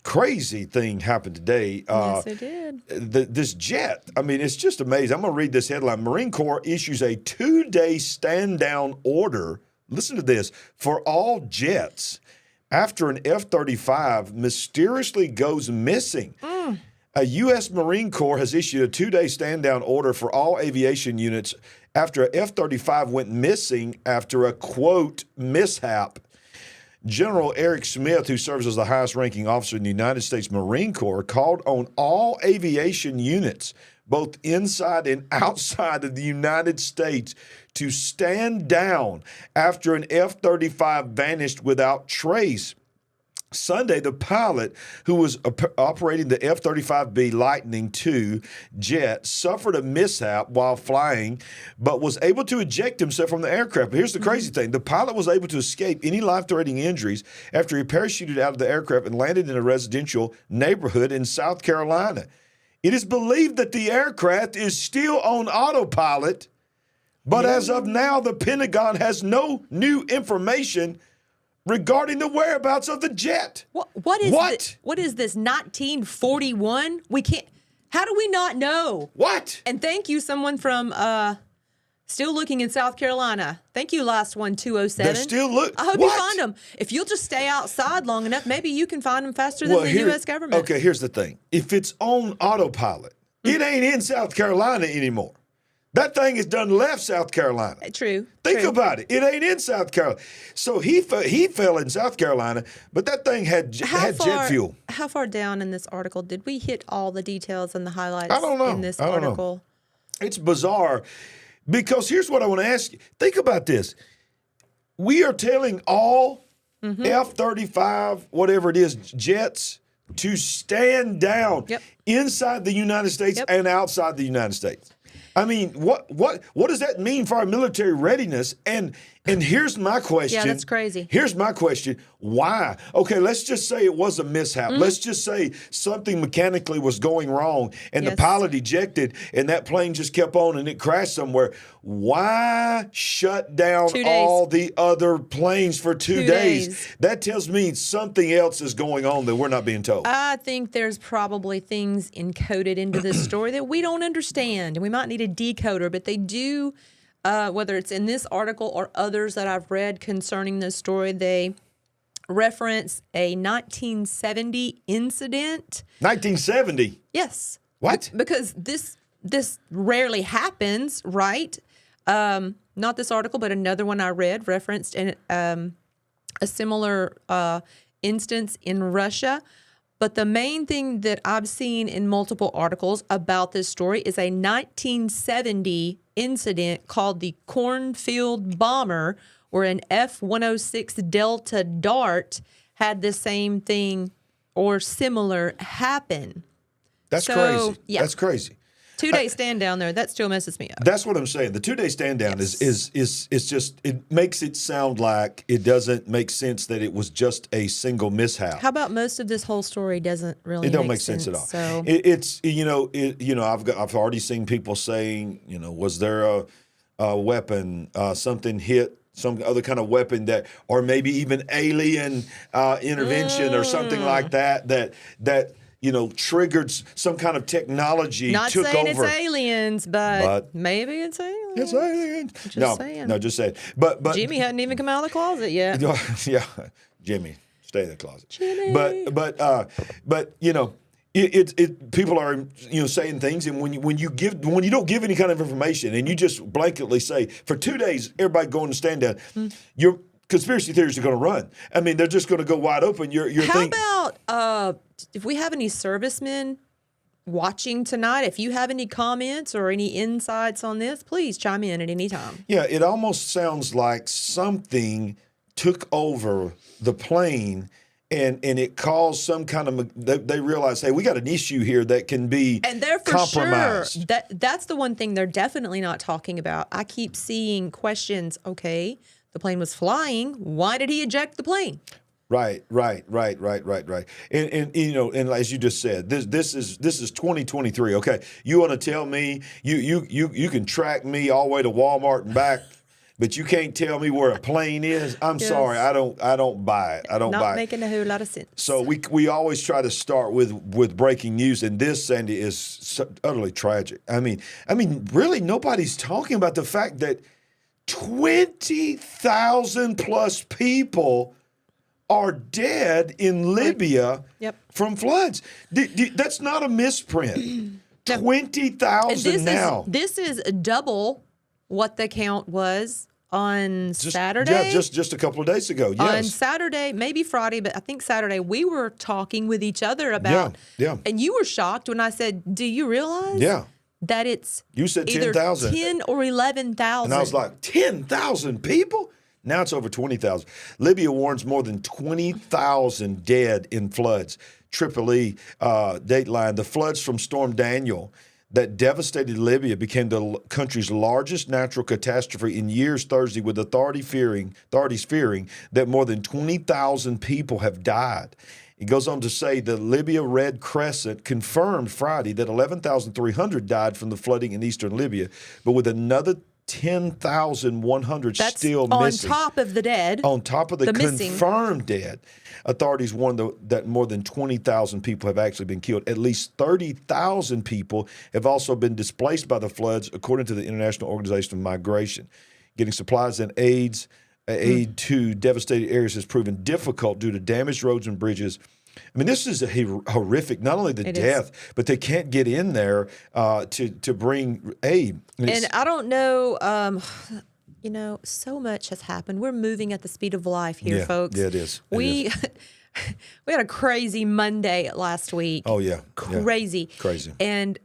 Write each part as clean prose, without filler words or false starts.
Crazy thing happened today. Yes, it did. This jet, I mean, it's just amazing. I'm going to read this headline. Marine Corps issues a 2-day stand-down order, listen to this, for all jets after an F-35 mysteriously goes missing. A U.S. Marine Corps has issued a 2-day stand-down order for all aviation units after a F-35 went missing after a, quote, mishap. General Eric Smith, who serves as the highest-ranking officer in the United States Marine Corps, called on all aviation units, both inside and outside of the United States, to stand down after an F-35 vanished without trace. Sunday, the pilot who was operating the F-35B Lightning II jet suffered a mishap while flying, but was able to eject himself from the aircraft. But here's the crazy thing. The pilot was able to escape any life-threatening injuries after he parachuted out of the aircraft and landed in a residential neighborhood in South Carolina. It is believed that the aircraft is still on autopilot, but as of now, the Pentagon has no new information regarding the whereabouts of the jet. What is this 1941? We can't. How do we not know? What? And thank you, someone from still looking in South Carolina. Thank you, last one 207. They're still looking. I hope you find them. If you'll just stay outside long enough, maybe you can find them faster than the U.S. government. Okay, here's the thing. If it's on autopilot, it ain't in South Carolina anymore. That thing has done left South Carolina. True. Think about it. It ain't in South Carolina. So he fell in South Carolina, but that thing had jet fuel. How far down in this article did we hit all the details and the highlights I don't know. in this article? It's bizarre because here's what I want to ask you. Think about this. We are telling all F-35, whatever it is, jets to stand down inside the United States and outside the United States. I mean, what does that mean for our military readiness? And here's my question. Yeah, that's crazy. Here's my question. Why? Okay, let's just say it was a mishap. Let's just say something mechanically was going wrong and the pilot ejected and that plane just kept on and it crashed somewhere. Why shut down all the other planes for 2 days? That tells me something else is going on that we're not being told. I think there's probably things encoded into this story that we don't understand, and we might need a decoder, but they do, whether it's in this article or others that I've read concerning this story, they reference a 1970 incident. 1970? Yes. What? Because this rarely happens, right? Not this article, but another one I read referenced in a similar instance in Russia. But the main thing that I've seen in multiple articles about this story is a 1970 incident called the Cornfield Bomber, where an F-106 Delta Dart had the same thing or similar happen. That's crazy. Yeah. That's crazy. 2-day stand down there, that still messes me up. That's what I'm saying. The 2-day stand down is just, it makes it sound like it doesn't make sense that it was just a single mishap. How about most of this whole story doesn't really It don't make sense at all. So It's I've already seen people saying, was there a weapon, something hit some other kind of weapon that, or maybe even alien intervention or something like that triggered some kind of technology, not took saying over. It's aliens, but maybe it's aliens. It's aliens. Just saying. No, just saying. But Jimmy hadn't even come out of the closet yet. Yeah, Jimmy, stay in the closet. Jimmy. But people are saying things, and when you don't give any kind of information, and you just blanketly say for 2 days everybody going to stand down, your conspiracy theories are going to run. I mean, they're just going to go wide open. How about if we have any servicemen watching tonight, if you have any comments or any insights on this, please chime in at any time. Yeah, it almost sounds like something took over the plane and it caused some kind of, they realized, hey, we got an issue here that can be and they're for compromised. Sure. That's the one thing they're definitely not talking about. I keep seeing questions, okay, the plane was flying, why did he eject the plane? Right. And as you just said, this is 2023. Okay, you want to tell me you can track me all the way to Walmart and back? but you can't tell me where a plane is. I'm Yes. sorry, I don't buy it. I don't buy Not it. making a whole lot of sense. So we always try to start with breaking news, and this, Sandy, is utterly tragic. I mean, really, nobody's talking about the fact that 20,000 plus people are dead in Libya Yep. from floods. That's not a misprint. No. 20,000 now. This is double what the count was on Saturday. Yeah, just a couple of days ago. Yes. On Saturday, maybe Friday, but I think Saturday, we were talking with each other about. Yeah. And you were shocked when I said, "Do you realize?" Yeah. That it's You said either 10,000. 10 or 11,000. And I was like, 10,000 people? Now it's over 20,000. Libya warns more than 20,000 dead in floods. Tripoli, Dateline, the floods from Storm Daniel that devastated Libya became the country's largest natural catastrophe in years Thursday, with authorities fearing that more than 20,000 people have died. It goes on to say the Libya Red Crescent confirmed Friday that 11,300 died from the flooding in eastern Libya, but with another 10,100 still missing. On top of the dead. On top of the missing. confirmed dead. Authorities warned that more than 20,000 people have actually been killed. At least 30,000 people have also been displaced by the floods, according to the International Organization of Migration. Getting supplies and aid to devastated areas has proven difficult due to damaged roads and bridges. I mean, this is horrific. Not only the death, but they can't get in there to bring aid. And I don't know, so much has happened. We're moving at the speed of life here, folks. Yeah, it is. We had a crazy Monday last week. Oh, yeah. Crazy. Yeah. Crazy. And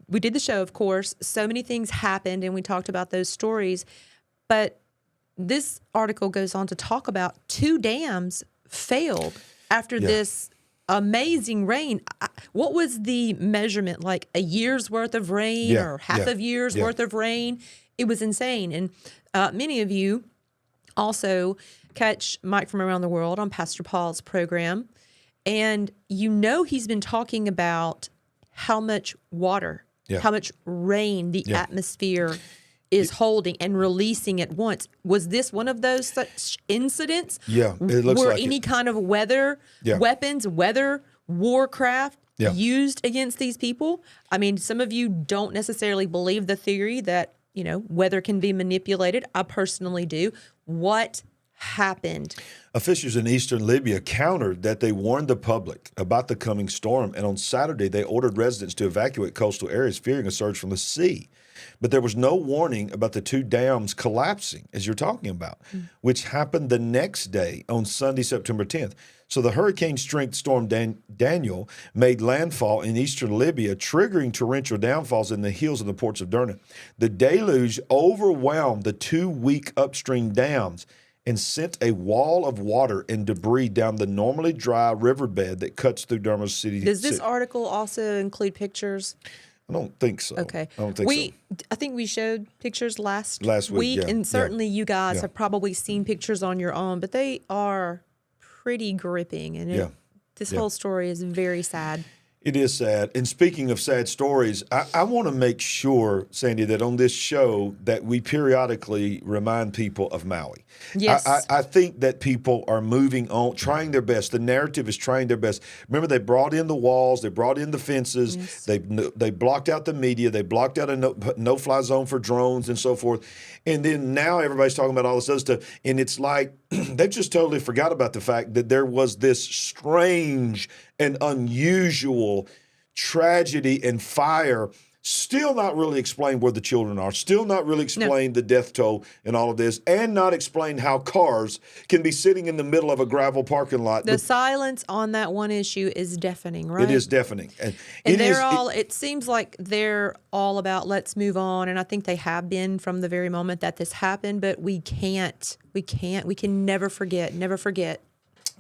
we did the show, of course. So many things happened, and we talked about those stories. But this article goes on to talk about 2 dams failed after this amazing rain. What was the measurement? Like a year's worth of rain or half a year's worth of rain? It was insane. And many of you also catch Mike from Around the World on Pastor Paul's program. And he's been talking about how much water, how much rain the atmosphere is holding and releasing at once. Was this one of those such incidents? Yeah, it looks Were like any kind of weather weapons, warcraft used against these people? I mean, some of you don't necessarily believe the theory that, weather can be manipulated. I personally do. What happened? Officials in eastern Libya countered that they warned the public about the coming storm, and on Saturday they ordered residents to evacuate coastal areas fearing a surge from the sea. But there was no warning about the 2 dams collapsing, as you're talking about, which happened the next day on Sunday, September 10th. So the hurricane-strength storm Daniel made landfall in eastern Libya, triggering torrential downfalls in the hills and the ports of Derna. The deluge overwhelmed the 2 weak upstream dams and sent a wall of water and debris down the normally dry riverbed that cuts through Derna's city. Does this article also include pictures? I don't think so. Okay. I don't think so. I think we showed pictures last week, yeah, and certainly you guys have probably seen pictures on your own, but they are pretty gripping, and this whole story is very sad. It is sad. And speaking of sad stories, I want to make sure, Sandy, that on this show that we periodically remind people of Maui. Yes. I think that people are moving on, trying their best. The narrative is trying their best. Remember, they brought in the walls, they brought in the fences, they blocked out the media, they blocked out a no-fly zone for drones and so forth. And then now everybody's talking about all this other stuff. And it's like they've just totally forgot about the fact that there was this strange and unusual tragedy and fire, still not really explained where the children are, still not really explained the death toll and all of this, and not explained how cars can be sitting in the middle of a gravel parking lot. The silence on that one issue is deafening, right? It is deafening. And it seems like they're all about let's move on, and I think they have been from the very moment that this happened, but we can never forget.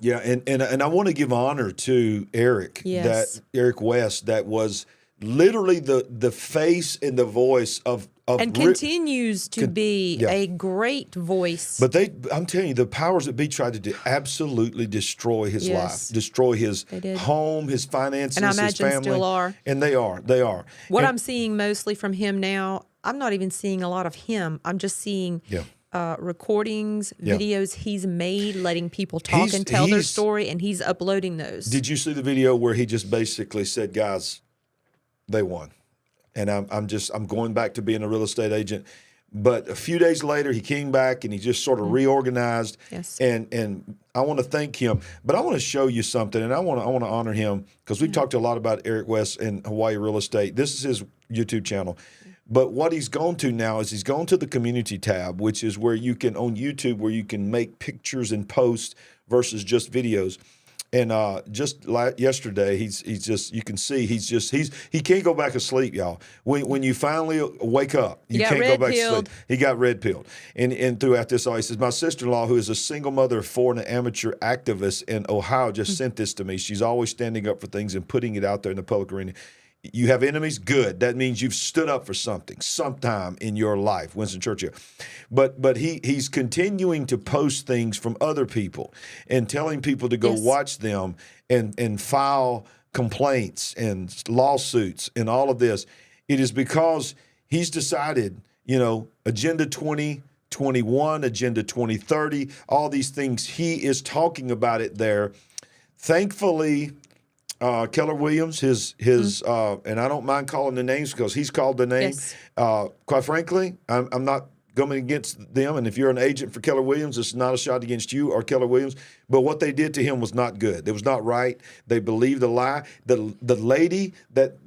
Yeah, and I want to give honor to Eric, Eric West, that was literally the face and the voice of and continues to be a great voice. But I'm telling you, the powers that be tried to absolutely destroy his life, destroy his home, his finances, and I imagine his family. Still are. And they are. What I'm seeing mostly from him now, I'm not even seeing a lot of him. I'm just seeing recordings, Yeah. videos he's made, letting people talk and tell their story, and he's uploading those. Did you see the video where he just basically said, guys, they won? And I'm going back to being a real estate agent. But a few days later, he came back and he just sort of reorganized. Yes. And I want to thank him. But I want to show you something, and I want to honor him because we talked a lot about Eric West and Hawaii real estate. This is his YouTube channel. But what he's gone to now is he's gone to the community tab, which is where you can, on YouTube, where you can make pictures and posts versus just videos. And just like yesterday, he's just, you can see he can't go back to sleep, y'all. When you finally wake up, you can't go back to sleep. He got red pilled. And throughout this, he says, my sister-in-law, who is a single mother of 4 and an amateur activist in Ohio, just sent this to me. She's always standing up for things and putting it out there in the public arena. You have enemies? Good. That means you've stood up for something sometime in your life, Winston Churchill. But he's continuing to post things from other people and telling people to go watch them and file complaints and lawsuits and all of this. It is because he's decided, Agenda 2021, Agenda 2030, all these things. He is talking about it there. Thankfully, Keller Williams, and I don't mind calling the names because he's called the name. Yes. Quite frankly, I'm not going against them. And if you're an agent for Keller Williams, it's not a shot against you or Keller Williams. But what they did to him was not good. It was not right. They believed the lie. The lady that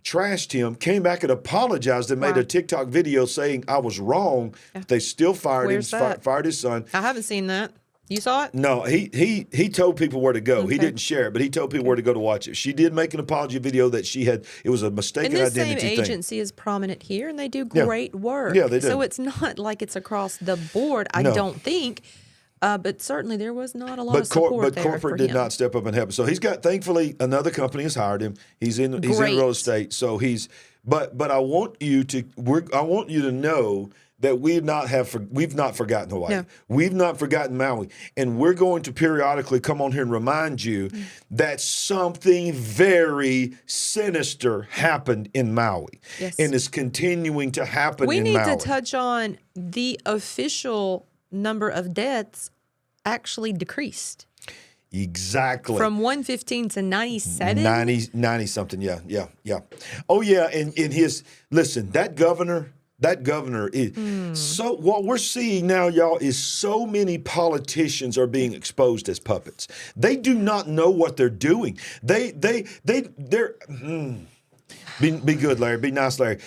trashed him came back and apologized and made a TikTok video saying I was wrong. Yeah. They still fired him. Fired his son. I haven't seen that. You saw it? No, he told people where to go. Okay. He didn't share it, but he told people where to go to watch it. She did make an apology video that it was a mistaken identity thing. And this same agency is prominent here, and they do great work. Yeah, they do. So it's not like it's across the board, I don't think. But certainly there was not a lot of support there. But corporate did not step up and help. So he's got, thankfully, another company has hired him. He's in real estate. So but I want you to know that we've not forgotten Hawaii. No. We've not forgotten Maui. And we're going to periodically come on here and remind you that something very sinister happened in Maui. Yes. And is continuing to happen in Maui. We need to touch on the official number of deaths actually decreased. Exactly. From 115 to 97? 90 something, yeah. Oh, yeah, and listen, that governor is so. What we're seeing now, y'all, is so many politicians are being exposed as puppets. They do not know what they're doing. They're. Be good, Larry. Be nice, Larry.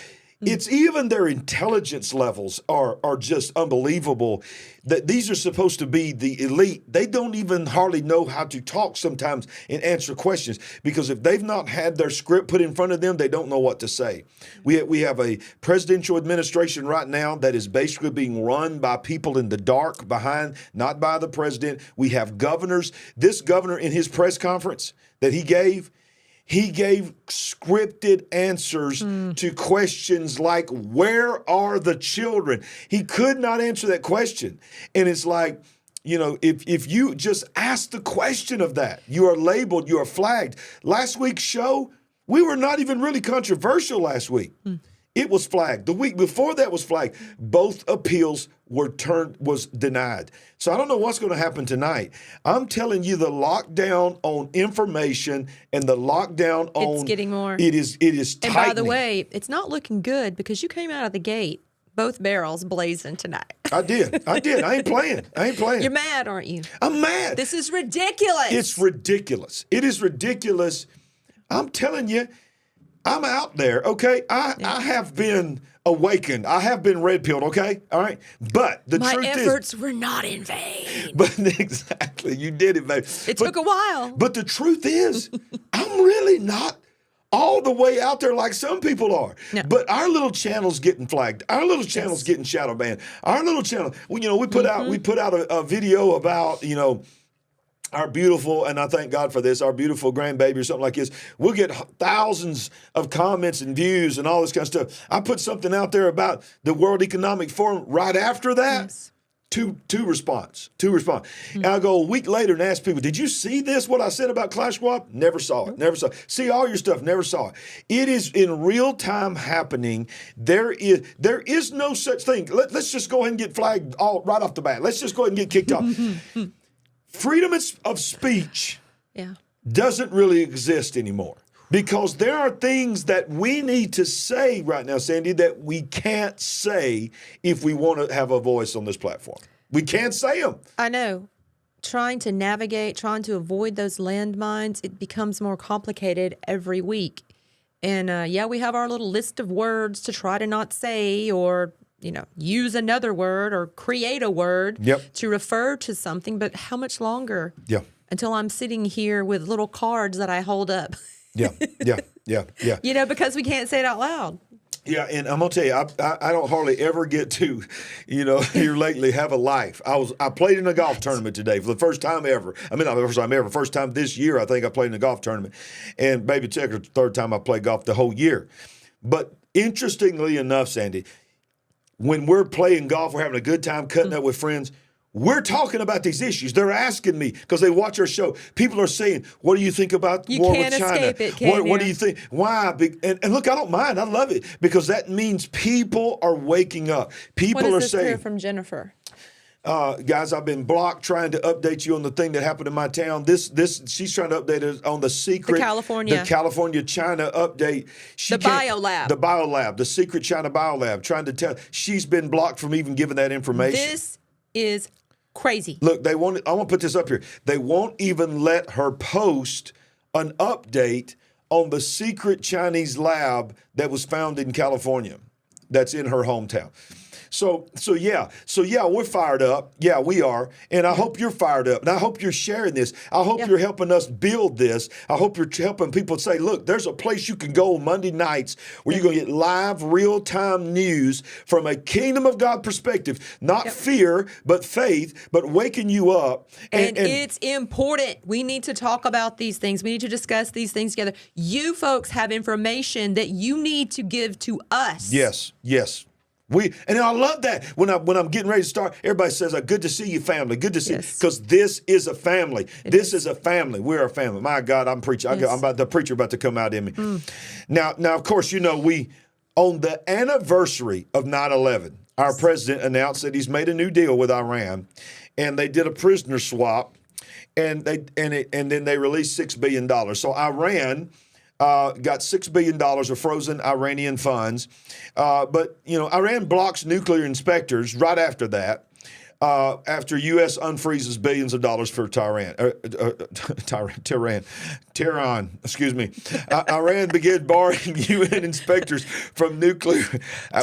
It's even their intelligence levels are just unbelievable. That these are supposed to be the elite. They don't even hardly know how to talk sometimes and answer questions because if they've not had their script put in front of them, they don't know what to say. We have a presidential administration right now that is basically being run by people in the dark behind, not by the president. We have governors. This governor in his press conference that he gave scripted answers to questions like, where are the children? He could not answer that question. And it's like, if you just ask the question of that, you are labeled, you are flagged. Last week's show, we were not even really controversial last week. It was flagged. The week before that was flagged. Both appeals was denied. So I don't know what's going to happen tonight. I'm telling you, the lockdown on information and the lockdown on it's getting more. It is tightening. And by the way, it's not looking good because you came out of the gate both barrels blazing tonight. I did. I ain't playing. You're mad, aren't you? I'm mad. This is ridiculous. It's ridiculous. It is ridiculous. I'm telling you. I'm out there, okay? I have been awakened. I have been red-pilled, okay? All right? But the truth is... My efforts were not in vain. But exactly, you did in vain. It took a while. But the truth is, I'm really not all the way out there like some people are. No. But our little channel's getting flagged. Our little channel's getting shadow banned. Our little channel, we put out a video about, our beautiful, and I thank God for this, our beautiful grandbaby or something like this. We'll get thousands of comments and views and all this kind of stuff. I put something out there about the World Economic Forum right after that. Yes. Two response. And I go a week later and ask people, did you see this, what I said about Clash Swap? Never saw it. Never saw it. See all your stuff, never saw it. It is in real time happening. There is no such thing. Let's just go ahead and get flagged right off the bat. Let's just go ahead and get kicked off. Freedom of speech doesn't really exist anymore. Because there are things that we need to say right now, Sandy, that we can't say if we want to have a voice on this platform. We can't say them. I know. Trying to navigate, trying to avoid those landmines, it becomes more complicated every week. And we have our little list of words to try to not say, or use another word or create a word to refer to something. But how much longer? Yeah. Until I'm sitting here with little cards that I hold up. Yeah. Because we can't say it out loud. Yeah, and I'm gonna tell you, I don't hardly ever get to, here lately have a life. I played in a golf tournament today for the first time ever. I mean, not the first time ever. First time this year, I think I played in a golf tournament, and maybe check the third time I played golf the whole year. But interestingly enough, Sandy, when we're playing golf, we're having a good time, cutting up with friends. We're talking about these issues. They're asking me because they watch our show. People are saying, "What do you think about war with China? You can't escape it, what do you think? Why?" And look, I don't mind. I love it because that means people are waking up. People are saying, from Jennifer. Guys, I've been blocked trying to update you on the thing that happened in my town. She's trying to update us on the secret, the California China update. The biolab, the secret China biolab. Trying to tell. She's been blocked from even giving that information. This is crazy. Look, I want to put this up here. They won't even let her post an update on the secret Chinese lab that was found in California that's in her hometown. So yeah, we're fired up. Yeah, we are. And I hope you're fired up. And I hope you're sharing this. I hope you're helping us build this. I hope you're helping people say, look, there's a place you can go on Monday nights where you're going to get live, real-time news from a kingdom of God perspective. Not fear, but faith, but waking you up. And it's important. We need to talk about these things. We need to discuss these things together. You folks have information that you need to give to us. Yes. And I love that when I'm getting ready to start, everybody says, good to see you, family. Good to see you. Because this is a family. This is a family. We're a family. My God, I'm preaching. The preacher about to come out in me. Now, of course, we on the anniversary of 9/11, our president announced that he's made a new deal with Iran, and they did a prisoner swap, and then they released $6 billion. So Iran got $6 billion of frozen Iranian funds. But Iran blocks nuclear inspectors right after that, after U.S. unfreezes billions of dollars for Tehran. Iran began barring UN inspectors from nuclear.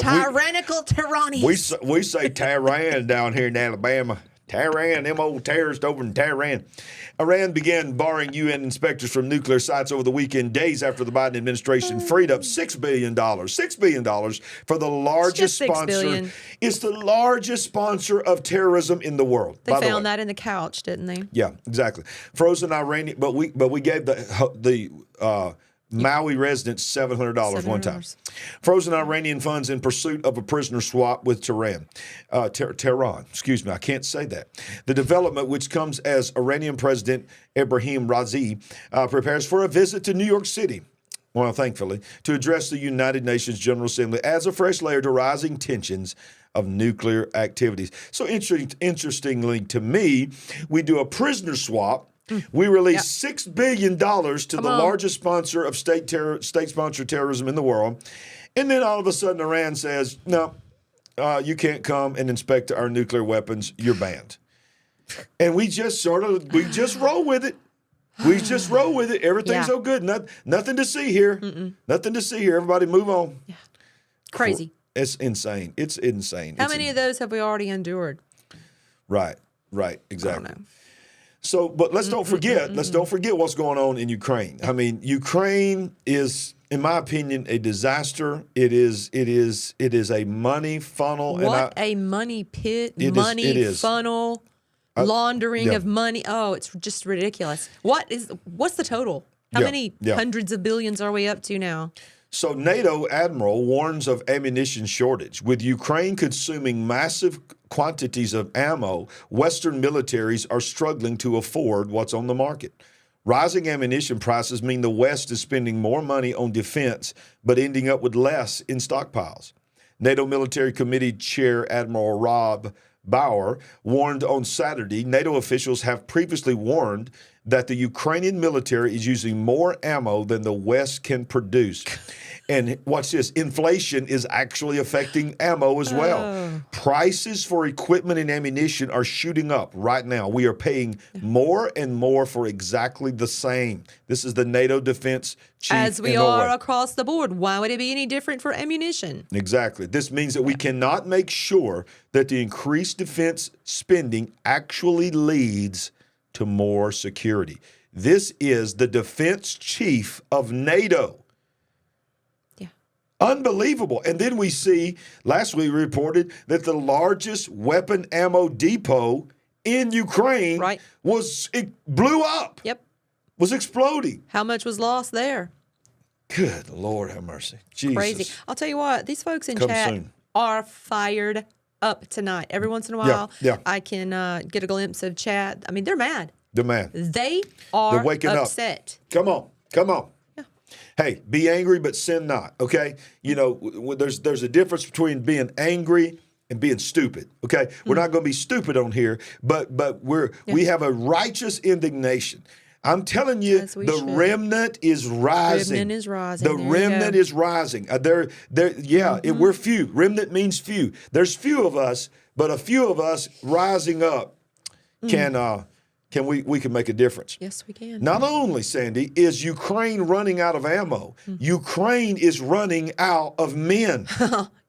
Tyrannical tyranny. We say Tehran down here in Alabama. Tehran, them old terrorists over in Tehran. Iran began barring UN inspectors from nuclear sites over the weekend, days after the Biden administration freed up $6 billion. $6 billion for the largest sponsor. It's the largest sponsor of terrorism in the world. They found that in the couch, didn't they? Yeah, exactly. Frozen Iranian, but we gave the Maui residents $700 one time. Frozen Iranian funds in pursuit of a prisoner swap with Tehran. Excuse me, I can't say that. The development, which comes as Iranian President Ebrahim Raisi prepares for a visit to New York City, well, thankfully, to address the United Nations General Assembly, adds a fresh layer to rising tensions of nuclear activities. So interestingly to me, we do a prisoner swap. We released $6 billion to the largest sponsor of state-sponsored terrorism in the world. And then all of a sudden Iran says, no, you can't come and inspect our nuclear weapons. You're banned. And we just roll with it. We just roll with it. Everything's so good. Nothing to see here. Nothing to see here. Everybody move on. Yeah. Crazy. It's insane. It's insane. How many of those have we already endured? Right. Exactly. I don't know. So, but let's don't forget what's going on in Ukraine. I mean, Ukraine is, in my opinion, a disaster. It is a money funnel. What a money pit, funnel, laundering of money. Oh, it's just ridiculous. What's the total? How many hundreds of billions are we up to now? So NATO admiral warns of ammunition shortage. With Ukraine consuming massive quantities of ammo, Western militaries are struggling to afford what's on the market. Rising ammunition prices mean the West is spending more money on defense, but ending up with less in stockpiles. NATO Military Committee Chair Admiral Rob Bauer warned on Saturday NATO officials have previously warned that the Ukrainian military is using more ammo than the West can produce. And watch this, inflation is actually affecting ammo as well. Prices for equipment and ammunition are shooting up right now. We are paying more and more for exactly the same. This is the NATO defense chief As we in Norway. are across the board. Why would it be any different for ammunition? Exactly. This means that we cannot make sure that the increased defense spending actually leads to more security. This is the defense chief of NATO. Yeah. Unbelievable. And then we see, last week we reported that the largest weapon ammo depot in Ukraine it blew up. Yep. Was exploding. How much was lost there? Good Lord have mercy. Jesus. Crazy. I'll tell you what, these folks in Come chat soon. are fired up tonight. Every once in a while, yeah. I can get a glimpse of chat. I mean, they're mad. The man. They are They're waking upset. up. Come on. Yeah. Hey, be angry, but sin not, okay? You know, there's a difference between being angry and being stupid, okay? We're not going to be stupid on here, but we have a righteous indignation. I'm telling you, the remnant is rising. Remnant is rising. The remnant is rising. We're few. Remnant means few. There's few of us, but a few of us rising up can we can make a difference. Yes, we can. Not only, Sandy, is Ukraine running out of ammo, Ukraine is running out of men.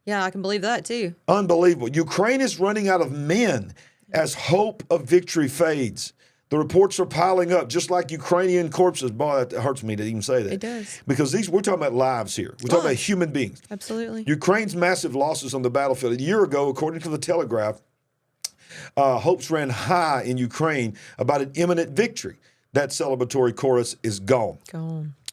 Yeah, I can believe that too. Unbelievable. Ukraine is running out of men as hope of victory fades. The reports are piling up, just like Ukrainian corpses. Boy, that hurts me to even say that. It does. Because we're talking about lives here. We're talking about human beings. Absolutely. Ukraine's massive losses on the battlefield. A year ago, according to the Telegraph, hopes ran high in Ukraine about an imminent victory. That celebratory chorus is gone.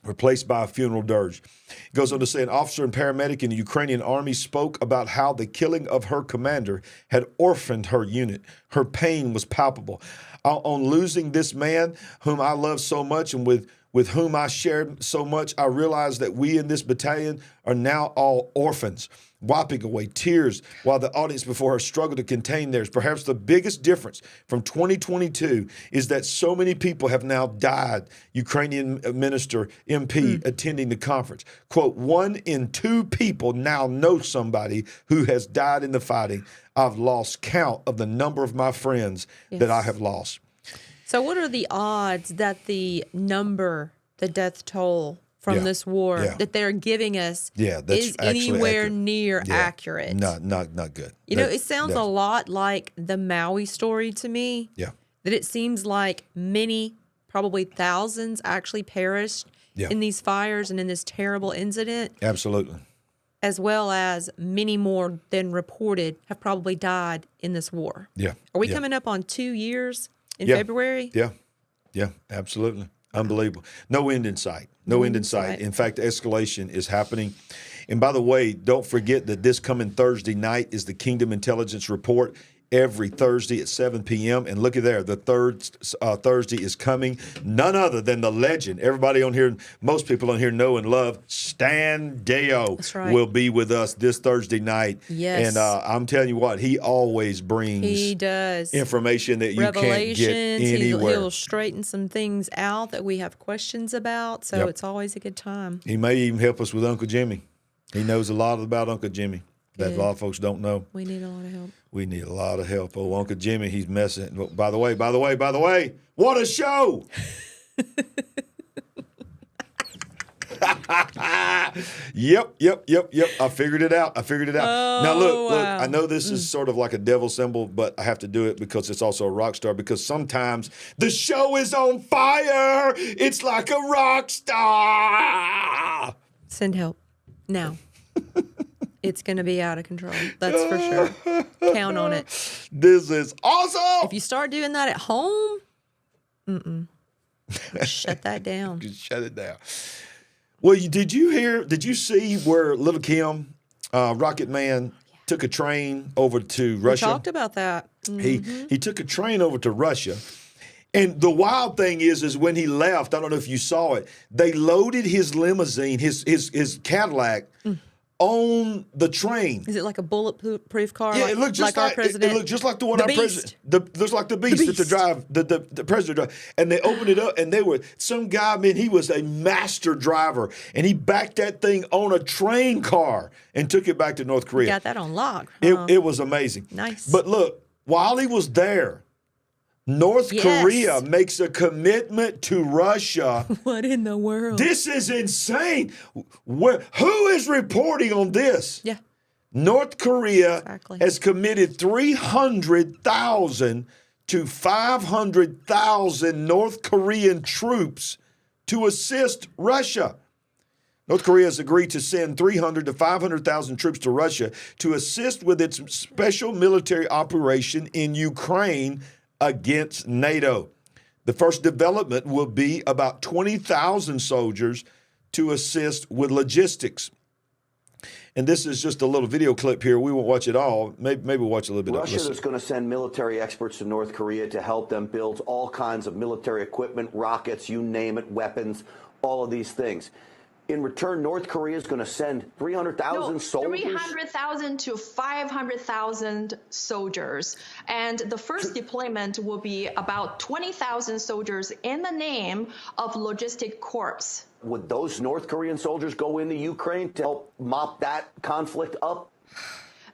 Replaced by a funeral dirge. It goes on to say an officer and paramedic in the Ukrainian army spoke about how the killing of her commander had orphaned her unit. Her pain was palpable. On losing this man whom I love so much and with whom I shared so much, I realized that we in this battalion are now all orphans, wiping away tears while the audience before her struggled to contain theirs. Perhaps the biggest difference from 2022 is that so many people have now died. Ukrainian minister MP attending the conference. Quote, 1 in 2 people now know somebody who has died in the fighting. I've lost count of the number of my friends that I have lost. So what are the odds that the death toll from this war that they're giving us is anywhere near accurate? Not good. You know, it sounds a lot like the Maui story to me. Yeah. That it seems like many, probably thousands, actually perished in these fires and in this terrible incident. Absolutely. As well as many more than reported have probably died in this war. Yeah. Are we coming up on 2 years in February? Yeah, absolutely. Unbelievable. No end in sight. No end in sight. In fact, escalation is happening. And by the way, don't forget that this coming Thursday night is the Kingdom Intelligence Report. Every Thursday at 7 p.m. And look at there, the third Thursday is coming. None other than the legend. Everybody on here, most people on here know and love, Stan Deyo will be with us this Thursday night. Yes. And I'm telling you what, he always brings information that you can't get anywhere. He'll straighten some things out that we have questions about. So it's always a good time. He may even help us with Uncle Jimmy. He knows a lot about Uncle Jimmy that a lot of folks don't know. We need a lot of help. We need a lot of help. Oh, Uncle Jimmy, he's messing. By the way, what a show! Yep. I figured it out. Now, look, I know this is sort of like a devil symbol, but I have to do it because it's also a rock star, because sometimes the show is on fire. It's like a rock star. Send help now. It's going to be out of control. That's for sure. Count on it. This is awesome. If you start doing that at home, shut that down. Just shut it down. Well, did you see where Little Kim, Rocket Man, took a train over to Russia? We talked about that. He took a train over to Russia. And the wild thing is when he left, I don't know if you saw it, they loaded his limousine, his Cadillac, on the train. Is it like a bulletproof car? Yeah, it looked just like our president. It looked just like the one our president. Looks like the Beast that the president drive. And they opened it up, and they were some guy. Man, he was a master driver, and he backed that thing on a train car and took it back to North Korea. Got that on lock. It was amazing. Nice. But look, while he was there, North Korea makes a commitment to Russia. What in the world? This is insane. Who is reporting on this? Yeah. North Korea has committed 300,000 to 500,000 North Korean troops to assist Russia. North Korea has agreed to send 300 to 500,000 troops to Russia to assist with its special military operation in Ukraine against NATO. The first development will be about 20,000 soldiers to assist with logistics. And this is just a little video clip here. We won't watch it all. Maybe we'll watch a little bit of it. Russia is going to send military experts to North Korea to help them build all kinds of military equipment, rockets, you name it, weapons, all of these things. In return, North Korea is going to send 300,000 soldiers? 300,000 to 500,000 soldiers. And the first deployment will be about 20,000 soldiers in the name of Logistic Corps. Would those North Korean soldiers go into Ukraine to help mop that conflict up?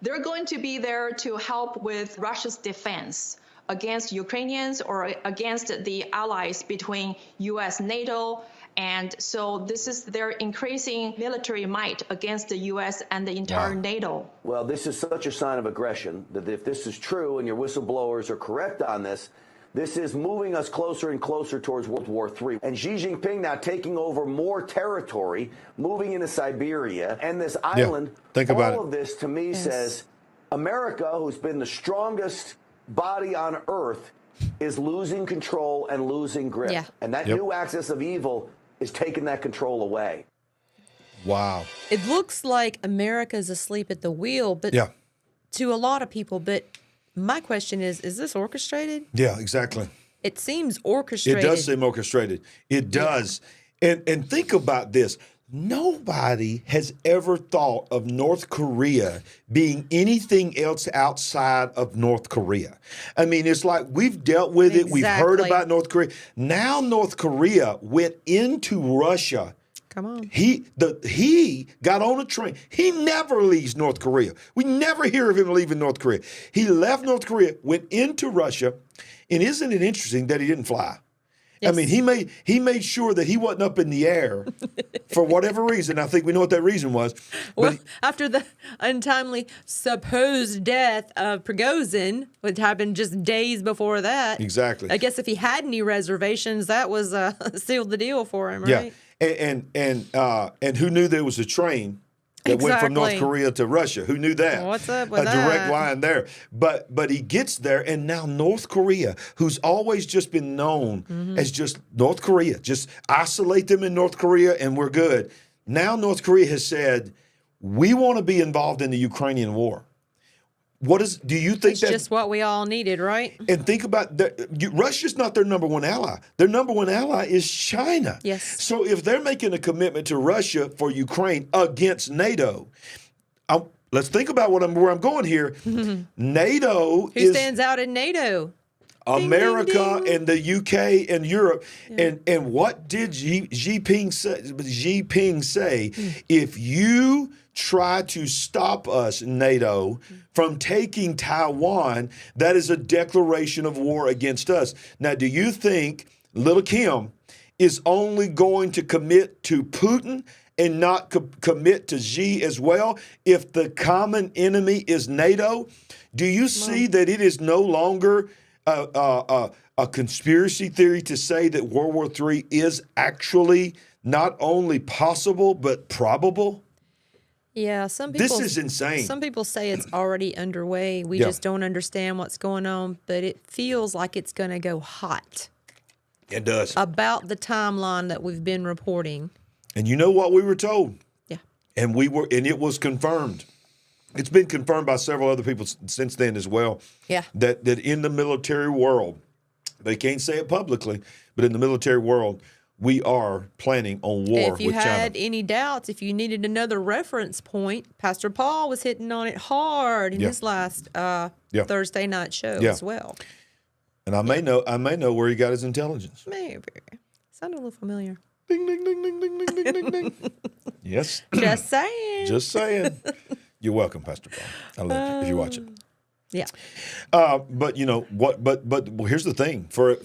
They're going to be there to help with Russia's defense against Ukrainians or against the allies between U.S., NATO. And so this is their increasing military might against the U.S. and the entire NATO. Well, this is such a sign of aggression that if this is true and your whistleblowers are correct on this, this is moving us closer and closer towards World War III. And Xi Jinping now taking over more territory, moving into Siberia, and this island. Think about all of this, to me, says America, who's been the strongest body on earth, is losing control and losing grip. Yeah. And that new axis of evil is taking that control away. Wow. It looks like America's asleep at the wheel, but to a lot of people. But my question is this orchestrated? Yeah, exactly. It seems orchestrated. It does seem orchestrated. It does. And think about this. Nobody has ever thought of North Korea being anything else outside of North Korea. I mean, it's like we've dealt with it. We've heard about North Korea. Now North Korea went into Russia. Come on. He got on a train. He never leaves North Korea. We never hear of him leaving North Korea. He left North Korea, went into Russia, and isn't it interesting that he didn't fly? Yes. I mean, he made sure that he wasn't up in the air for whatever reason. I think we know what that reason was. Well, after the untimely supposed death of Prigozhin, which happened just days before that. Exactly. I guess if he had any reservations, that was sealed the deal for him, right? Yeah. And who knew there was a train that went from North Korea to Russia? Who knew that? What's up with that? A direct line there. But he gets there, and now North Korea, who's always just been known as just North Korea, just isolate them in North Korea and we're good. Now North Korea has said, we want to be involved in the Ukrainian war. Do you think that's just what we all needed, right? And think about that. Russia's not their number one ally. Their number one ally is China. Yes. So if they're making a commitment to Russia for Ukraine against NATO, let's think about where I'm going here. NATO Who stands out in NATO? America ding, ding. And the UK and Europe. Yeah. And what did Xi Jinping say? If you try to stop us, NATO, from taking Taiwan, that is a declaration of war against us. Now, do you think Little Kim is only going to commit to Putin and not commit to Xi as well if the common enemy is NATO? Do you see that it is no longer a conspiracy theory to say that World War III is actually not only possible but probable? Yeah, some people. This is insane. Some people say it's already underway. We just don't understand what's going on, but it feels like it's going to go hot. It does. About the timeline that we've been reporting. And you know what we were told? Yeah. And it was confirmed. It's been confirmed by several other people since then as well. Yeah. That in the military world, they can't say it publicly, but in the military world, we are planning on war with China. If you had any doubts, if you needed another reference point, Pastor Paul was hitting on it hard in his last Thursday night show as well. And I may know where he got his intelligence. Maybe. Sounded a little familiar. Ding, ding, ding, ding, ding, ding, ding, ding, ding. Yes. Just saying. Just saying. You're welcome, Pastor Paul. I love you if you watch it. Yeah. But you know what? But here's the thing: for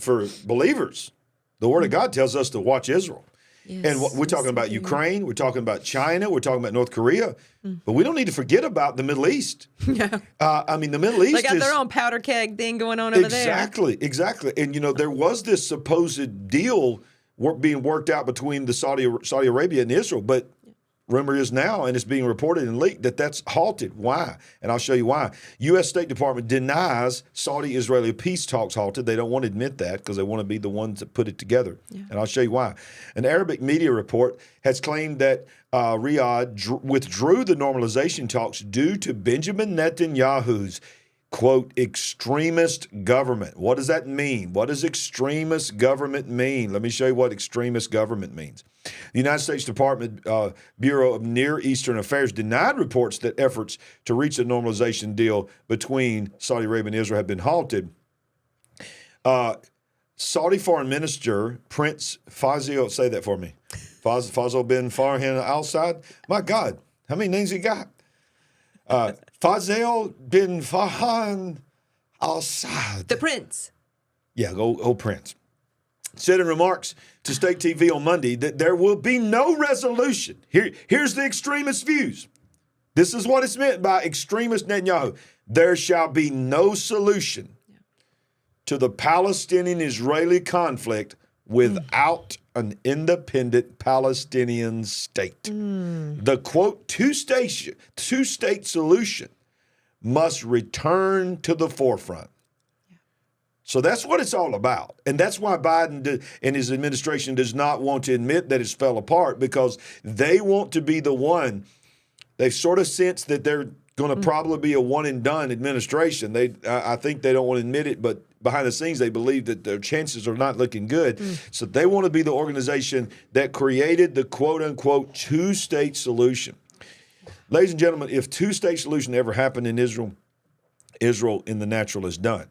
believers, the Word of God tells us to watch Israel. Yes, And we're talking about Ukraine, we're talking about China, we're talking about North Korea, but we don't need to forget about the Middle East. Yeah. I mean, the Middle East They got their own powder keg thing going on over there. Exactly. And, you know, there was this supposed deal being worked out between the Saudi Arabia and Israel, but rumor is now, and it's being reported and leaked, that's halted. Why? And I'll show you why. U.S. State Department denies Saudi-Israeli peace talks halted. They don't want to admit that because they want to be the ones that put it together. Yeah. And I'll show you why. An Arabic media report has claimed that Riyadh withdrew the normalization talks due to Benjamin Netanyahu's, quote, extremist government. What does that mean? What does extremist government mean? Let me show you what extremist government means. The United States Department Bureau of Near Eastern Affairs denied reports that efforts to reach a normalization deal between Saudi Arabia and Israel have been halted. Saudi Foreign Minister Prince Faisal, say that for me, Faisal bin Farhan Al Saud. My God, how many names he got? Faisal bin Farhan Al Saud. The prince. Yeah, old prince. Said in remarks to State TV on Monday that there will be no resolution. Here's the extremist views. This is what it's meant by extremist Netanyahu. There shall be no solution to the Palestinian-Israeli conflict without an independent Palestinian state. The, quote, two-state solution must return to the forefront. So that's what it's all about. And that's why Biden and his administration does not want to admit that it's fell apart, because they want to be the one. They sort of sense that they're going to probably be a one-and-done administration. I think they don't want to admit it, but behind the scenes they believe that their chances are not looking good. So they want to be the organization that created the quote-unquote two-state solution. Ladies and gentlemen, if two-state solution ever happened in Israel, Israel in the natural is done.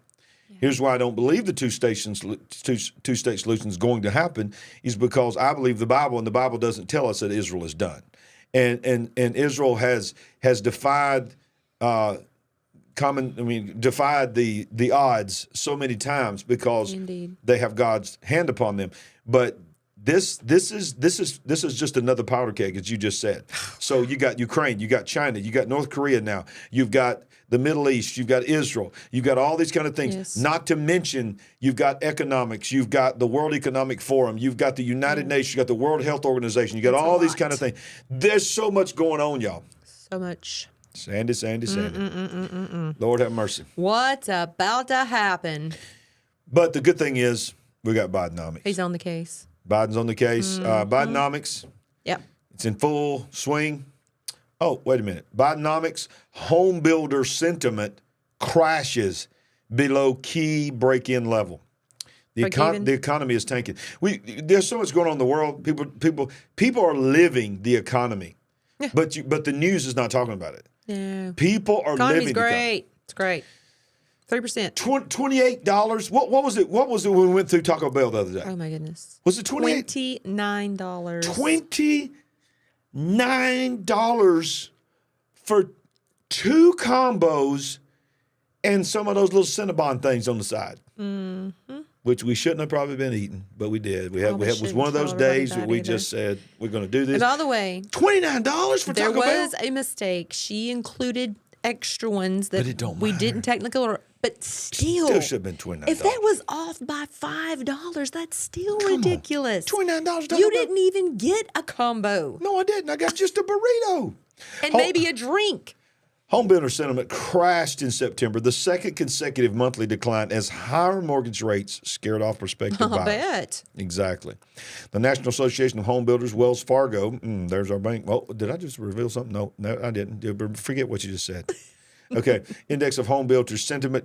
Here's why I don't believe the two-state solution is going to happen, is because I believe the Bible, and the Bible doesn't tell us that Israel is done. And Israel has defied defied the odds so many times because they have God's hand upon them. But this is just another powder keg, as you just said. So you got Ukraine, you got China, you got North Korea now, you've got the Middle East, you've got Israel, you've got all these kind of things. Yes. Not to mention, you've got economics, you've got the World Economic Forum, you've got the United Nations, you've got the World Health Organization, you got all these kind of things. There's so much going on, y'all. So much. Sandy. Lord have mercy. What's about to happen? But the good thing is, we got Bidenomics. He's on the case. Biden's on the case. Bidenomics. Yep. It's in full swing. Oh, wait a minute. Bidenomics, home builder sentiment crashes below key break-in level. The economy is tanking. There's so much going on in the world. People are living the economy, but the news is not talking about it. Yeah. People are living. Great. It's great. 3%. $28. What was it? What was it when we went through Taco Bell the other day? Oh my goodness. Was it $28? $29. $29 for 2 combos and some of those little Cinnabon things on the side, which we shouldn't have probably been eating, but we did. It was one of those days where we just said we're going to do this. And by the way, $29 for Taco Bell. There was a mistake. She included extra ones that we didn't technically order, but still should have been $29. If that was off by $5, that's still ridiculous. $29. You didn't even get a combo. No, I didn't. I got just a burrito and maybe a drink. Home builder sentiment crashed in September, the second consecutive monthly decline as higher mortgage rates scared off prospective I buyers. bet. Exactly. The National Association of Home Builders, Wells Fargo, there's our bank. Well, did I just reveal something? No, I didn't. Forget what you just said. Okay. Index of home builders sentiment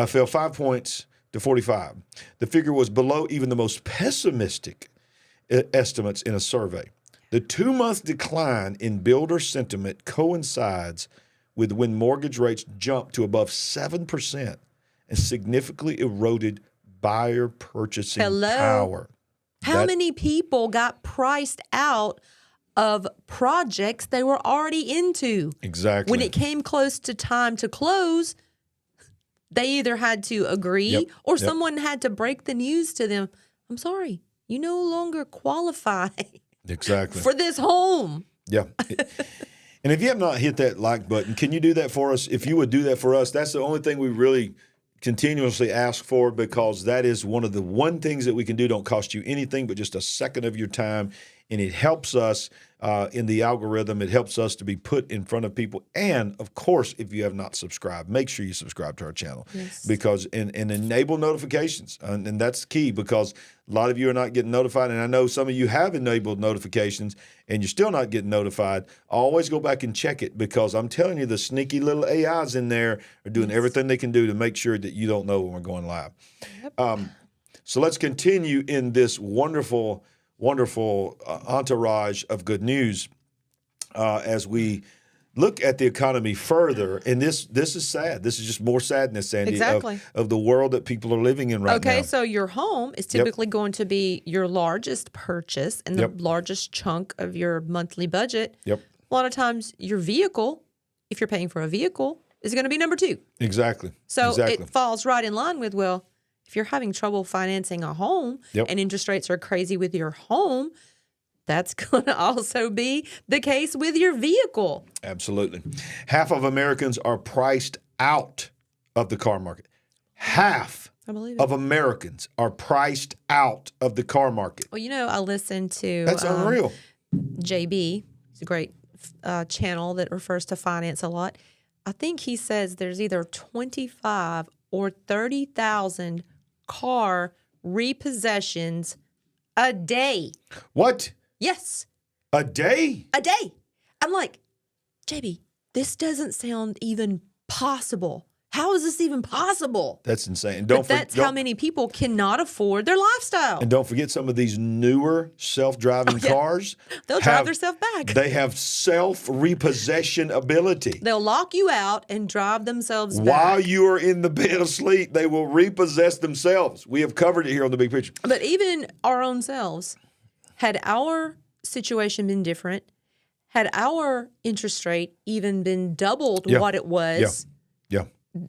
fell 5 points to 45. The figure was below even the most pessimistic estimates in a survey. The 2-month decline in builder sentiment coincides with when mortgage rates jumped to above 7% and significantly eroded buyer purchasing power. How many people got priced out of projects they were already into? Exactly. When it came close to time to close, they either had to agree or someone had to break the news to them. I'm sorry, you no longer qualify exactly for this home. Yeah. And if you have not hit that like button, can you do that for us? If you would do that for us, that's the only thing we really continuously ask for, because that is one of the things that we can do. Don't cost you anything but just a second of your time, and it helps us in the algorithm. It helps us to be put in front of people. And, of course, if you have not subscribed, make sure you subscribe to our channel. Yes. Because and enable notifications. And that's key, because a lot of you are not getting notified, and I know some of you have enabled notifications and you're still not getting notified. Always go back and check it, because I'm telling you, the sneaky little AIs in there are doing everything they can do to make sure that you don't know when we're going live. Yep. So let's continue in this wonderful entourage of good news as we look at the economy further. And this is sad. This is just more sadness, Sandy, Exactly. of the world that people are living in right now. Okay, so your home is typically going to be your largest purchase and the largest chunk of your monthly budget. Yep. A lot of times your vehicle, if you're paying for a vehicle, is going to be number 2. Exactly. So it falls right in line with, well, if you're having trouble financing a home and interest rates are crazy with your home, that's going to also be the case with your vehicle. Absolutely. Half of Americans are priced out of the car market. Half of Americans are priced out of the car market. Well, I listened to That's unreal. JB. It's a great channel that refers to finance a lot. I think he says there's either 25 or 30,000 car repossessions a day. What? Yes. A day? A day. I'm like, JB, this doesn't sound even possible. How is this even possible? That's insane. But that's how many people cannot afford their lifestyle. And don't forget, some of these newer self-driving cars. They'll drive themselves back. They have self-repossession ability. They'll lock you out and drive themselves back. While you are in the bed asleep, they will repossess themselves. We have covered it here on the big picture. But even our own selves, had our situation been different, had our interest rate even been doubled what it was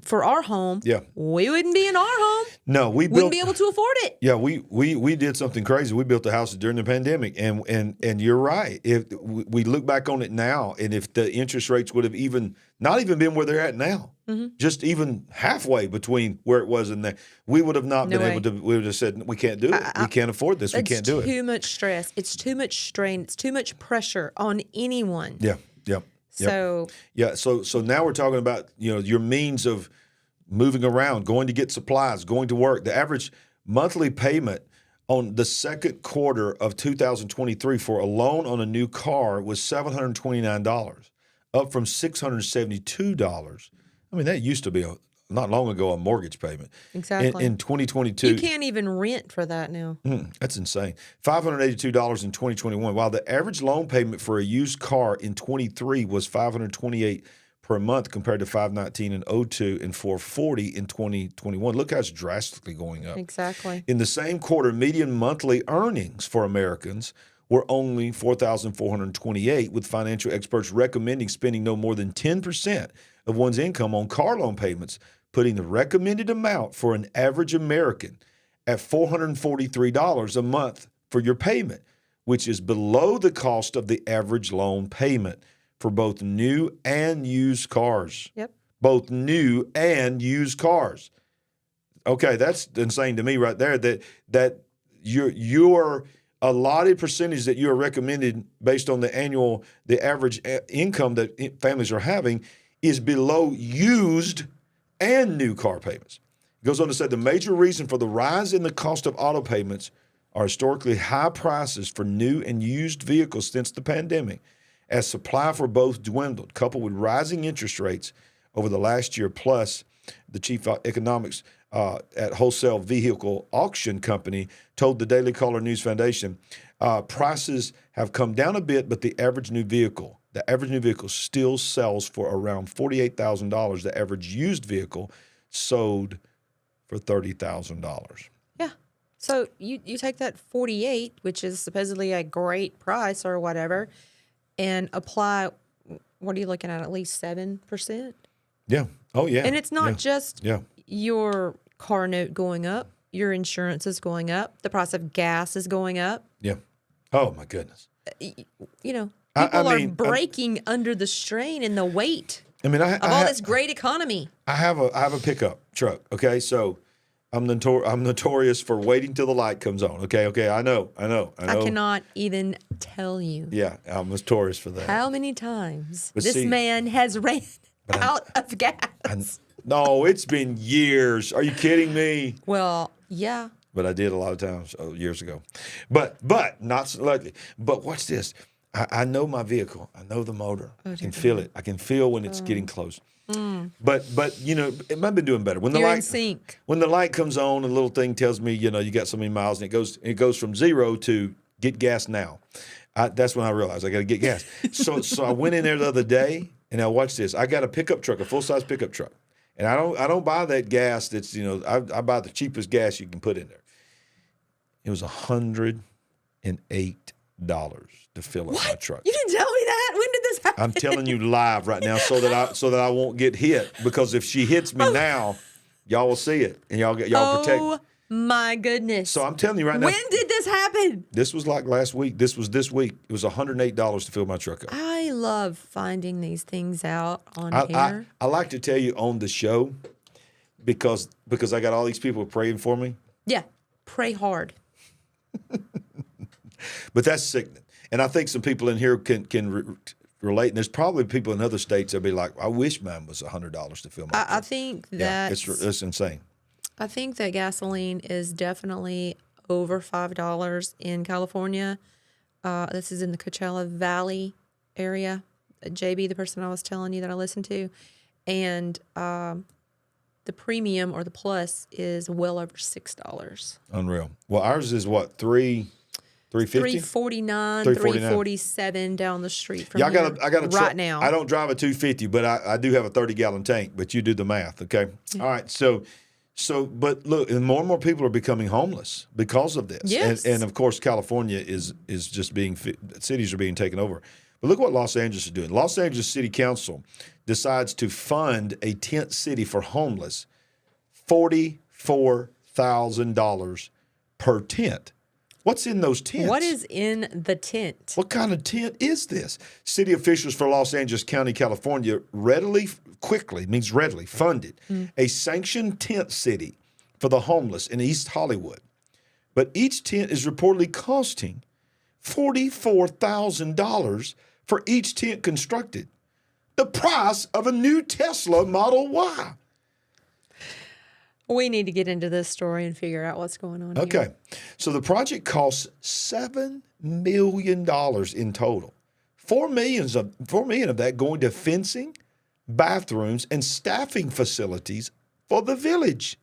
for our home, we wouldn't be in our home. No, we wouldn't be able to afford it. Yeah, we did something crazy. We built a house during the pandemic, and you're right. If we look back on it now, and if the interest rates would have not even been where they're at now, just even halfway between where it was and there, we would have not been able to. We would have said, we can't do it. We can't afford this. We can't do it. It's too much stress. It's too much strain. It's too much pressure on anyone. Yeah. So So now we're talking about your means of moving around, going to get supplies, going to work. The average monthly payment on the second quarter of 2023 for a loan on a new car was $729, up from $672. I mean, that used to be not long ago a mortgage payment. Exactly. In 2022. You can't even rent for that now. That's insane. $582 in 2021, while the average loan payment for a used car in 23 was $528 per month compared to $519 in 02 and $440 in 2021. Look how it's drastically going up. Exactly. In the same quarter, median monthly earnings for Americans were only $4,428, with financial experts recommending spending no more than 10% of one's income on car loan payments, putting the recommended amount for an average American at $443 a month for your payment, which is below the cost of the average loan payment for both new and used cars. Yep. Both new and used cars. Okay, that's insane to me right there, that your allotted percentage that you are recommended based on the average income that families are having is below used and new car payments. It goes on to say the major reason for the rise in the cost of auto payments are historically high prices for new and used vehicles since the pandemic, as supply for both dwindled, coupled with rising interest rates over the last year. Plus, the chief economics at Wholesale Vehicle Auction Company told the Daily Caller News Foundation, prices have come down a bit, but the average new vehicle still sells for around $48,000. The average used vehicle sold for $30,000. Yeah. So you take that 48, which is supposedly a great price or whatever, and apply, what are you looking at least 7%? Yeah. Oh, yeah. And it's not just your car note going up, your insurance is going up, the price of gas is going up. Yeah. Oh, my goodness. People are breaking under the strain and the weight of all this great economy. I have a pickup truck, okay? So I'm notorious for waiting till the light comes on, okay? I know. I cannot even tell you. Yeah, I'm notorious for that. How many times man has ran out of gas? No, it's been years. Are you kidding me? Well, yeah. But I did a lot of times years ago. But not so luckily. But watch this. I know my vehicle. I know the motor. I can feel it. I can feel when it's getting close. But it might be doing better. When You're in sync. When the light comes on, a little thing tells me, you got so many miles, and it goes from 0 to get gas now. That's when I realized I got to get gas. So I went in there the other day, and now watch this. I got a pickup truck, a full size pickup truck, and I don't buy that gas that's I buy the cheapest gas you can put in there. It was $108 to fill up my truck. You didn't tell me that. When did this happen? I'm telling you live right now so that I won't get hit, because if she hits me now, y'all will see it and y'all protect. Oh my goodness. So I'm telling you right now. When did this happen? This was like last week. This was this week. It was $108 to fill my truck up. I love finding these things out on air. I like to tell you on the show because I got all these people praying for me. Yeah. Pray hard. But that's sickening. And I think some people in here can relate. And there's probably people in other states that'll be like, I wish mine was $100 to fill my truck. I think that it's insane. I think that gasoline is definitely over $5 in California. This is in the Coachella Valley area. JB, the person I was telling you that I listened to. And the premium or the plus is well over $6. Unreal. Well, ours is what, $350? $349, $347 down the street from here. I got a truck right now. I don't drive a 250, but I do have a 30-gallon tank. But you do the math, okay? Yeah. All right. So, but look, and more people are becoming homeless because of this. Yes. And of course, California is just cities are being taken over. But look what Los Angeles is doing. Los Angeles City Council decides to fund a tent city for homeless, $44,000 per tent. What's in those tents? What is in the tent? What kind of tent is this? City officials for Los Angeles County, California, readily funded a sanctioned tent city for the homeless in East Hollywood. But each tent is reportedly costing $44,000 for each tent constructed. The price of a new Tesla Model Y. We need to get into this story and figure out what's going on Okay. here. So the project costs $7 million in total. $4 million of that going to fencing, bathrooms, and staffing facilities for the village,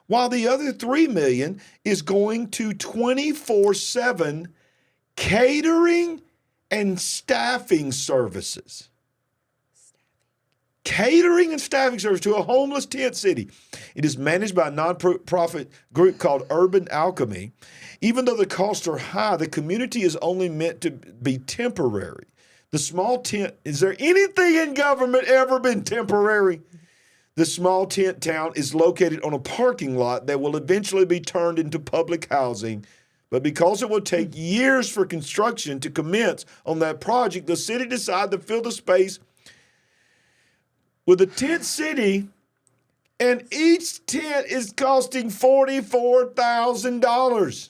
while the other $3 million is going to 24/7 catering and staffing services. Catering and staffing service to a homeless tent city. It is managed by a nonprofit group called Urban Alchemy. Even though the costs are high, the community is only meant to be temporary. The small tent, is there anything in government ever been temporary? The small tent town is located on a parking lot that will eventually be turned into public housing. But because it will take years for construction to commence on that project, the city decided to fill the space with a tent city, and each tent is costing $44,000.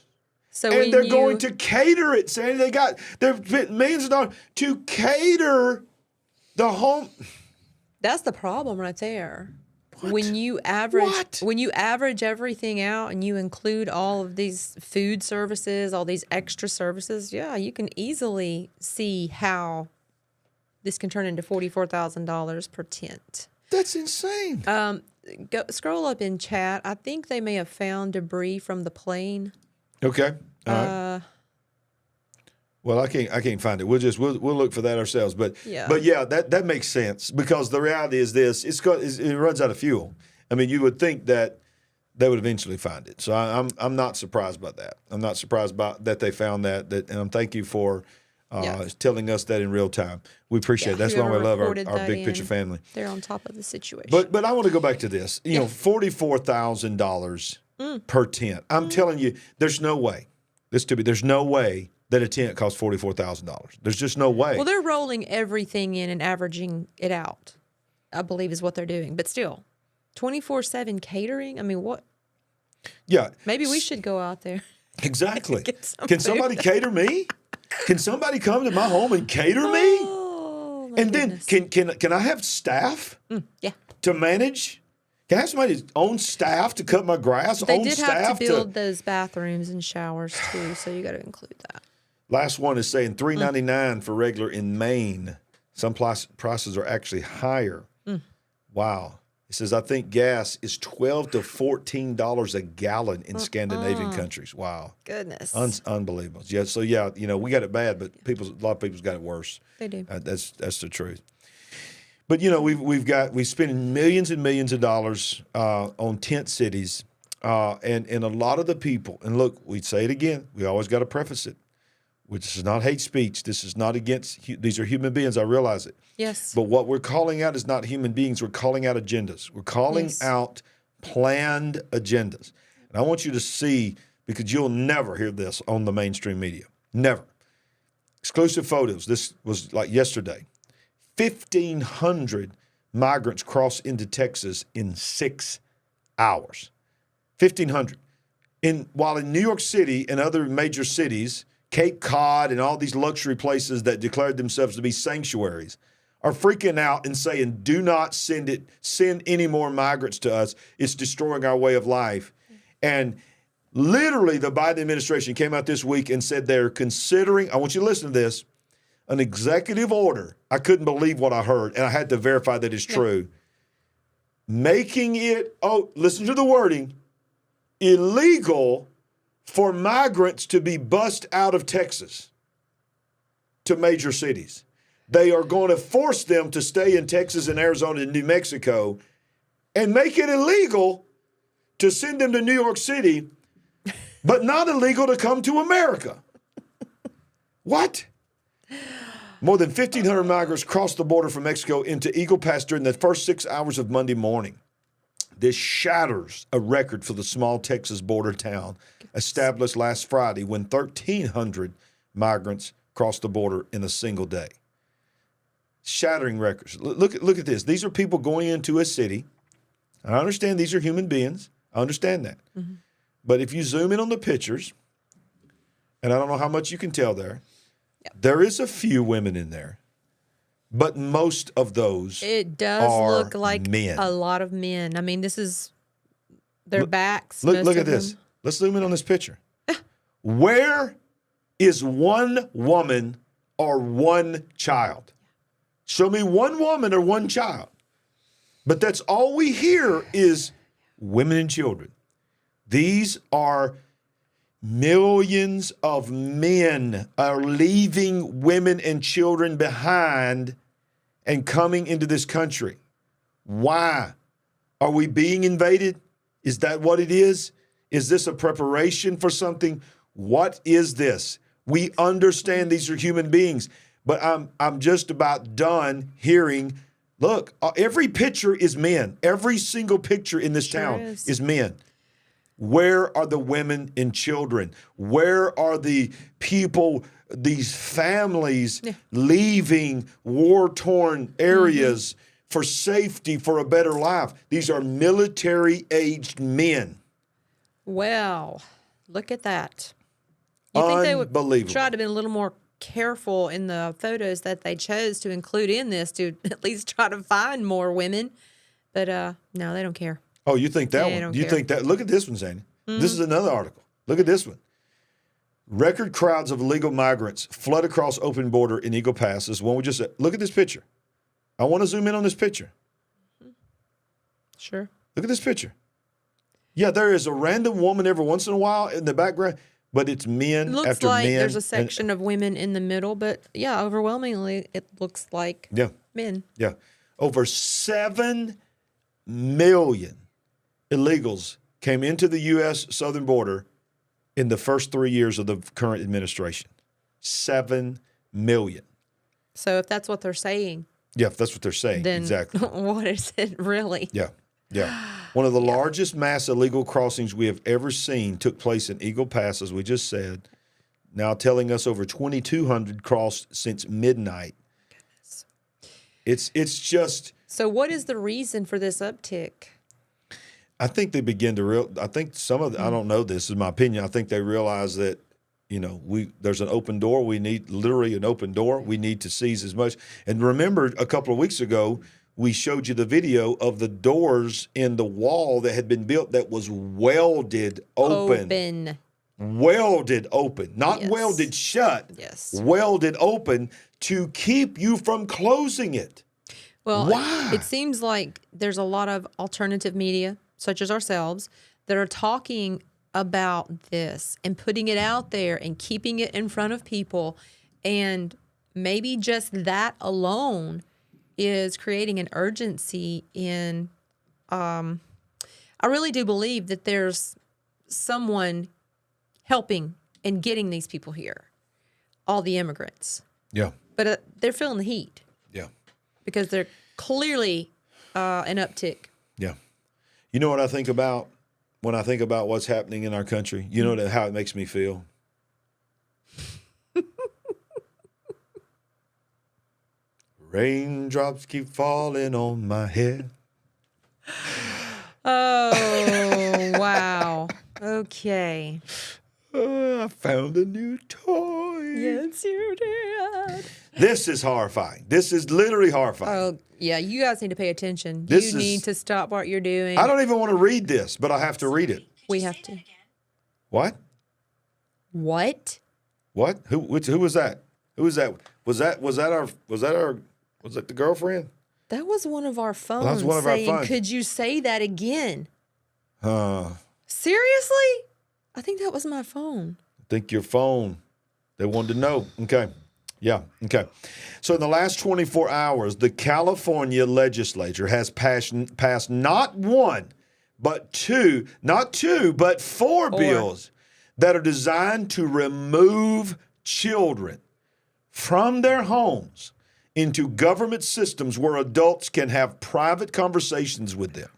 So and they're going to cater it, Sandy. They've spent millions of dollars to cater the home. That's the problem right there. What? When you average everything out and you include all of these food services, all these extra services, yeah, you can easily see how this can turn into $44,000 per tent. That's insane. Scroll up in chat. I think they may have found debris from the plane. Okay. All right. Well, I can't find it. We'll look for that ourselves. But Yeah. that makes sense because the reality is this: it runs out of fuel. I mean, you would think that they would eventually find it. So I'm not surprised by that. I'm not surprised by that they found that. And I'm thank you for telling us that in real time. We appreciate it. That's why we love our big picture family. They're on top of the situation. But I want to go back to this. You know, $44,000 per tent. I'm telling you, there's no way. There's no way that a tent costs $44,000. There's just no way. Well, they're rolling everything in and averaging it out, I believe is what they're doing. But still, 24/7 catering? I mean, what? Yeah. Maybe we should go out there. Exactly. Get some Can food. somebody cater me? Can somebody come to my home and cater me? Oh, my And goodness. then can I have staff Yeah. to manage? Can I have somebody's own staff to cut my grass? They own did staff have to build those bathrooms and showers too, so you got to include that. Last one is saying $3.99 for regular in Maine. Some prices are actually higher. Wow. It says I think gas is $12 to $14 a gallon in Scandinavian countries. Wow. Goodness. Unbelievable. Yeah. So yeah, you know, we got it bad, but a lot of people's got it worse. They do. That's the truth. But you know, we spending millions and millions of dollars on tent cities, and a lot of the people. And look, we say it again. We always got to preface it. This is not hate speech. This is not against. These are human beings. I realize it. Yes. But what we're calling out is not human beings. We're calling out agendas. We're calling out planned agendas. And I want you to see, because you'll never hear this on the mainstream media. Never. Exclusive photos. This was like yesterday. 1,500 migrants crossed into Texas in 6 hours. 1,500. While in New York City and other major cities, Cape Cod and all these luxury places that declared themselves to be sanctuaries are freaking out and saying, do not send any more migrants to us. It's destroying our way of life. And literally the Biden administration came out this week and said they're considering, I want you to listen to this, an executive order. I couldn't believe what I heard, and I had to verify that it's true. Making it, listen to the wording, illegal for migrants to be bussed out of Texas to major cities. They are going to force them to stay in Texas and Arizona and New Mexico and make it illegal to send them to New York City, but not illegal to come to America. What? More than 1,500 migrants crossed the border from Mexico into Eagle Pass during the first 6 hours of Monday morning. This shatters a record for the small Texas border town established last Friday when 1,300 migrants crossed the border in a single day. Shattering records. Look at this. These are people going into a city. I understand these are human beings. I understand that. Mm-hmm. But if you zoom in on the pictures, and I don't know how much you can tell there, there is a few women in there. But most of those it does look like men. A lot of men. I mean, this is their backs. Look at this. Let's zoom in on this picture. Where is one woman or one child? Show me one woman or one child. But that's all we hear is women and children. These are millions of men are leaving women and children behind and coming into this country. Why? Are we being invaded? Is that what it is? Is this a preparation for something? What is this? We understand these are human beings, but I'm just about done hearing, look, every picture is men. Every single picture in this town is men. Where are the women and children? Where are the people, these families leaving war-torn areas for safety, for a better life? These are military-aged men. Well, look at that. You think they would try to be a little more careful in the photos that they chose to include in this to at least try to find more women. But no, they don't care. Oh, you think that They one? don't You care. think that? Look at this one, Zane. This is another article. Look at this one. Record crowds of illegal migrants flood across open border in Eagle Pass. This is one we just said. Look at this picture. I want to zoom in on this picture. Sure. Look at this picture. Yeah, there is a random woman every once in a while in the background, but it's men Looks after like men. there's a section of women in the middle, but yeah, overwhelmingly it looks like men. Yeah. Over 7 million illegals came into the U.S. southern border in the first 3 years of the current administration. 7 million. So if that's what they're saying, Yeah, if that's what they're saying. then Exactly. what is it really? Yeah. One of the largest mass illegal crossings we have ever seen took place in Eagle Pass, as we just said, now telling us over 2,200 crossed since midnight. It's just... So what is the reason for this uptick? I think they begin to I think some of I don't know, this is my opinion. I think they realize that, there's an open door. We need literally an open door. We need to seize as much. And remember, a couple of weeks ago, we showed you the video of the doors in the wall that had been built that was welded open. Welded open, not Yes. welded shut. Yes. Welded open to keep you from closing it. Well, Why? it seems like there's a lot of alternative media, such as ourselves, that are talking about this and putting it out there and keeping it in front of people. And maybe just that alone is creating an urgency in, I really do believe that there's someone helping and getting these people here, all the immigrants. Yeah. But they're feeling the heat Yeah. because they're clearly an uptick. Yeah. You know what I think about when I think about what's happening in our country? You know how it makes me feel? Raindrops keep falling on my head. Oh, wow. Okay. I found a new toy. Yes, you did. This is horrifying. This is literally horrifying. Oh, yeah, you guys need to pay attention. This You is- need to stop what you're doing. I don't even want to read this, but I have to read it. We have to. What? What? What? Who was that? Who was that? Was that the girlfriend? That was one of our phones That's one of our saying, phones. could you say that again? Seriously? I think that was my phone. I think your phone. They wanted to know. Okay. Yeah. Okay. So in the last 24 hours, the California legislature has passed not one, but four bills that are designed to remove children from their homes into government systems where adults can have private conversations with them.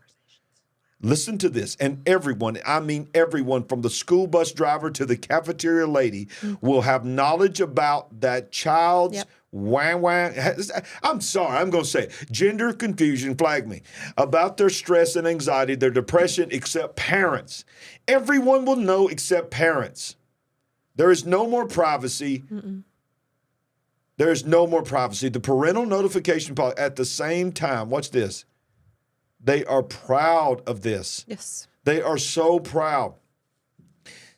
Listen to this. And everyone, I mean everyone from the school bus driver to the cafeteria lady will have knowledge about that child's I'm sorry, I'm going to say it. Gender confusion, flag me, about their stress and anxiety, their depression, except parents. Everyone will know except parents. There is no more privacy. There is no more privacy. The parental notification policy, at the same time, watch this. They are proud of this. Yes. They are so proud.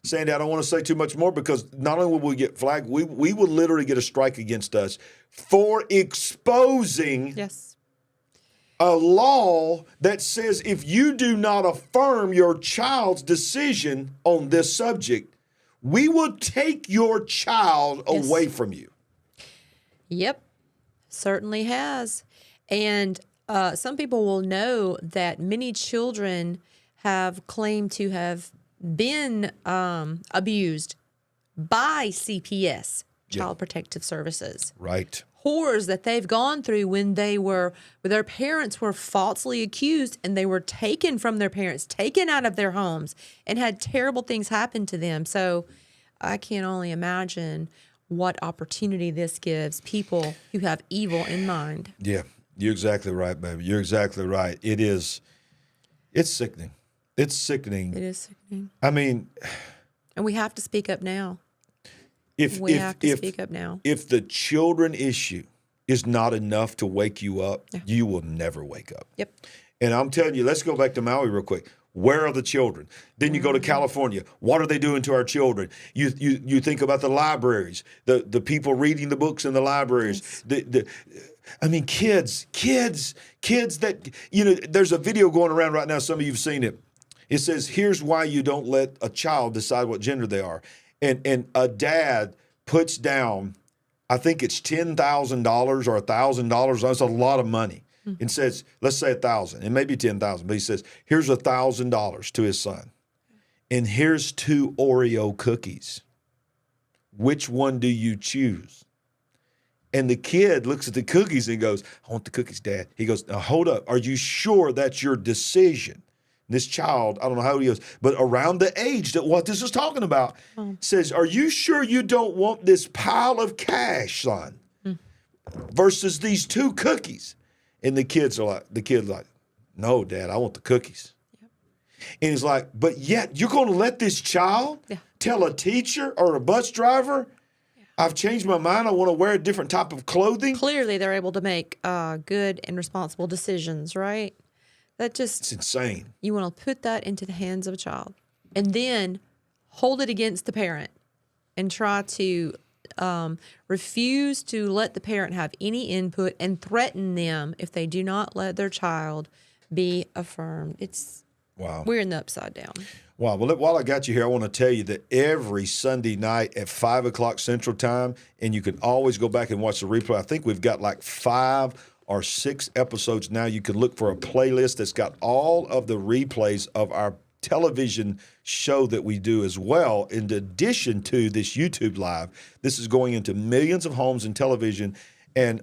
Sandy, I don't want to say too much more because not only will we get flagged, we will literally get a strike against us for exposing a law that says if you do not affirm your child's decision on this subject, we will take your child away from you. Yep, certainly has. And some people will know that many children have claimed to have been abused by CPS, Child Protective Services. Right. Horrors that they've gone through when their parents were falsely accused and they were taken from their parents, taken out of their homes, and had terrible things happen to them. So I can only imagine what opportunity this gives people who have evil in mind. Yeah, you're exactly right, baby. You're exactly right. It's sickening. It's sickening. It is sickening. I mean, And we have to speak up now. We have to speak up now. If the children issue is not enough to wake you up, you will never wake up. Yep. And I'm telling you, let's go back to Maui real quick. Where are the children? Then you go to California. What are they doing to our children? You think about the libraries, the people reading the books in the libraries. Yes. Kids that, there's a video going around right now. Some of you have seen it. It says, here's why you don't let a child decide what gender they are. And a dad puts down, I think it's $10,000 or $1,000. That's a lot of money. And says, let's say 1,000. It may be 10,000, but he says, here's $1,000 to his son. And here's 2 Oreo cookies. Which one do you choose? And the kid looks at the cookies and goes, I want the cookies, Dad. He goes, now hold up. Are you sure that's your decision? This child, I don't know how old he is, but around the age that what this is talking about, says, are you sure you don't want this pile of cash, son, versus these 2 cookies? And the kid's like, no, Dad, I want the cookies. Yep. And he's like, but yet you're going to let this child tell a teacher or a bus driver, I've changed my mind, I want to wear a different type of clothing? Clearly, they're able to make good and responsible decisions, right? It's insane. You want to put that into the hands of a child and then hold it against the parent and try to refuse to let the parent have any input and threaten them if they do not let their child be affirmed. We're in the upside down. Wow. Well, while I got you here, I want to tell you that every Sunday night at 5 o'clock Central Time, and you can always go back and watch the replay. I think we've got like 5 or 6 episodes now. You can look for a playlist that's got all of the replays of our television show that we do as well, in addition to this YouTube Live. This is going into millions of homes and television. And,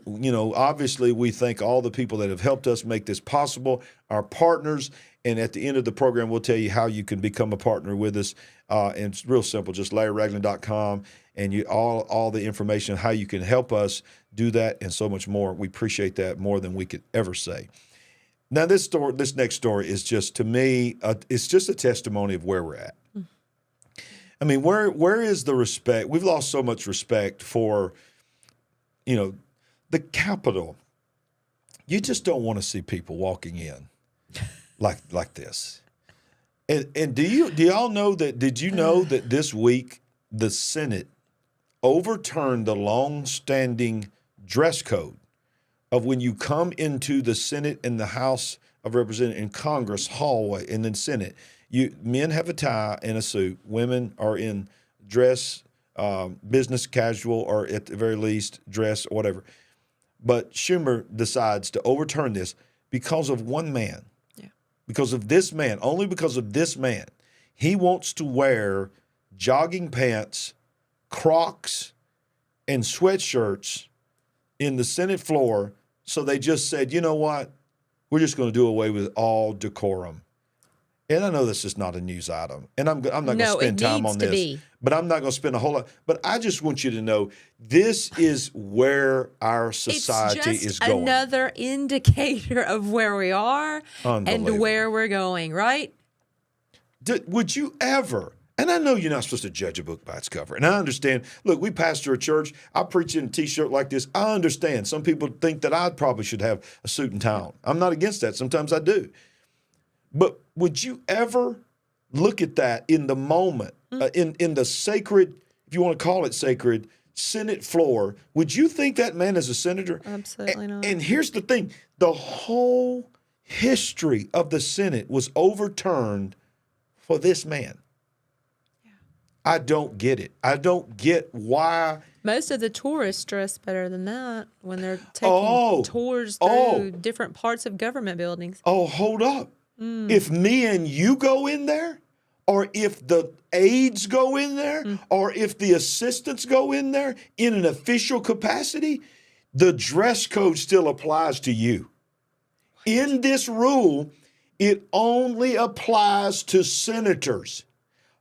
obviously we thank all the people that have helped us make this possible, our partners. And at the end of the program, we'll tell you how you can become a partner with us. And it's real simple, just LarryRagland.com, and all the information on how you can help us do that and so much more. We appreciate that more than we could ever say. Now, this next story is just, to me, it's just a testimony of where we're at. I mean, where is the respect? We've lost so much respect for, the Capitol. You just don't want to see people walking in like this. And do y'all know that? Did you know that this week the Senate overturned the long-standing dress code of when you come into the Senate and the House of Representatives and Congress hallway and then Senate, men have a tie and a suit. Women are in dress, business casual, or at the very least dress or whatever. But Schumer decides to overturn this because of one man. Yeah. Because of this man, only because of this man. He wants to wear jogging pants, Crocs, and sweatshirts in the Senate floor. So they just said, you know what? We're just going to do away with all decorum. And I know this is not a news item, and I'm not going to spend time on this, but I'm not going to spend a whole lot. But I just want you to know this is where our society is going. Another indicator of where we are and where we're going, right? Would you ever? And I know you're not supposed to judge a book by its cover. And I understand. Look, we pastor a church. I preach in a T-shirt like this. I understand. Some people think that I probably should have a suit and tie on. I'm not against that. Sometimes I do. But would you ever look at that in the moment, in the sacred, if you want to call it sacred, Senate floor? Would you think that man is a senator? Absolutely not. And here's the thing. The whole history of the Senate was overturned for this man. I don't get it. I don't get why. Most of the tourists dress better than that when they're taking tours through different parts of government buildings. Oh, hold up. If me and you go in there, or if the aides go in there, or if the assistants go in there in an official capacity, the dress code still applies to you. In this rule, it only applies to senators.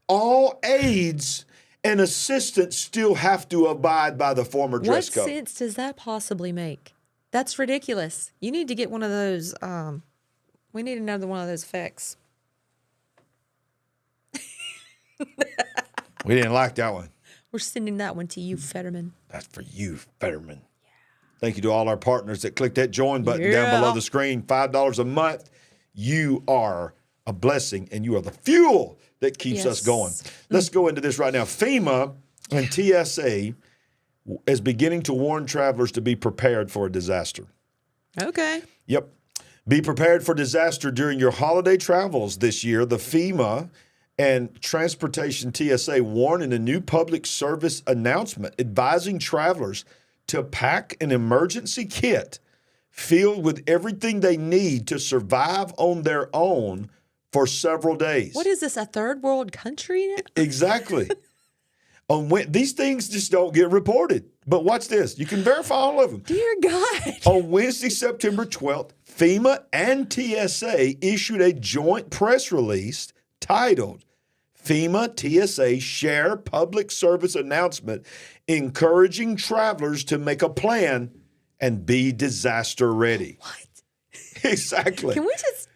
All aides and assistants still have to abide by the former dress code. What sense does that possibly make? That's ridiculous. You need to get one of those. We need another one of those effects. We didn't like that one. We're sending that one to you, Fetterman. That's for you, Fetterman. Yeah. Thank you to all our partners that click that join button down below the screen. $5 a month. You are a blessing, and you are the fuel that keeps us going. Let's go into this right now. FEMA and TSA is beginning to warn travelers to be prepared for a disaster. Okay. Yep. Be prepared for disaster during your holiday travels this year. The FEMA and Transportation TSA warn in a new public service announcement advising travelers to pack an emergency kit filled with everything they need to survive on their own for several days. What is this, a third world country now? Exactly. These things just don't get reported. But watch this. You can verify all of them. Dear God. On Wednesday, September 12th, FEMA and TSA issued a joint press release titled FEMA TSA Share Public Service Announcement encouraging travelers to make a plan and be disaster ready. What? Exactly. Can we just...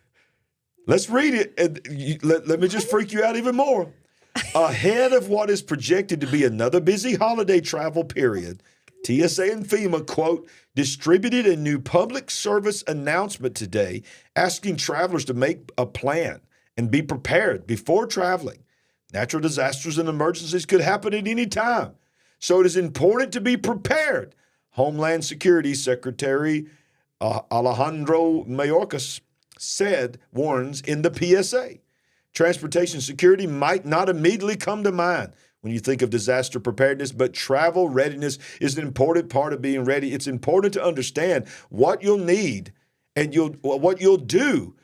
Let's read it. And let me just freak you out even more. Ahead of what is projected to be another busy holiday travel period, TSA and FEMA, quote, distributed a new public service announcement today asking travelers to make a plan and be prepared before traveling. Natural disasters and emergencies could happen at any time, so it is important to be prepared. Homeland Security Secretary Alejandro Mayorkas warns in the PSA. Transportation security might not immediately come to mind when you think of disaster preparedness, but travel readiness is an important part of being ready. It's important to understand what you'll need and what you'll do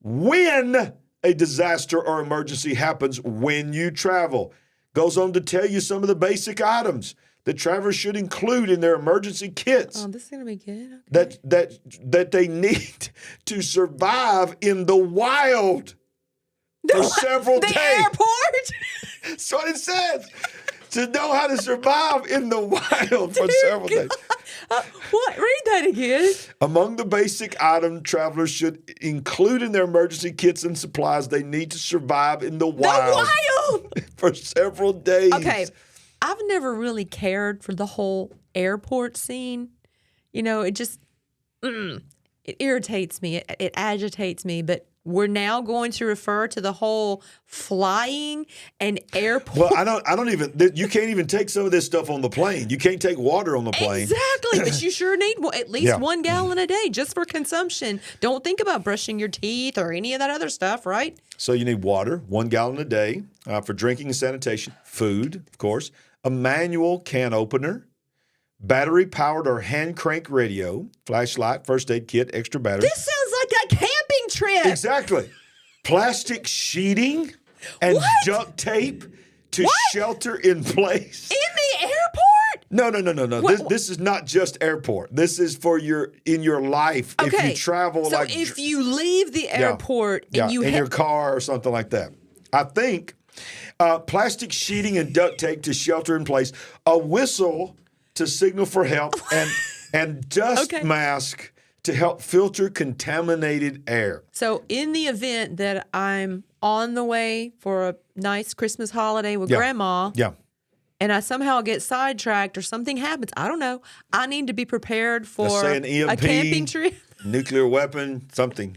when a disaster or emergency happens when you travel. Goes on to tell you some of the basic items that travelers should include in their emergency kits. Oh, this is going to be good. Okay. That they need to survive in the wild for several days. The airport? That's what it says. To know how to survive in the wild for several days. What? Read that again. Among the basic items travelers should include in their emergency kits and supplies they need to survive in the wild. For several days. Okay. I've never really cared for the whole airport scene. You know, it just, it irritates me. It agitates me. But we're now going to refer to the whole flying and airport. Well, I don't even, you can't even take some of this stuff on the plane. You can't take water on the plane. Exactly, but you sure need at least 1 gallon a day just for consumption. Don't think about brushing your teeth or any of that other stuff, right? So you need water, 1 gallon a day for drinking and sanitation, food, of course, a manual can opener, battery-powered or hand-crank radio, flashlight, first aid kit, extra battery. This sounds like a camping trip. Exactly. Plastic sheeting and duct tape to shelter in place. In the airport? No. This is not just airport. This is for in your life. Okay. If you travel so if you leave the airport and you in your car or something like that. I think plastic sheeting and duct tape to shelter in place, a whistle to signal for help, and dust mask to help filter contaminated air. So in the event that I'm on the way for a nice Christmas holiday with Grandma, and I somehow get sidetracked or something happens, I don't know, I need to be prepared for Let's say an EMP, a camping trip. Nuclear weapon, something.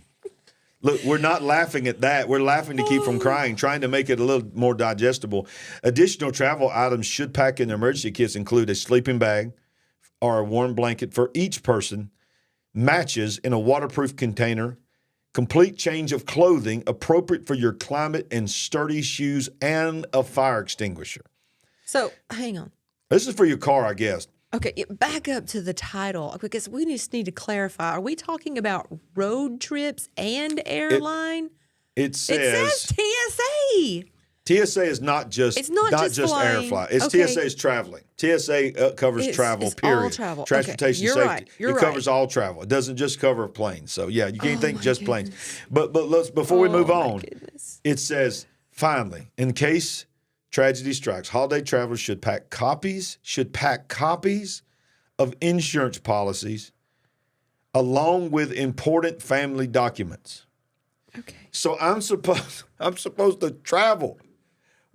Look, we're not laughing at that. We're laughing to keep from crying, trying to make it a little more digestible. Additional travel items should pack in emergency kits include a sleeping bag or a warm blanket for each person, matches in a waterproof container, complete change of clothing appropriate for your climate, and sturdy shoes and a fire extinguisher. So, hang on. This is for your car, I guess. Okay, back up to the title because we just need to clarify. Are we talking about road trips and airline? It says TSA. TSA is not just air flight. It's TSA is traveling. TSA covers travel, period. All travel. Transportation You're safety. Right. You're it covers all travel. It doesn't just cover planes. So yeah, you can't think just planes. But let's before we move on, it says finally, in case tragedy strikes, holiday travelers should pack copies of insurance policies along with important family documents. Okay. So I'm supposed to travel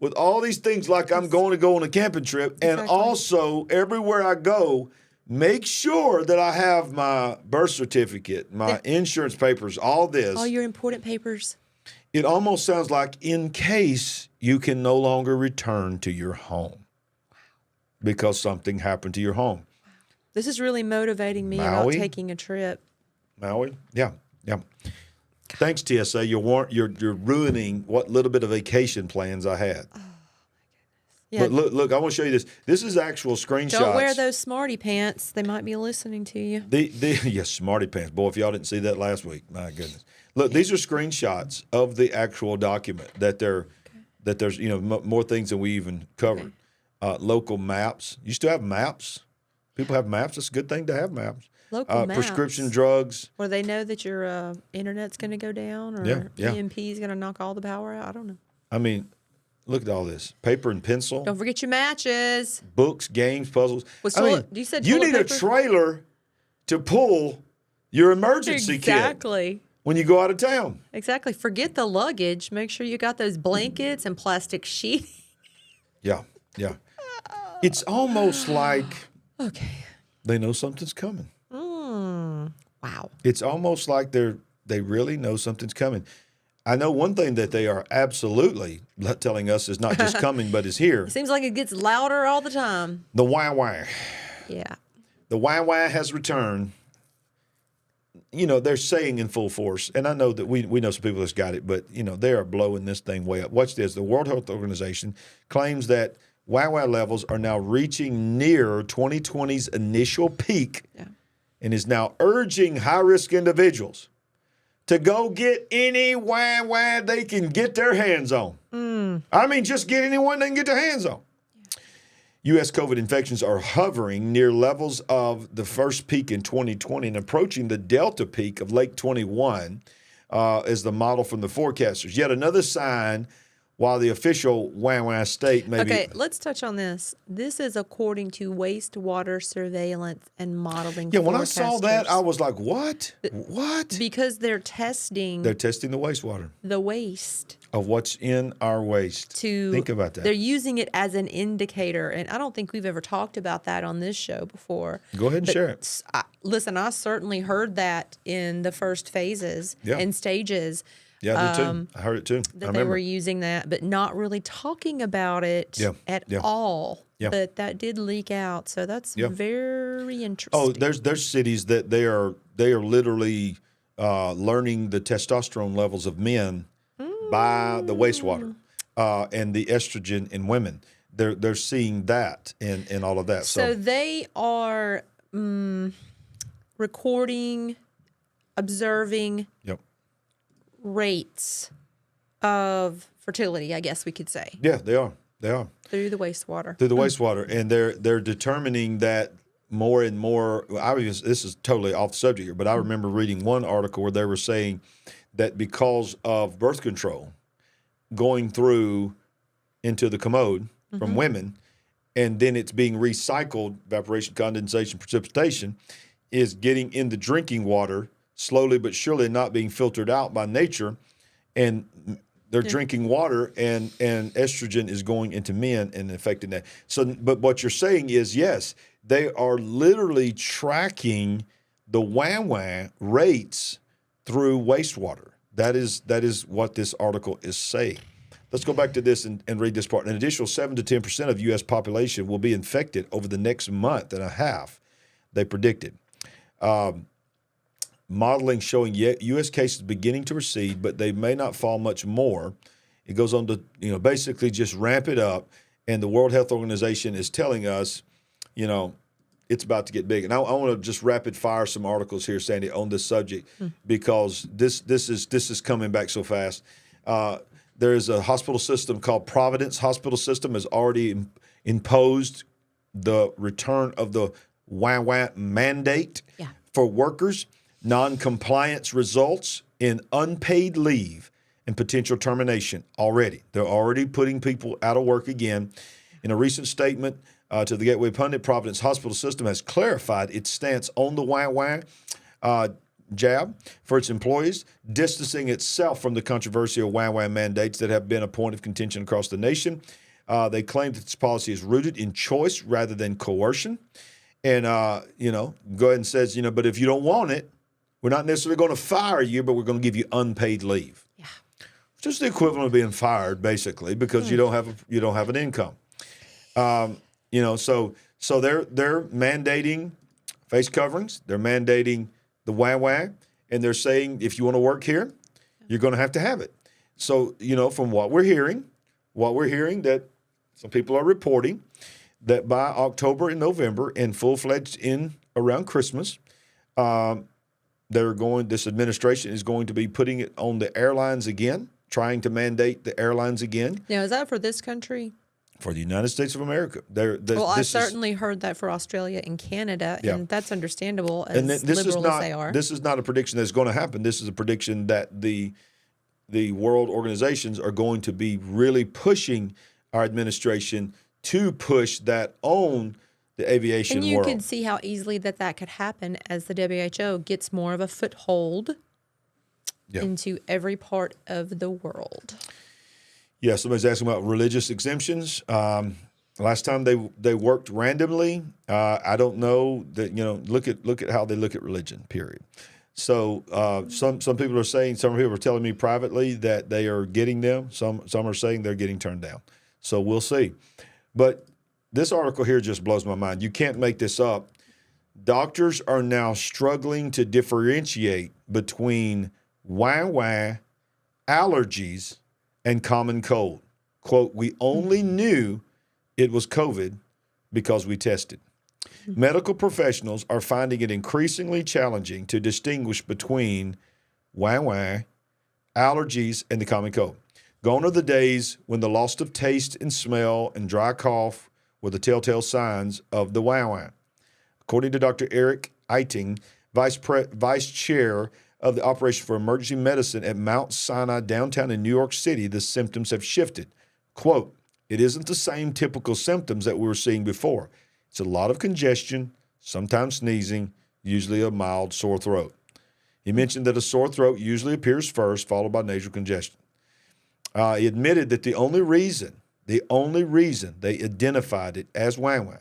with all these things like I'm going to go on a camping trip. And also, everywhere I go, make sure that I have my birth certificate, my insurance papers, all this. All your important papers. It almost sounds like in case you can no longer return to your home because something happened to your home. This is really motivating me about taking a trip. Maui? Yeah. Thanks, TSA. You're ruining what little bit of vacation plans I had. Oh, my goodness. Yeah. But look, I want to show you this. This is actual screenshots. Don't wear those smarty pants. They might be listening to you. Yes, smarty pants. Boy, if y'all didn't see that last week, my goodness. Look, these are screenshots of the actual document that there's more things than we even covered. Local maps. You still have maps? People have maps. It's a good thing to have maps. Local maps. Prescription drugs. Or they know that your internet's going to go down, or EMP is going to knock all the power out. I don't know. I mean, look at all this. Paper and pencil. Don't forget your matches. Books, games, puzzles. You said you need paper? a trailer to pull your emergency kit when you go out of town. Exactly. Forget the luggage. Make sure you got those blankets and plastic sheeting. Yeah. It's almost like they know something's coming. Wow. It's almost like they really know something's coming. I know one thing that they are absolutely telling us is not just coming, but is here. It seems like it gets louder all the time. The wah-wah. Yeah. The wah-wah has returned. They're saying in full force, and I know that we know some people that's got it, but, they are blowing this thing way up. Watch this. The World Health Organization claims that wah-wah levels are now reaching near 2020's initial peak and is now urging high-risk individuals to go get any wah-wah they can get their hands on. I mean, just get anyone they can get their hands on. U.S. COVID infections are hovering near levels of the first peak in 2020 and approaching the Delta peak of late 21 as the model from the forecasters. Yet another sign while the official wah-wah state may be... Okay, let's touch on this. This is according to wastewater surveillance and modeling when I saw that, I was like, what? What? Because they're testing... They're testing the wastewater. The waste. Of what's in our waste. Think about that. They're using it as an indicator, and I don't think we've ever talked about that on this show before. Go ahead and share it. Listen, I certainly heard that in the first phases and stages. Yeah, I did too. I heard it too. That they were using that, but not really talking about it at all. Yeah. But that did leak out, so that's very interesting. Oh, there's cities that they are literally learning the testosterone levels of men by the wastewater and the estrogen in women. They're seeing that and all of that. So they are recording, observing. Rates of fertility, I guess we could say. Yeah, they are. Through the wastewater. Through the wastewater. And they're determining that more and more. This is totally off subject here, but I remember reading one article where they were saying that because of birth control going through into the commode from women, and then it's being recycled, evaporation, condensation, precipitation, is getting in the drinking water slowly but surely, not being filtered out by nature, and they're drinking water, and estrogen is going into men and affecting that. So, but what you're saying is, yes, they are literally tracking the wah-wah rates through wastewater. That is what this article is saying. Let's go back to this and read this part. An additional 7 to 10% of U.S. population will be infected over the next month and a half, they predicted. Modeling showing U.S. cases beginning to recede, but they may not fall much more. It goes on to, basically just ramp it up. And the World Health Organization is telling us, it's about to get big. And I want to just rapid fire some articles here, Sandy, on this subject because this is coming back so fast. There is a hospital system called Providence Hospital System has already imposed the return of the wah-wah mandate for workers. Non-compliance results in unpaid leave and potential termination already. They're already putting people out of work again. In a recent statement to the Gateway Pundit, Providence Hospital System has clarified its stance on the wah-wah. jab for its employees, distancing itself from the controversial WAN mandates that have been a point of contention across the nation. They claim that this policy is rooted in choice rather than coercion. And, go ahead and says, but if you don't want it, we're not necessarily going to fire you, but we're going to give you unpaid leave. Yeah. Just the equivalent of being fired, basically, because you don't have an income. So they're mandating face coverings. They're mandating the WAN, and they're saying if you want to work here, you're going to have it. So, from what we're hearing that some people are reporting that by October and November and full-fledged in around Christmas, this administration is going to be putting it on the airlines again, trying to mandate the airlines again. Now, is that for this country? For the United States of America. I certainly heard that for Australia and Canada, and that's understandable as liberal as they are. This is not a prediction that's going to happen. This is a prediction that the world organizations are going to be really pushing our administration to push that on the aviation world. And you can see how easily that could happen as the WHO gets more of a foothold into every part of the world. Yeah, somebody's asking about religious exemptions. Last time they worked randomly. I don't know that. Look at how they look at religion. Period. So some people are saying, some people are telling me privately that they are getting them. Some are saying they're getting turned down. So we'll see. But this article here just blows my mind. You can't make this up. Doctors are now struggling to differentiate between WAN, allergies, and common cold. Quote, we only knew it was COVID because we tested. Medical professionals are finding it increasingly challenging to distinguish between WAN, allergies, and the common cold. Gone are the days when the loss of taste and smell and dry cough were the telltale signs of the WAN. According to Dr. Eric Eiting, Vice Chair of the Operation for Emergency Medicine at Mount Sinai downtown in New York City, the symptoms have shifted. Quote, it isn't the same typical symptoms that we were seeing before. It's a lot of congestion, sometimes sneezing, usually a mild sore throat. He mentioned that a sore throat usually appears first, followed by nasal congestion. He admitted that the only reason they identified it as WAN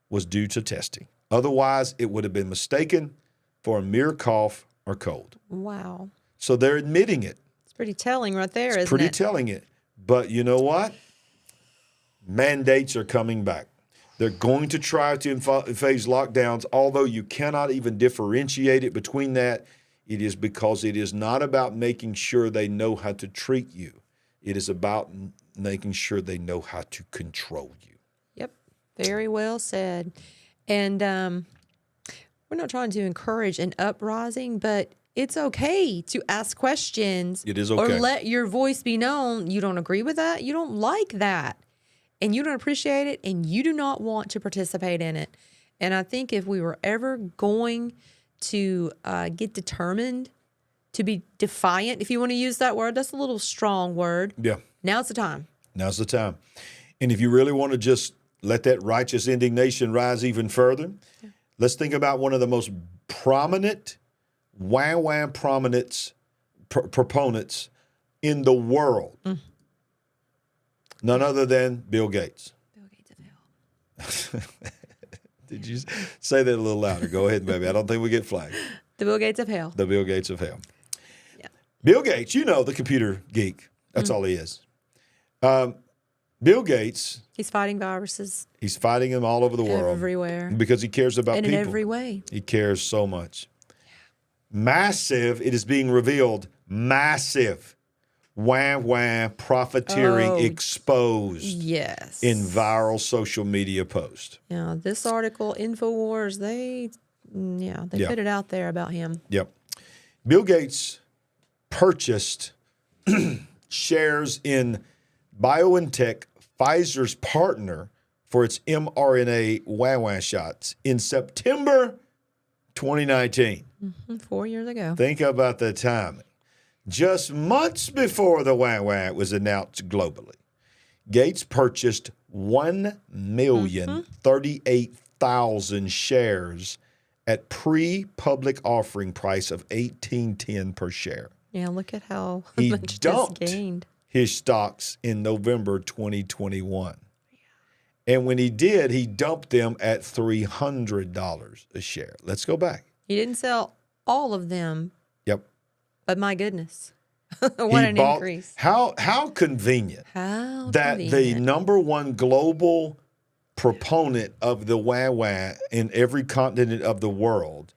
was due to testing. Otherwise, it would have been mistaken for a mere cough or cold. Wow. So they're admitting it. It's pretty telling right there, isn't it? Pretty telling it. But you know what? Mandates are coming back. They're going to try to phase lockdowns, although you cannot even differentiate it between that. It is because it is not about making sure they know how to treat you. It is about making sure they know how to control you. Yep. Very well said. And we're not trying to encourage an uprising, but it's okay to ask questions. It is okay. Or let your voice be known. You don't agree with that. You don't like that. And you don't appreciate it. And you do not want to participate in it. And I think if we were ever going to get determined to be defiant, if you want to use that word, that's a little strong word. Yeah. Now's the time. Now's the time. And if you really want to just let that righteous indignation rise even further, let's think about one of the most prominent WAN proponents in the world. None other than Bill Gates. Bill Gates of hell. Did you say that a little louder? Go ahead, baby. I don't think we get flagged. The Bill Gates of hell. The Bill Gates of hell. Yeah. Bill Gates, the computer geek. That's all he is. Bill Gates. He's fighting viruses. He's fighting them all over the world. Everywhere. Because he cares about people. In every way. He cares so much. Massive, it is being revealed, massive WAN profiteering exposed in viral social media posts. Yeah, this article, InfoWars, they put it out there about him. Yep. Bill Gates purchased shares in BioNTech, Pfizer's partner, for its mRNA WAN shots in September 2019. 4 years ago. Think about the timing. Just months before the WAN was announced globally, Gates purchased 1,038,000 shares at pre-public offering price of $18.10 per share. Yeah, look at how He much dumped this gained. his stocks in November 2021. And when he did, he dumped them at $300 a share. Let's go back. He didn't sell all of them, Yep. but my goodness. What He an bought- increase. How convenient How that the convenient. number one global proponent of the WAWA in every continent of the world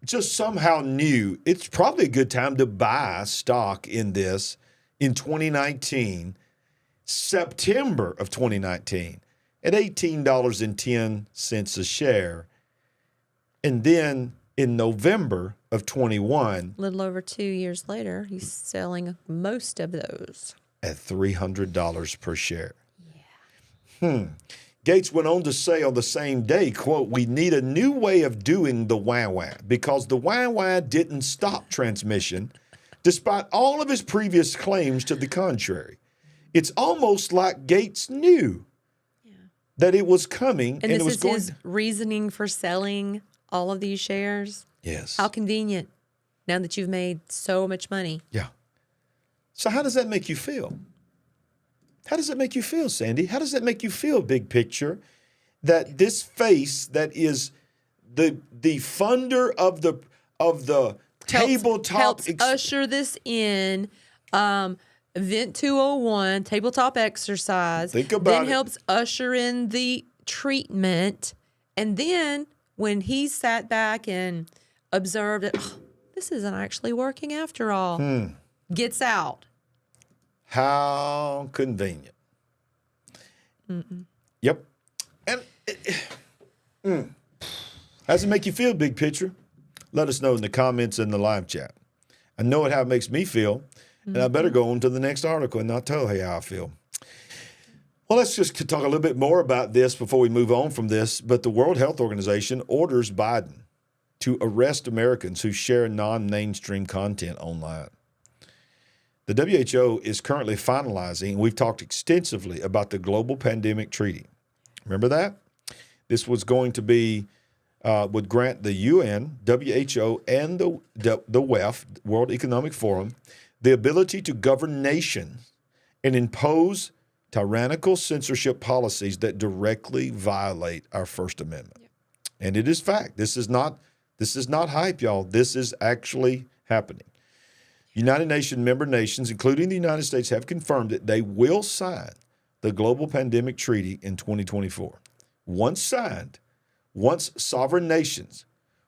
just somehow knew it's probably a good time to buy stock in this in 2019, September of 2019, at $18.10 a share. And then in November of 21, A little over 2 years later, he's selling most of those. at $300 per share. Gates went on to say on the same day, quote, "We need a new way of doing the WAWA because the WAWA didn't stop transmission despite all of his previous claims to the contrary. It's almost like Gates knew that it was coming And it this was is going his reasoning for selling all of these shares. Yes. How convenient now that you've made so much money. Yeah. So how does that make you feel? How does it make you feel, Sandy? How does that make you feel, big picture, that this face that is the funder of the tabletop helps usher this in. Event 201, tabletop exercise. Think about then it. helps usher in the treatment. And then when he sat back and observed that this isn't actually working after all, gets out. How convenient. Yep. And how does it make you feel, big picture? Let us know in the comments in the live chat. I know how it makes me feel, and I better go on to the next article and not tell you how I feel. Well, let's just talk a little bit more about this before we move on from this. But the World Health Organization orders Biden to arrest Americans who share non-mainstream content online. The WHO is currently finalizing, and we've talked extensively about the Global Pandemic Treaty. Remember that? This was going to be, would grant the UN, WHO, and the WEF, World Economic Forum, the ability to govern nations and impose tyrannical censorship policies that directly violate our First Amendment. Yep. And it is fact. This is not hype, y'all. This is actually happening. United Nations member nations, including the United States, have confirmed that they will sign the Global Pandemic Treaty in 2024. Once signed, once sovereign nations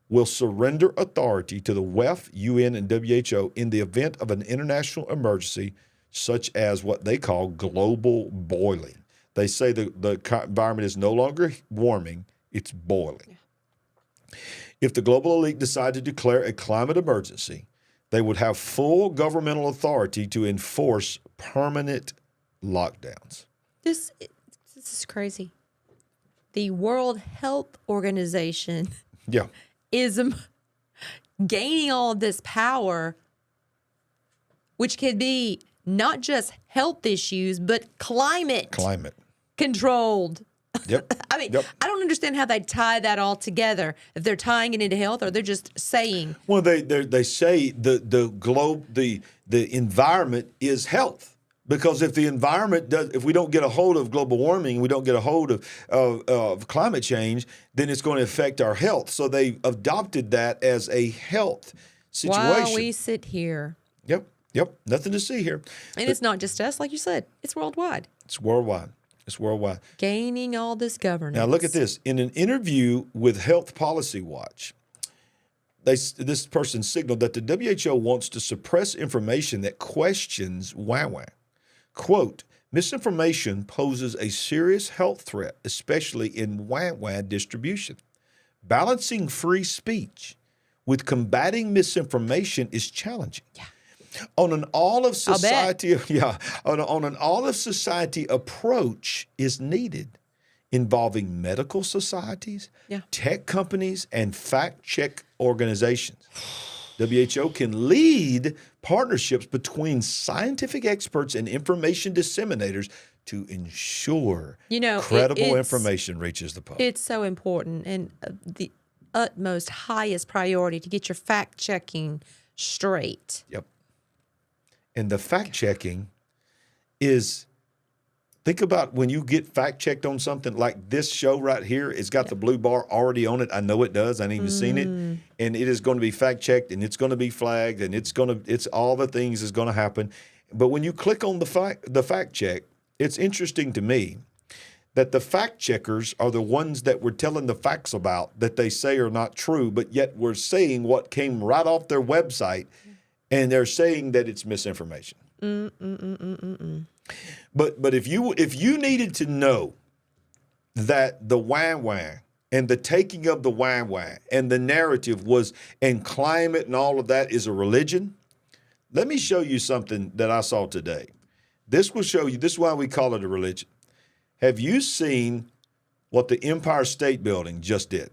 will surrender authority to the WEF, UN, and WHO in the event of an international emergency, such as what they call global boiling. They say the environment is no longer warming, it's boiling. Yeah. If the global elite decide to declare a climate emergency, they would have full governmental authority to enforce permanent lockdowns. This is crazy. The World Health Organization is gaining all of this power, which could be not just health issues, but climate controlled. Yep. I mean, I don't understand how they tie that all together. If they're tying it into health, or they're just saying. Well, they say the environment is health. Because if the environment if we don't get a hold of global warming, we don't get a hold of climate change, then it's going to affect our health. So they adopted that as a health situation. While we sit here. Yep. Nothing to see here. And it's not just us, like you said. It's worldwide. It's worldwide. Gaining all this governance. Now look at this. In an interview with Health Policy Watch, this person signaled that the WHO wants to suppress information that questions WAWA. Quote, misinformation poses a serious health threat, especially in WAWA distribution. Balancing free speech with combating misinformation is challenging. Yeah. On an all of society, on an all of society approach is needed, involving medical societies, tech companies, and fact check organizations. WHO can lead partnerships between scientific experts and information disseminators to ensure credible information reaches the public. It's so important. And utmost, highest priority to get your fact checking straight. Yep. And the fact checking is, think about when you get fact checked on something like this show right here. It's got the blue bar already on it. I know it does. I ain't even seen it. And it is going to be fact checked, and it's going to be flagged, and it's all the things is going to happen. But when you click on the fact check, it's interesting to me that the fact checkers are the ones that we're telling the facts about that they say are not true, but yet we're saying what came right off their website, and they're saying that it's misinformation. But if you needed to know that the wah-wah and the taking of the wah-wah and the narrative was, and climate and all of that is a religion, let me show you something that I saw today. This will show you, this is why we call it a religion. Have you seen what the Empire State Building just did?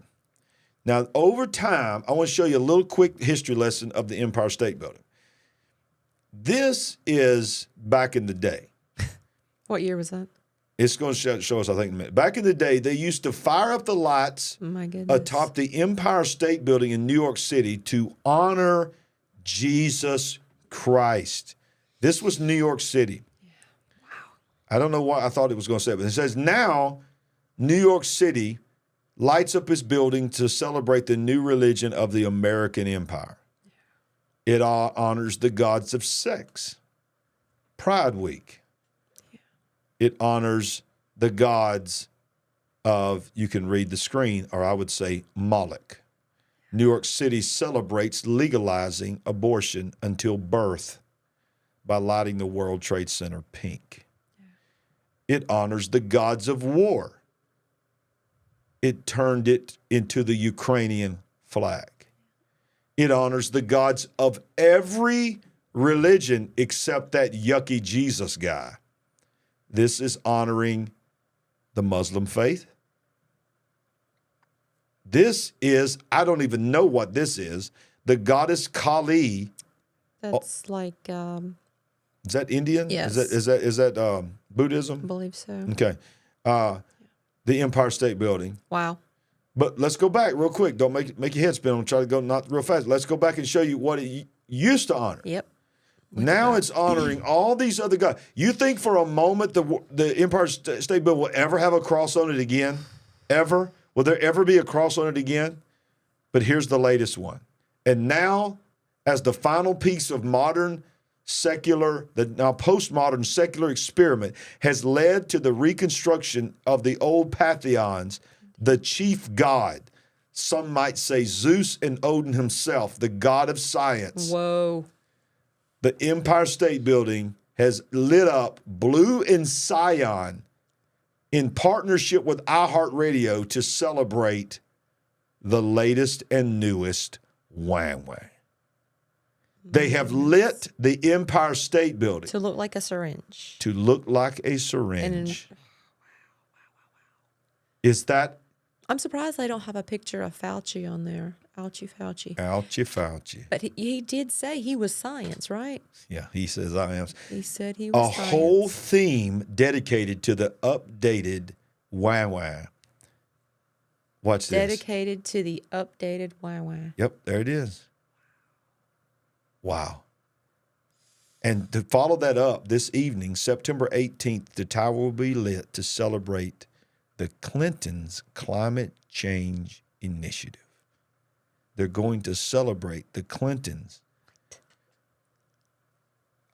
Now, over time, I want to show you a little quick history lesson of the Empire State Building. This is back in the day. What year was that? It's going to show us, I think, in a minute. Back in the day, they used to fire up the lights atop the Empire State Building in New York City to honor Jesus Christ. This was New York City. Yeah. Wow. I don't know why I thought it was going to say it, but it says now New York City lights up its building to celebrate the new religion of the American Empire. Yeah. It honors the gods of sex. Pride Week. Yeah. It honors the gods of, you can read the screen, or I would say Moloch. New York City celebrates legalizing abortion until birth by lighting the World Trade Center pink. Yeah. It honors the gods of war. It turned it into the Ukrainian flag. It honors the gods of every religion except that yucky Jesus guy. This is honoring the Muslim faith. This is, I don't even know what this is, the goddess Kali. That's like... is that Indian? Yes. Is that Buddhism? I believe so. Okay. The Empire State Building. Wow. But let's go back real quick. Don't make your head spin. I'm trying to go not real fast. Let's go back and show you what it used to honor. Yep. Now it's honoring all these other gods. You think for a moment the Empire State Building will ever have a cross on it again? Ever? Will there ever be a cross on it again? But here's the latest one. And now, as the final piece of modern secular, the now postmodern secular experiment has led to the reconstruction of the old pantheons, the chief god, some might say Zeus and Odin himself, the god of science. Whoa. The Empire State Building has lit up blue and cyan in partnership with iHeartRadio to celebrate the latest and newest wah-wah. They have lit the Empire State Building. To look like a syringe. To look like a syringe. Is that? I'm surprised they don't have a picture of Fauci on there. Fauci. Fauci. But he did say he was science, right? Yeah, he says I am. He said he was science. A whole theme dedicated to the updated wah-wah. Watch this. Dedicated to the updated wah-wah. Yep, there it is. Wow. And to follow that up, this evening, September 18th, the tower will be lit to celebrate the Clintons' climate change initiative. They're going to celebrate the Clintons.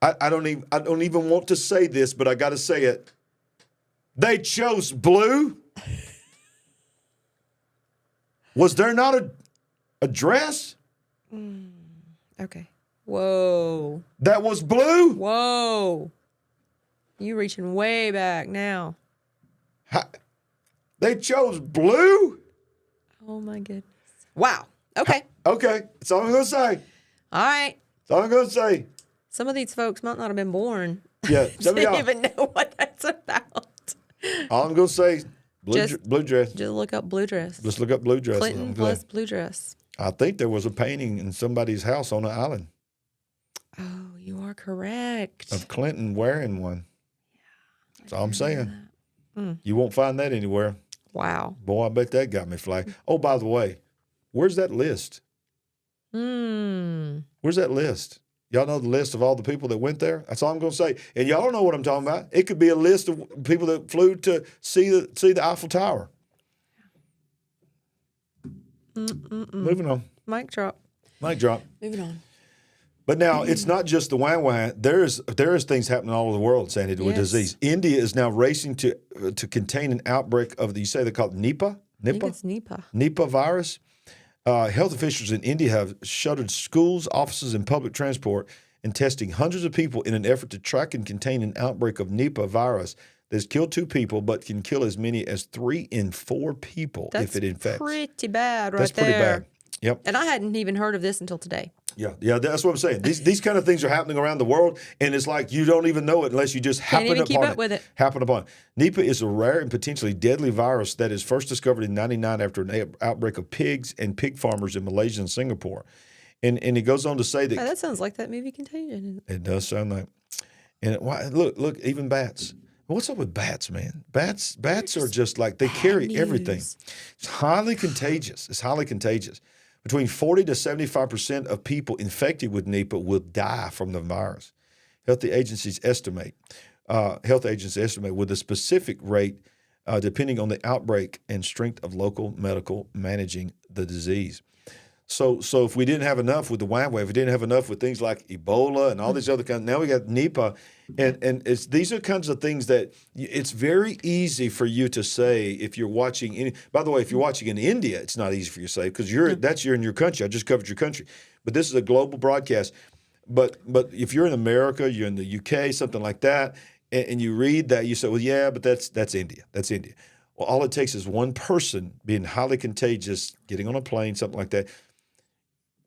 I don't even want to say this, but I got to say it. They chose blue. Was there not a dress? Okay. Whoa. That was blue? Whoa. You reaching way back now. They chose blue? Oh, my goodness. Wow. Okay. Okay. That's all I'm going to say. All right. That's all I'm going to say. Some of these folks might not have been born. Yeah. Didn't even know what that's about. All I'm going to say, blue dress. Just look up blue dress. Just look up blue dress. Clinton plus blue dress. I think there was a painting in somebody's house on an island. Oh, you are correct. Of Clinton wearing one. Yeah. That's all I'm saying. Mm. You won't find that anywhere. Wow. Boy, I bet that got me flagged. Oh, by the way, Where's that list? Where's that list? Y'all know the list of all the people that went there? That's all I'm going to say. And y'all don't know what I'm talking about. It could be a list of people that flew to see the Eiffel Tower. Moving on. Mic drop. Mic drop. Moving on. But now it's not just the wah-wah. There is things happening all over the world, Sandy, with disease. India is now racing to contain an outbreak of you say they call it Nipah? I think it's Nipah. Nipah virus. Health officials in India have shuttered schools, offices, and public transport and testing hundreds of people in an effort to track and contain an outbreak of Nipah virus that has killed 2 people but can kill as many as 3 in 4 people if it infects. That's pretty bad right there. That's pretty bad. Yep. And I hadn't even heard of this until today. Yeah, that's what I'm saying. These kind of things are happening around the world, and it's like you don't even know it unless you just happen upon it. Can't even keep up with it. Happen upon it. Nipah is a rare and potentially deadly virus that is first discovered in '99 after an outbreak of pigs and pig farmers in Malaysia and Singapore. And it goes on to say that... Oh, that sounds like that movie Contagion. It does sound like... And look, even bats. What's up with bats, man? Bats are just like, they carry everything. It's highly contagious. Between 40 to 75% of people infected with Nipah will die from the virus. Health agencies estimate with a specific rate depending on the outbreak and strength of local medical managing the disease. So if we didn't have enough with the wah-wah, if we didn't have enough with things like Ebola and all these other kinds, now we got Nipah, and these are kinds of things that it's very easy for you to say if you're watching. By the way, if you're watching in India, it's not easy for you to say because you're in your country. I just covered your country, but this is a global broadcast. But if you're in America, you're in the UK, something like that, and you read that, you say, well, yeah, but that's India. That's India. Well, all it takes is one person being highly contagious, getting on a plane, something like that.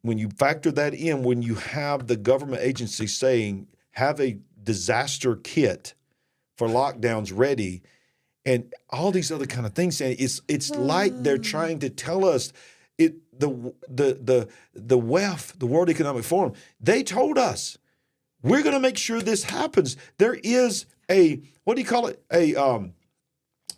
When you factor that in, when you have the government agency saying, have a disaster kit for lockdowns ready, and all these other kind of things, saying it's like they're trying to tell us the WEF, the World Economic Forum, they told us we're going to make sure this happens. There is a what do you call it?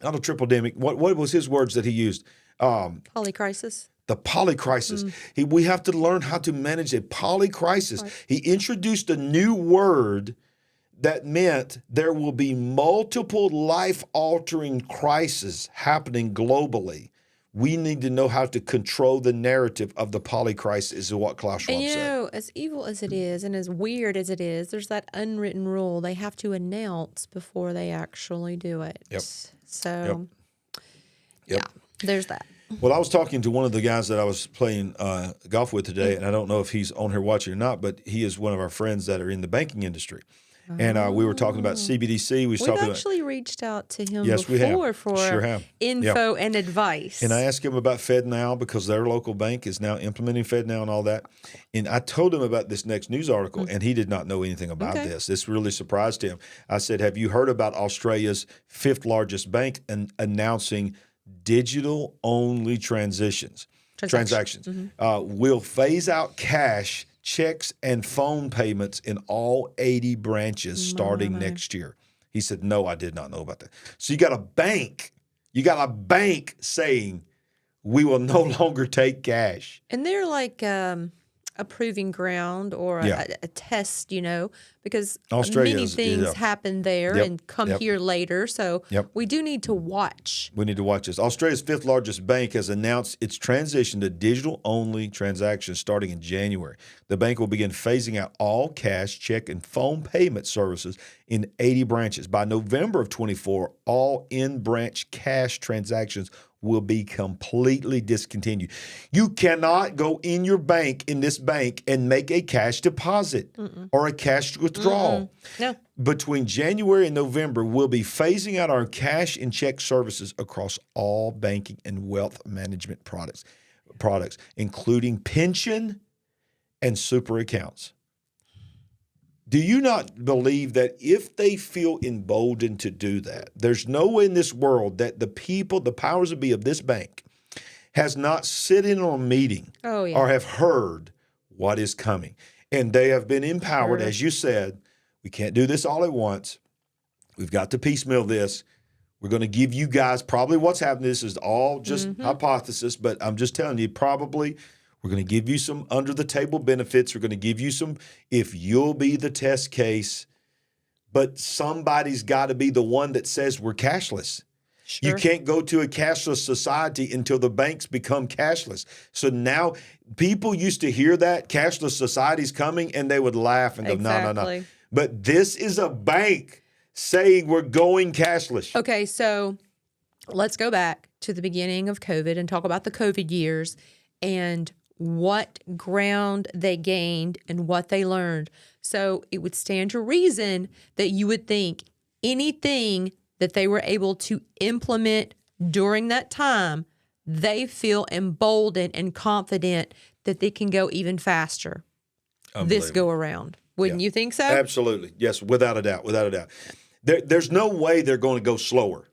Not a tripledemic. What was his words that he used? Polycrisis. The polycrisis. We have to learn how to manage a polycrisis. Right. He introduced a new word that meant there will be multiple life-altering crises happening globally. We need to know how to control the narrative of the polycrisis, is what Klaus Schwab said. And you know, as evil as it is and as weird as it is, there's that unwritten rule they have to announce before they actually do it. Yep. So, yeah, there's that. Well, I was talking to one of the guys that I was playing golf with today, and I don't know if he's on here watching or not, but he is one of our friends that are in the banking industry. And we were talking about CBDC. We've actually reached out to him before for info and advice. And I asked him about FedNow because their local bank is now implementing FedNow and all that. And I told him about this next news article, and he did not know anything about this. This really surprised him. I said, have you heard about Australia's 5th largest bank announcing digital-only transactions? Will phase out cash, checks, and phone payments in all 80 branches starting next year. He said, no, I did not know about that. So you got a bank saying we will no longer take cash. And they're like a proving ground or a test, because many things happen there and come here later. So we do need to watch. We need to watch this. Australia's 5th largest bank has announced its transition to digital-only transactions starting in January. The bank will begin phasing out all cash, check, and phone payment services in 80 branches. By November of 24, all in-branch cash transactions will be completely discontinued. You cannot go in this bank and make a cash deposit or a cash withdrawal. No. Between January and November, we'll be phasing out our cash and check services across all banking and wealth management products, including pension and super accounts. Do you not believe that if they feel emboldened to do that, there's no way in this world that the people, the powers that be of this bank, has not sit in on a meeting or have heard what is coming? And they have been empowered, as you said, we can't do this all at once. We've got to piecemeal this. We're going to give you guys probably what's happening. This is all just hypothesis, but I'm just telling you, probably we're going to give you some under-the-table benefits. We're going to give you some if you'll be the test case. But somebody's got to be the one that says we're cashless. Sure. You can't go to a cashless society until the banks become cashless. So now people used to hear that cashless society's coming and they would laugh and go, no. But this is a bank saying we're going cashless. Okay, so let's go back to the beginning of COVID and talk about the COVID years and what ground they gained and what they learned. So it would stand to reason that you would think anything that they were able to implement during that time, they feel emboldened and confident that they can go even faster this go around. Wouldn't you think so? Absolutely. Yes, without a doubt, without a doubt. There's no way they're going to go slower.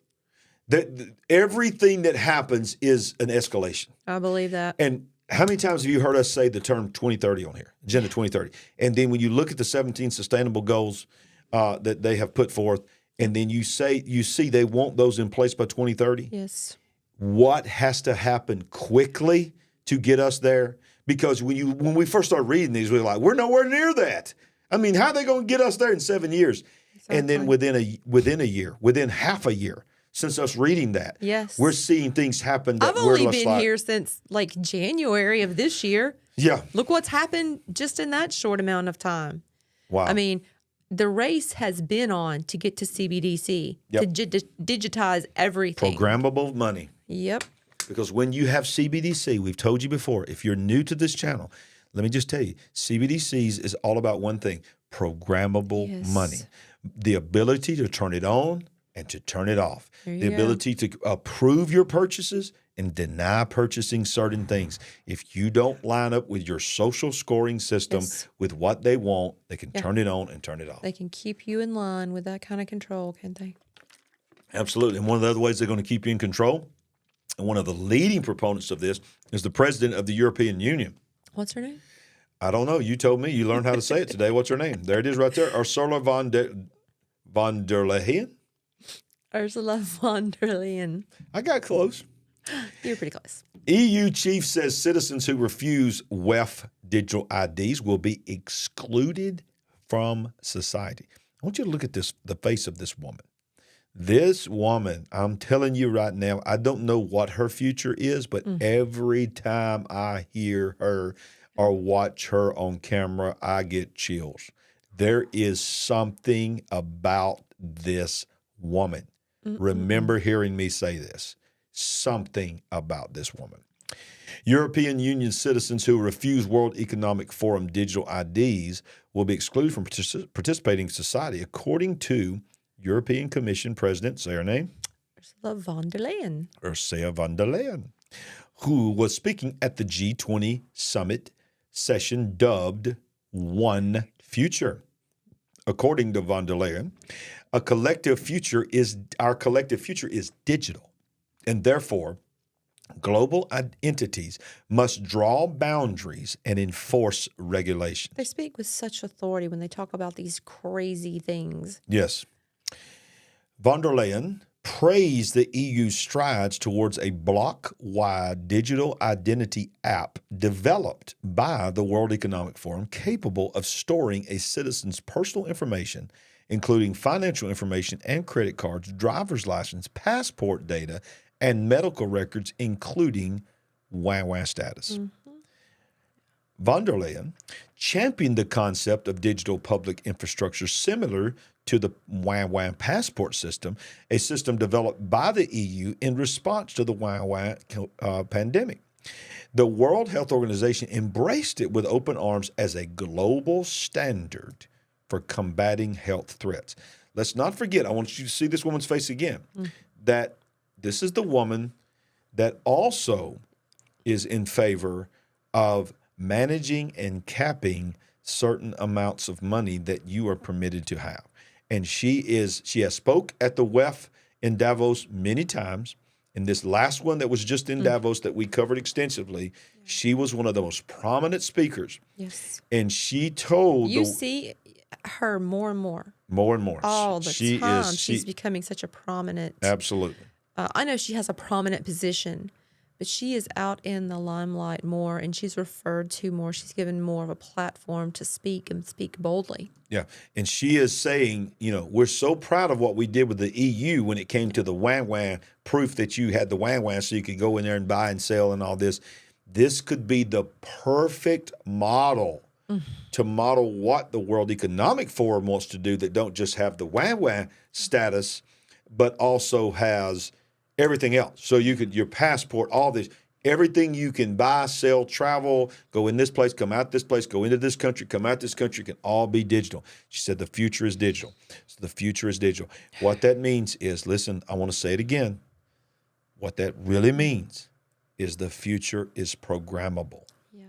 Everything that happens is an escalation. I believe that. And how many times have you heard us say the term 2030 on here, Agenda 2030? And then when you look at the 17 sustainable goals that they have put forth, and then you see they want those in place by 2030? Yes. What has to happen quickly to get us there? Because when we first started reading these, we were like, we're nowhere near that. I mean, how are they going to get us there in 7 years? Exactly. And then within a year, within half a year, since us reading that, yes, we're seeing things happen that I've only been here since like January of this year. Yeah. Look what's happened just in that short amount of time. Wow. I mean, the race has been on to get to CBDC, to digitize everything. Programmable money. Yep. Because when you have CBDC, we've told you before, if you're new to this channel, let me just tell you, CBDCs is all about one thing, programmable money. The ability to turn it on and to turn it off. The ability to approve your purchases and deny purchasing certain things. If you don't line up with your social scoring system with what they want, they can turn it on and turn it off. They can keep you in line with that kind of control, can't they? Absolutely. And one of the other ways they're going to keep you in control, and one of the leading proponents of this, is the president of the European Union. What's her name? I don't know. You told me. You learned how to say it today. What's her name? There it is right there. Ursula von der Leyen? Ursula von der Leyen. I got close. You're pretty close. EU chief says citizens who refuse WEF digital IDs will be excluded from society. I want you to look at the face of this woman. This woman, I'm telling you right now, I don't know what her future is, but every time I hear her or watch her on camera, I get chills. There is something about this woman. Remember hearing me say this. Something about this woman. European Union citizens who refuse World Economic Forum digital IDs will be excluded from participating in society, according to European Commission President, say her name? Ursula von der Leyen. Ursula von der Leyen, who was speaking at the G20 summit session dubbed One Future. According to von der Leyen, our collective future is digital, and therefore global entities must draw boundaries and enforce regulation. They speak with such authority when they talk about these crazy things. Yes. Von der Leyen praised the EU's strides towards a block-wide digital identity app developed by the World Economic Forum capable of storing a citizen's personal information, including financial information and credit cards, driver's license, passport data, and medical records, including WAWA status. Von der Leyen championed the concept of digital public infrastructure similar to the WAWA passport system, a system developed by the EU in response to the WAWA pandemic. The World Health Organization embraced it with open arms as a global standard for combating health threats. Let's not forget, I want you to see this woman's face again, that this is the woman that also is in favor of managing and capping certain amounts of money that you are permitted to have. And she has spoke at the WEF in Davos many times. And this last one that was just in Davos that we covered extensively, she was one of the most prominent speakers. Yes. And she told see her more and more. More and more. All the She time. is. She's becoming such a prominent. Absolutely. I know she has a prominent position, but she is out in the limelight more, and she's referred to more. She's given more of a platform to speak and speak boldly. Yeah. And she is saying, we're so proud of what we did with the EU when it came to the WAN proof that you had the WAN so you could go in there and buy and sell and all this. This could be the perfect model to model what the World Economic Forum wants to do, that don't just have the WAN status, but also has everything else. So you could, your passport, all this, everything you can buy, sell, travel, go in this place, come out this place, go into this country, come out this country, can all be digital. She said the future is digital. So the future is digital. What that means is, listen, I want to say it again. What that really means is the future is programmable. Yeah.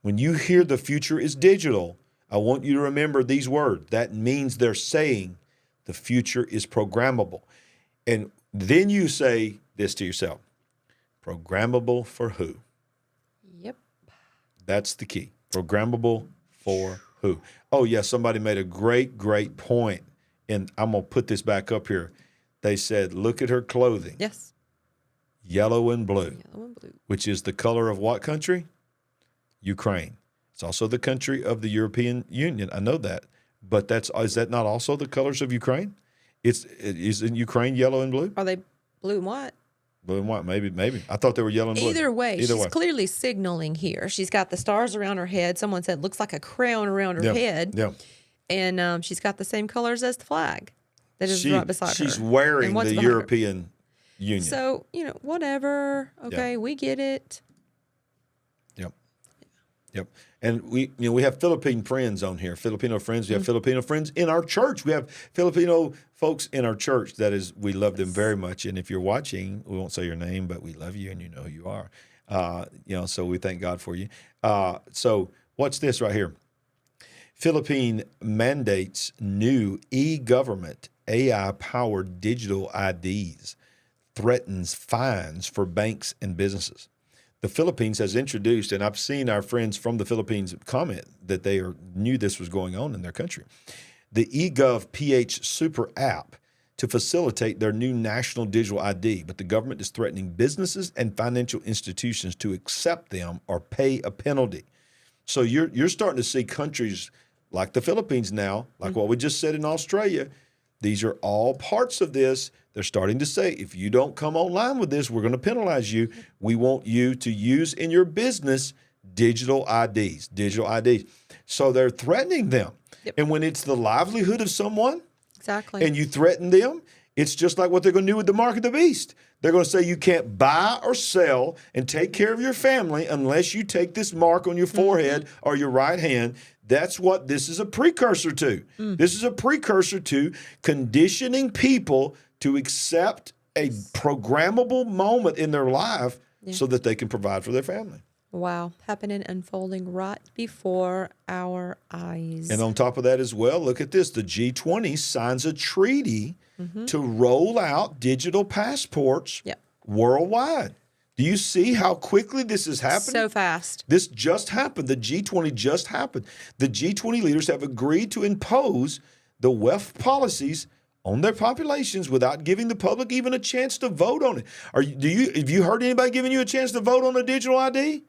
When you hear the future is digital, I want you to remember these words. That means they're saying the future is programmable. And then you say this to yourself, programmable for who? Yep. That's the key. Programmable for who? Oh, yeah, somebody made a great, great point. And I'm going to put this back up here. They said, look at her clothing. Yes. Yellow and blue. Yellow and blue. Which is the color of what country? Ukraine. It's also the country of the European Union. I know that. But is that not also the colors of Ukraine? Is in Ukraine yellow and blue? Are they blue and white? Blue and white, maybe. I thought they were yellow and blue. Either way, she's clearly signaling here. She's got the stars around her head. Someone said looks like a crown around her head. Yeah. And she's got the same colors as the flag that is right beside her. She's wearing the European Union. So, whatever. Okay, we get it. Yep. And we have Philippine friends on here, Filipino friends. We have Filipino friends in our church. We have Filipino folks in our church. That is, we love them very much. And if you're watching, we won't say your name, but we love you and you know who you are. So we thank God for you. So watch this right here. Philippine mandates new e-government AI-powered digital IDs, threatens fines for banks and businesses. The Philippines has introduced, and I've seen our friends from the Philippines comment that they knew this was going on in their country, the eGov PH Super app to facilitate their new national digital ID, but the government is threatening businesses and financial institutions to accept them or pay a penalty. So you're starting to see countries like the Philippines now, like what we just said in Australia. These are all parts of this. They're starting to say, if you don't come online with this, we're going to penalize you. We want you to use in your business digital IDs. So they're threatening them. Yep. And when it's the livelihood of someone, exactly, and you threaten them, it's just like what they're going to do with the mark of the beast. They're going to say you can't buy or sell and take care of your family unless you take this mark on your forehead or your right hand. That's what this is a precursor to. This is a precursor to conditioning people to accept a programmable moment in their life so that they can provide for their family. Wow. Happening, unfolding right before our eyes. And on top of that as well, look at this. The G20 signs a treaty to roll out digital passports worldwide. Do you see how quickly this is happening? So fast. This just happened. The G20 just happened. The G20 leaders have agreed to impose the WEF policies on their populations without giving the public even a chance to vote on it. Have you heard anybody giving you a chance to vote on a digital ID?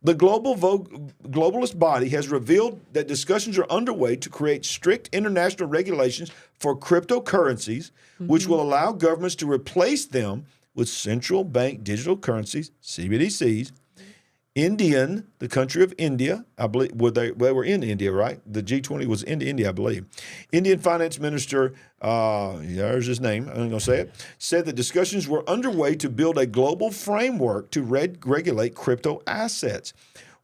The globalist body has revealed that discussions are underway to create strict international regulations for cryptocurrencies, which will allow governments to replace them with central bank digital currencies, CBDCs. The country of India, I believe, they were in India, right? The G20 was in India, I believe. Indian Finance Minister, there's his name, I'm going to say it, said that discussions were underway to build a global framework to regulate crypto assets.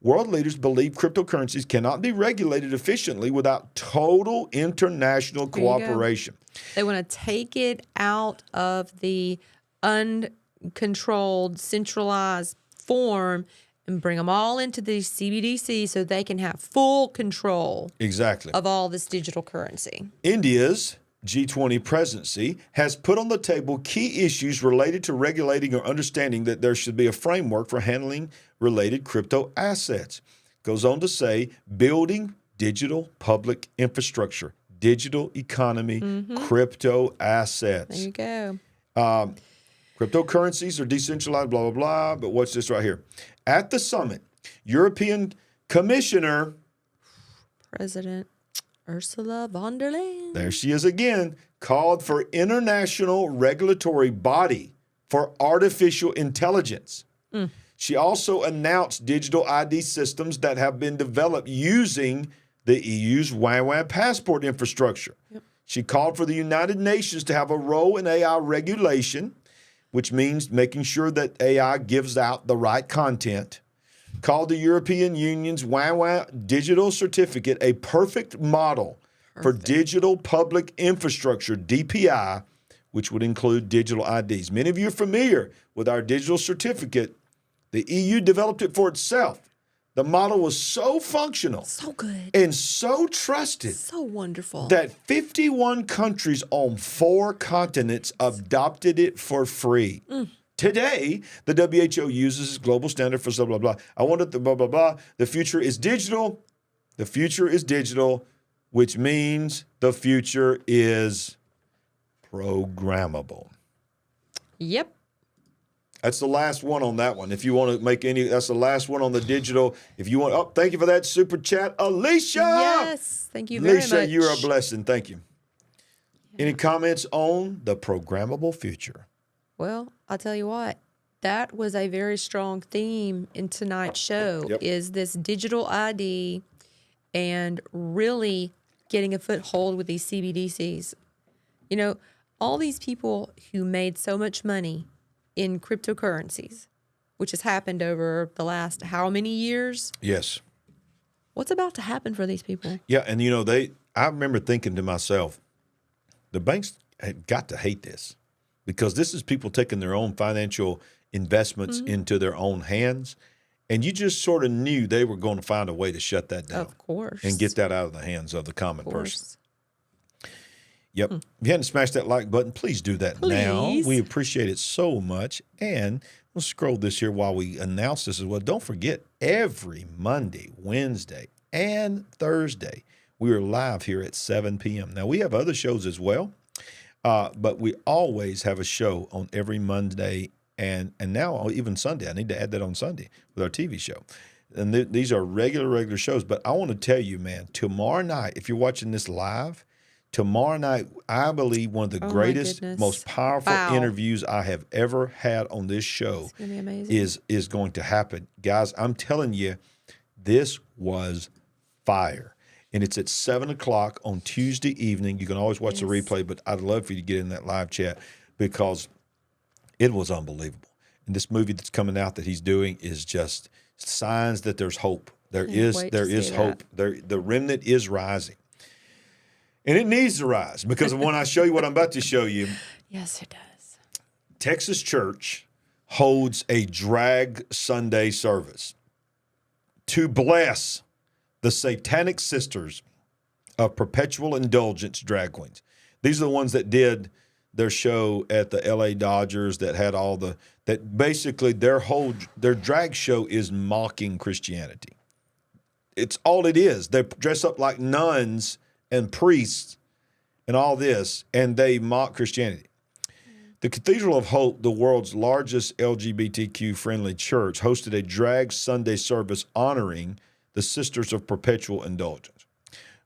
World leaders believe cryptocurrencies cannot be regulated efficiently without total international cooperation. They want to take it out of the uncontrolled, centralized form and bring them all into the CBDC so they can have full control of all this digital currency. India's G20 presidency has put on the table key issues related to regulating or understanding that there should be a framework for handling related crypto assets. Goes on to say, building digital public infrastructure, digital economy, crypto assets. There you go. Cryptocurrencies are decentralized, blah, blah, blah. But what's this right here? At the summit, European Commissioner President Ursula von der Leyen. there she is again, called for international regulatory body for artificial intelligence. She also announced digital ID systems that have been developed using the EU's WAN passport infrastructure. She called for the United Nations to have a role in AI regulation, which means making sure that AI gives out the right content. Called the European Union's WAN digital certificate a perfect model for digital public infrastructure, DPI, which would include digital IDs. Many of you are familiar with our digital certificate. The EU developed it for itself. The model was so functional, So good. and so trusted So wonderful. that 51 countries on 4 continents adopted it for free. Today, the WHO uses its global standard for blah, blah, blah. I wanted the blah, blah, blah. The future is digital. The future is digital, which means the future is programmable. Yep. That's the last one on that one. If you want to make any, that's the last one on the digital. If you want, oh, thank you for that super chat, Alicia. Yes. Thank you very Alicia, much. you're a blessing. Thank you. Any comments on the programmable future? Well, I'll tell you what. That was a very strong theme in tonight's show. Yep. Is this digital ID and really getting a foothold with these CBDCs. You know, all these people who made so much money in cryptocurrencies, which has happened over the last how many years? Yes. What's about to happen for these people? Yeah, and you know, I remember thinking to myself, the banks had got to hate this because this is people taking their own financial investments into their own hands. And you just sort of knew they were going to find a way to shut that down. Of course. And get that out of the hands of the common Of person. course. Yep. If you hadn't smashed that like button, please do that now. Please. We appreciate it so much. And we'll scroll this here while we announce this as well. Don't forget, every Monday, Wednesday, and Thursday, we are live here at 7 p.m. Now, we have other shows as well, but we always have a show on every Monday and now even Sunday. I need to add that on Sunday with our TV show. And these are regular shows. But I want to tell you, man, tomorrow night, if you're watching this live, tomorrow night, I believe one of the greatest, most powerful interviews I have ever had on this show It's gonna be amazing. is going to happen. Guys, I'm telling you, this was fire. And it's at 7 o'clock on Tuesday evening. You can always watch the replay, but I'd love for you to get in that live chat because it was unbelievable. And this movie that's coming out that he's doing is just signs that there's hope. There is hope. The remnant is rising. And it needs to rise because when I show you what I'm about to show you, Yes, it does. Texas Church holds a drag Sunday service to bless the Satanic Sisters of Perpetual Indulgence drag queens. These are the ones that did their show at the LA Dodgers that had all that basically their drag show is mocking Christianity. It's all it is. They dress up like nuns and priests and all this, and they mock Christianity. The Cathedral of Hope, the world's largest LGBTQ-friendly church, hosted a drag Sunday service honoring the Sisters of Perpetual Indulgence.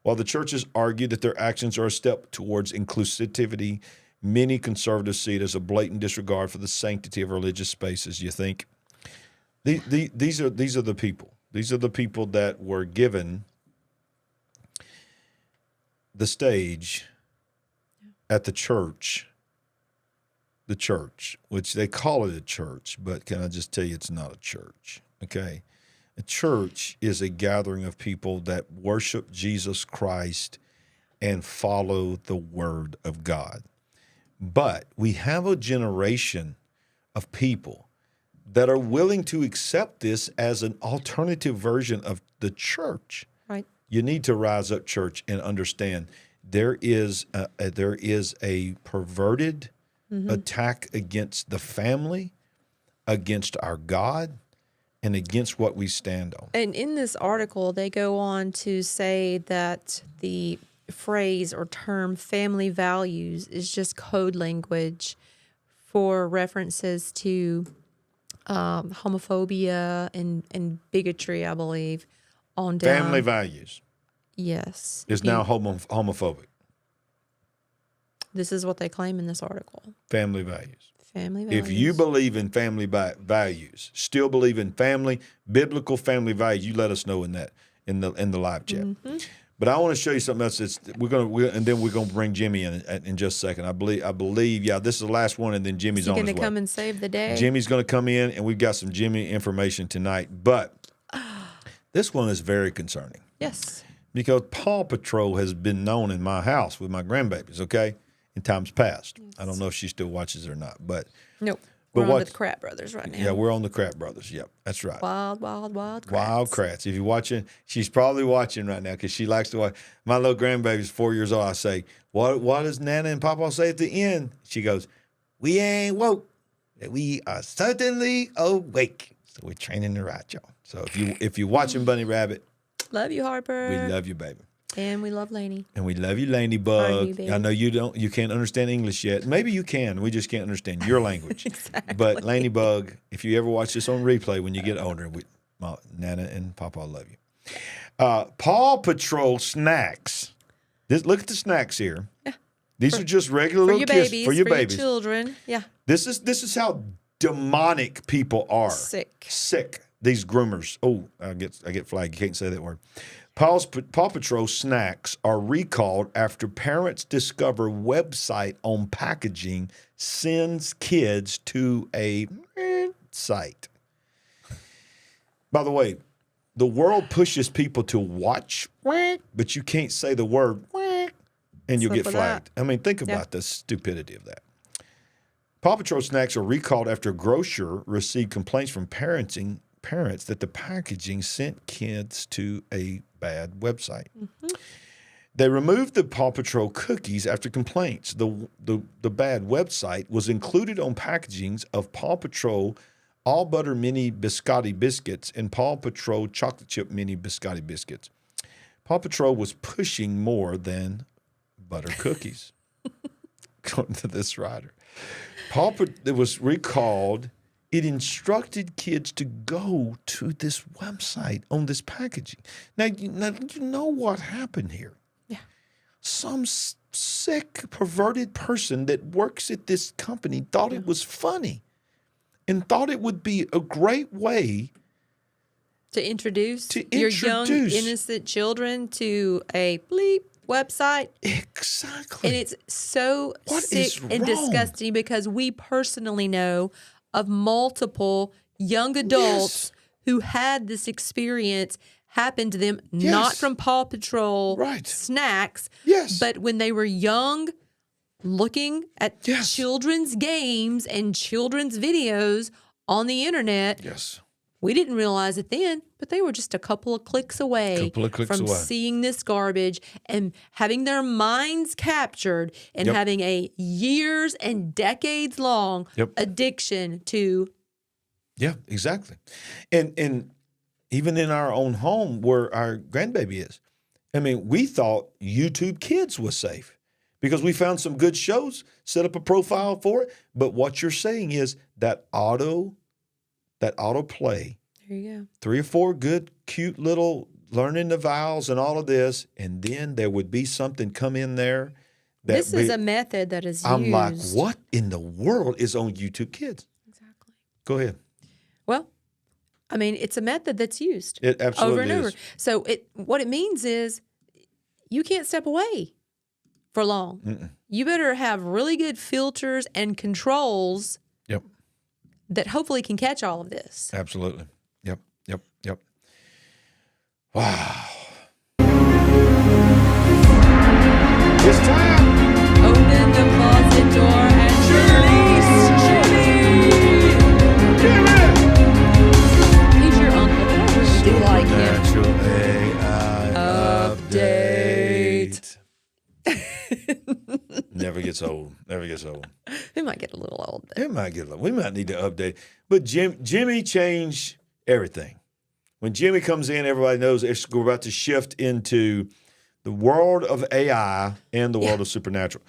While the churches argue that their actions are a step towards inclusivity, many conservatives see it as a blatant disregard for the sanctity of religious spaces. You think these are the people. These are the people that were given the stage at the church, which they call it a church, but can I just tell you it's not a church, okay? A church is a gathering of people that worship Jesus Christ and follow the Word of God. But we have a generation of people that are willing to accept this as an alternative version of the church. Right. You need to rise up, church, and understand there is a perverted attack against the family, against our God, and against what we stand on. And in this article, they go on to say that the phrase or term family values is just code language for references to homophobia and bigotry, I believe, on down. Family values Yes. is now homophobic. This is what they claim in this article. Family values. Family values. If you believe in family values, still believe in biblical family values, you let us know in the live chat. Mm-hmm. But I want to show you something else. And then we're gonna bring Jimmy in just a second. I believe. Yeah, this is the last one, and then Jimmy's on his way. He's going to come and save the day. Jimmy's going to come in, and we've got some Jimmy information tonight. But this one is very concerning. Yes. Because Paw Patrol has been known in my house with my grandbabies. Okay. In times past. Yes. I don't know if she still watches it or not, but nope. We're on the Krat Brothers right now. Yeah, we're on the Krat Brothers. Yep, that's right. Wild Krats. Wild Krats. If you're watching, she's probably watching right now because she likes to watch. My little grandbaby's 4 years old. I say, what does Nana and Papa say at the end? She goes, we ain't woke. We are certainly awake. So we're training the right, y'all. So if you're watching Bunny Rabbit. Love you, Harper. We love you, baby. And we love Lainey. And we love you, Lainey Bug. I know you can't understand English yet. Maybe you can. We just can't understand your language. Exactly. But Lainey Bug, if you ever watch this on replay when you get older, Nana and Papa love you. Paw Patrol snacks. Look at the snacks here. Yeah. These are just regular little kids for your babies. For your children. Yeah. This is how demonic people are. Sick. These groomers. Oh, I get flagged. You can't say that word. Paw Patrol snacks are recalled after parents discover website on packaging sends kids to a site. By the way, the world pushes people to watch, but you can't say the word and you'll get flagged. I mean, think about the stupidity of that. Paw Patrol snacks are recalled after a grocer received complaints from parents that the packaging sent kids to a bad website. Mm-hmm. They removed the Paw Patrol cookies after complaints. The bad website was included on packagings of Paw Patrol All Butter Mini Biscotti Biscuits and Paw Patrol Chocolate Chip Mini Biscotti Biscuits. Paw Patrol was pushing more than butter cookies, according to this writer. It was recalled. It instructed kids to go to this website on this packaging. Now you know what happened here. Yeah. Some sick, perverted person that works at this company thought it was funny and thought it would be a great way to introduce your young, innocent children to a bleep website. Exactly. And it's so sick and disgusting because we personally know of multiple young adults who had this experience happen to them, not from Paw Patrol snacks, but when they were young, looking at children's games and children's videos on the internet. Yes. We didn't realize it then, but they were just a couple of clicks away from seeing this garbage and having their minds captured and having a years and decades long addiction to. Yeah, exactly. And even in our own home where our grandbaby is, I mean, we thought YouTube Kids was safe because we found some good shows, set up a profile for it. But what you're saying is that autoplay. There you go. 3 or 4 good, cute little learning the vowels and all of this, and then there would be something come in there. This is a method that is used. I'm like, what in the world is on YouTube Kids? Exactly. Go ahead. Well, I mean, it's a method that's used it absolutely over and over. Is. So what it means is you can't step away for long. Mm-mm. You better have really good filters and controls that hopefully can catch all of this. Absolutely. Yep. Wow. It's time. Open the closet door and release Jimmy. He's your uncle, but I really do like him. Natural AI update. Never gets old. It might get a little old. It might get a little. We might need to update. But Jimmy changed everything. When Jimmy comes in, everybody knows we're about to shift into the world of AI and the world of supernatural.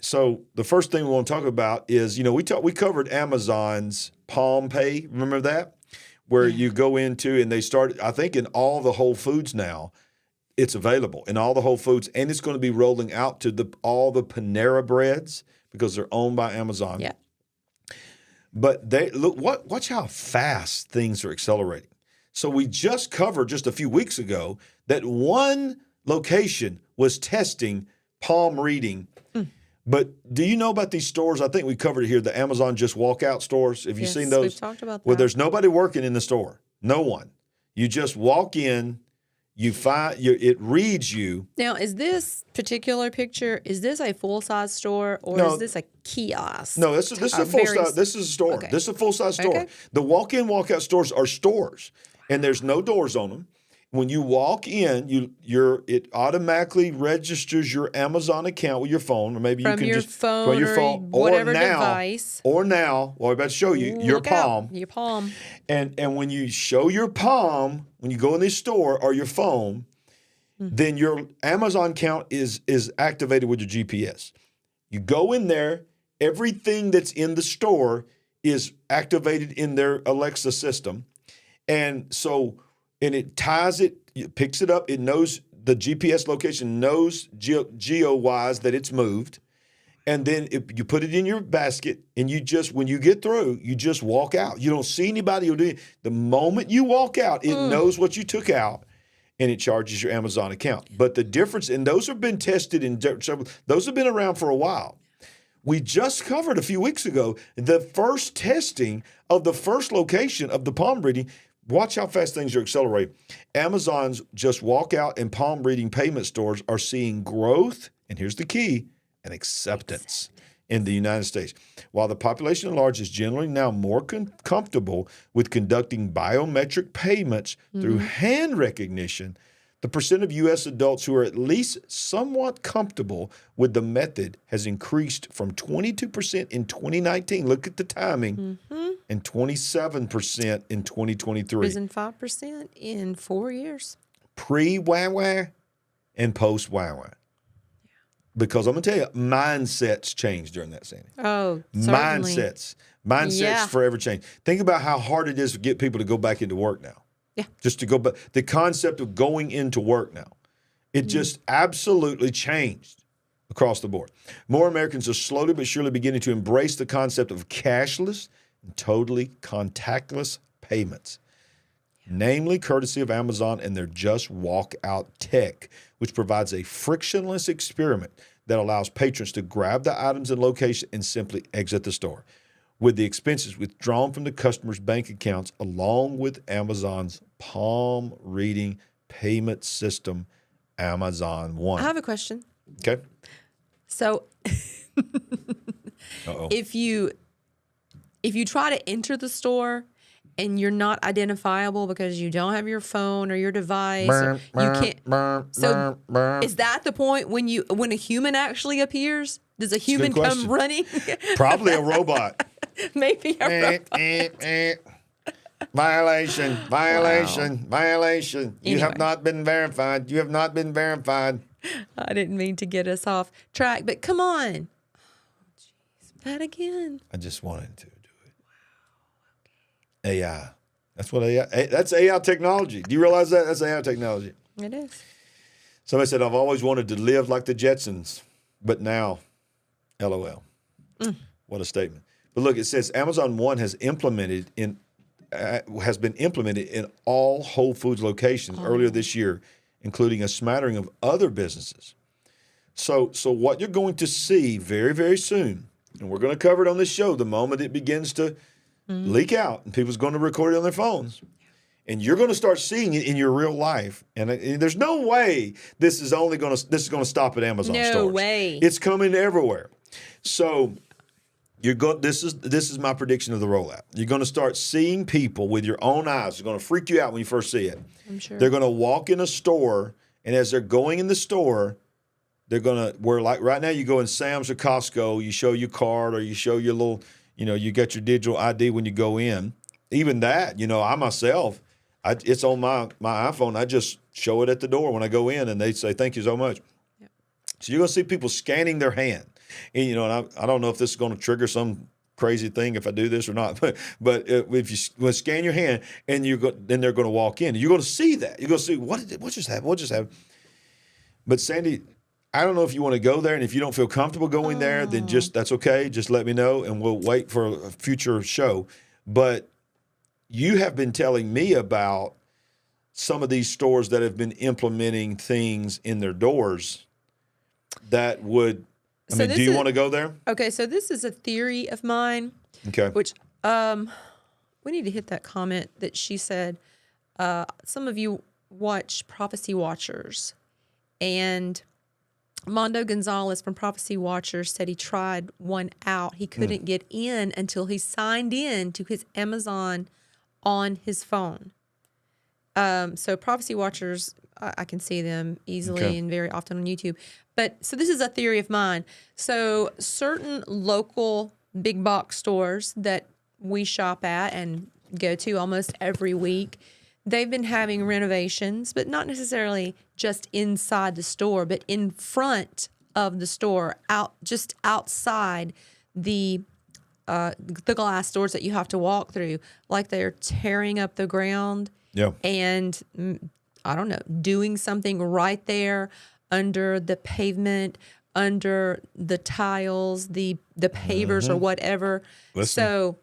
So the first thing we want to talk about is, we covered Amazon's Palm Pay. Remember that? Where you go into and they start, I think in all the Whole Foods now, it's available in all the Whole Foods, and it's going to be rolling out to all the Panera Breads because they're owned by Amazon. Yeah. But watch how fast things are accelerating. So we just covered just a few weeks ago that one location was testing palm reading. But do you know about these stores? I think we covered it here, the Amazon Just Walkout stores. Have you seen those? We've talked about that. Well, there's nobody working in the store. No one. You just walk in, it reads you. Now, is this particular picture, is this a full-size store or is this a kiosk? No, this is a full-size. This is a store. Okay. This is a full-size store. Okay. The walk-in, walk-out stores are stores, and there's no doors on them. When you walk in, it automatically registers your Amazon account with your phone, or maybe you can just from your phone, whatever device. Or now, I'm about to show you your palm. Your palm. And when you show your palm, when you go in this store or your phone, then your Amazon account is activated with your GPS. You go in there, everything that's in the store is activated in their Alexa system, and it ties it picks it up. It knows the GPS location, knows geo-wise that it's moved. And then you put it in your basket, and when you get through, you just walk out. You don't see anybody. The moment you walk out, it knows what you took out, and it charges your Amazon account. But the difference, and those have been tested those have been around for a while. We just covered a few weeks ago the first testing of the first location of the palm reading. Watch how fast things are accelerating. Amazon's Just Walkout and palm reading payment stores are seeing growth, and here's the key, and acceptance in the United States. While the population at large is generally now more comfortable with conducting biometric payments through hand recognition, the percent of U.S. adults who are at least somewhat comfortable with the method has increased from 22% in 2019. Look at the timing. And 27% in 2023. Risen 5% in 4 years. Pre-WAWA and post-WAWA. Because I'm going to tell you, mindsets change during that, Sandy. Oh, certainly. Mindsets forever change. Think about how hard it is to get people to go back into work now. Yeah. Just to go back. The concept of going into work now. It just absolutely changed across the board. More Americans are slowly but surely beginning to embrace the concept of cashless and totally contactless payments, namely courtesy of Amazon and their Just Walk Out tech, which provides a frictionless experiment that allows patrons to grab the items and location and simply exit the store, with the expenses withdrawn from the customer's bank accounts, along with Amazon's palm reading payment system, Amazon One. I have a question. Okay. So if you try to enter the store and you're not identifiable because you don't have your phone or your device, you can't. So is that the point when a human actually appears? Does a human come running? Probably a robot. Maybe a robot. Violation. You have not been verified. I didn't mean to get us off track, but come on. Oh, jeez. That again. I just wanted to do it. Wow. Okay. AI. That's what AI. That's AI technology. Do you realize that? That's AI technology. It is. Somebody said, I've always wanted to live like the Jetsons, but now, LOL. What a statement. But look, it says Amazon One has been implemented in all Whole Foods locations earlier this year, including a smattering of other businesses. So what you're going to see very, very soon, and we're going to cover it on this show the moment it begins to leak out and people's going to record it on their phones. And you're going to start seeing it in your real life. And there's no way this is going to stop at Amazon stores. No way. It's coming everywhere. So this is my prediction of the rollout. You're going to start seeing people with your own eyes. It's going to freak you out when you first see it. I'm sure. They're going to walk in a store, and as they're going in the store, they're going to, where like right now you go in Sam's or Costco, you show your card or you show your little, you got your digital ID when you go in. Even that, I myself, It's on my iPhone. I just show it at the door when I go in, and they say, thank you so much. Yep. So you're going to see people scanning their hand. And, you know, and I don't know if this is going to trigger some crazy thing if I do this or not, but if you scan your hand and then they're going to walk in, you're going to see that. You're going to see what just happened. What just happened? But Sandy, I don't know if you want to go there, and if you don't feel comfortable going there, then that's okay. Just let me know, and we'll wait for a future show. But you have been telling me about some of these stores that have been implementing things in their doors that would. Do you want to go there? Okay, so this is a theory of mine. Okay. Which we need to hit that comment that she said. Some of you watch Prophecy Watchers, and Mondo Gonzalez from Prophecy Watchers said he tried one out. He couldn't get in until he signed in to his Amazon on his phone. So Prophecy Watchers, I can see them easily and very often on YouTube. But so this is a theory of mine. So certain local big box stores that we shop at and go to almost every week, they've been having renovations, but not necessarily just inside the store, but in front of the store, just outside the glass doors that you have to walk through, like they're tearing up the ground. Yeah. And I don't know, doing something right there under the pavement, under the tiles, the pavers or whatever. Listen. So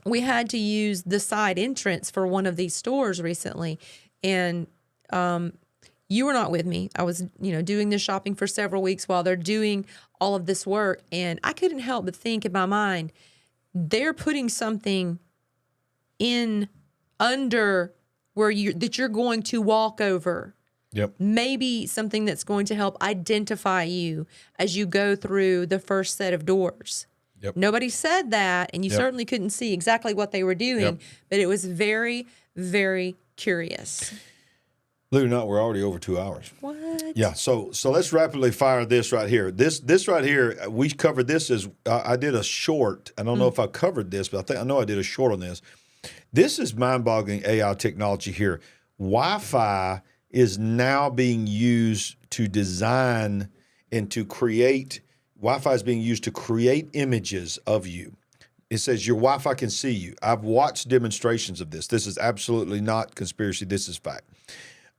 we had to use the side entrance for one of these stores recently. And you were not with me. I was, doing this shopping for several weeks while they're doing all of this work. And I couldn't help but think in my mind, they're putting something in under where you're going to walk over. Yep. Maybe something that's going to help identify you as you go through the first set of doors. Yep. Nobody said that, and you certainly couldn't see exactly what they were doing, but it was very, very curious. Believe it or not, we're already over 2 hours. What? Yeah, so let's rapidly fire this right here. This right here, we covered this as I did a short. I don't know if I covered this, but I know I did a short on this. This is mind-boggling AI technology here. Wi-Fi is now being used to design and to create. Wi-Fi is being used to create images of you. It says your Wi-Fi can see you. I've watched demonstrations of this. This is absolutely not conspiracy. This is fact.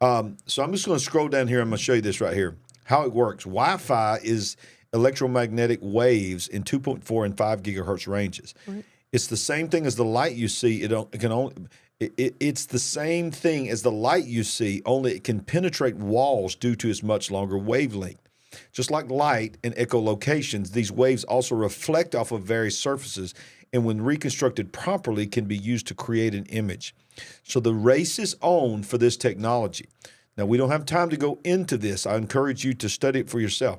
So I'm just going to scroll down here. I'm going to show you this right here, how it works. Wi-Fi is electromagnetic waves in 2.4 and 5 gigahertz ranges. Right. It's the same thing as the light you see. It's the same thing as the light you see, only it can penetrate walls due to its much longer wavelength. Just like light and echolocations, these waves also reflect off of various surfaces, and when reconstructed properly, can be used to create an image. So the race is on for this technology. Now, we don't have time to go into this. I encourage you to study it for yourself.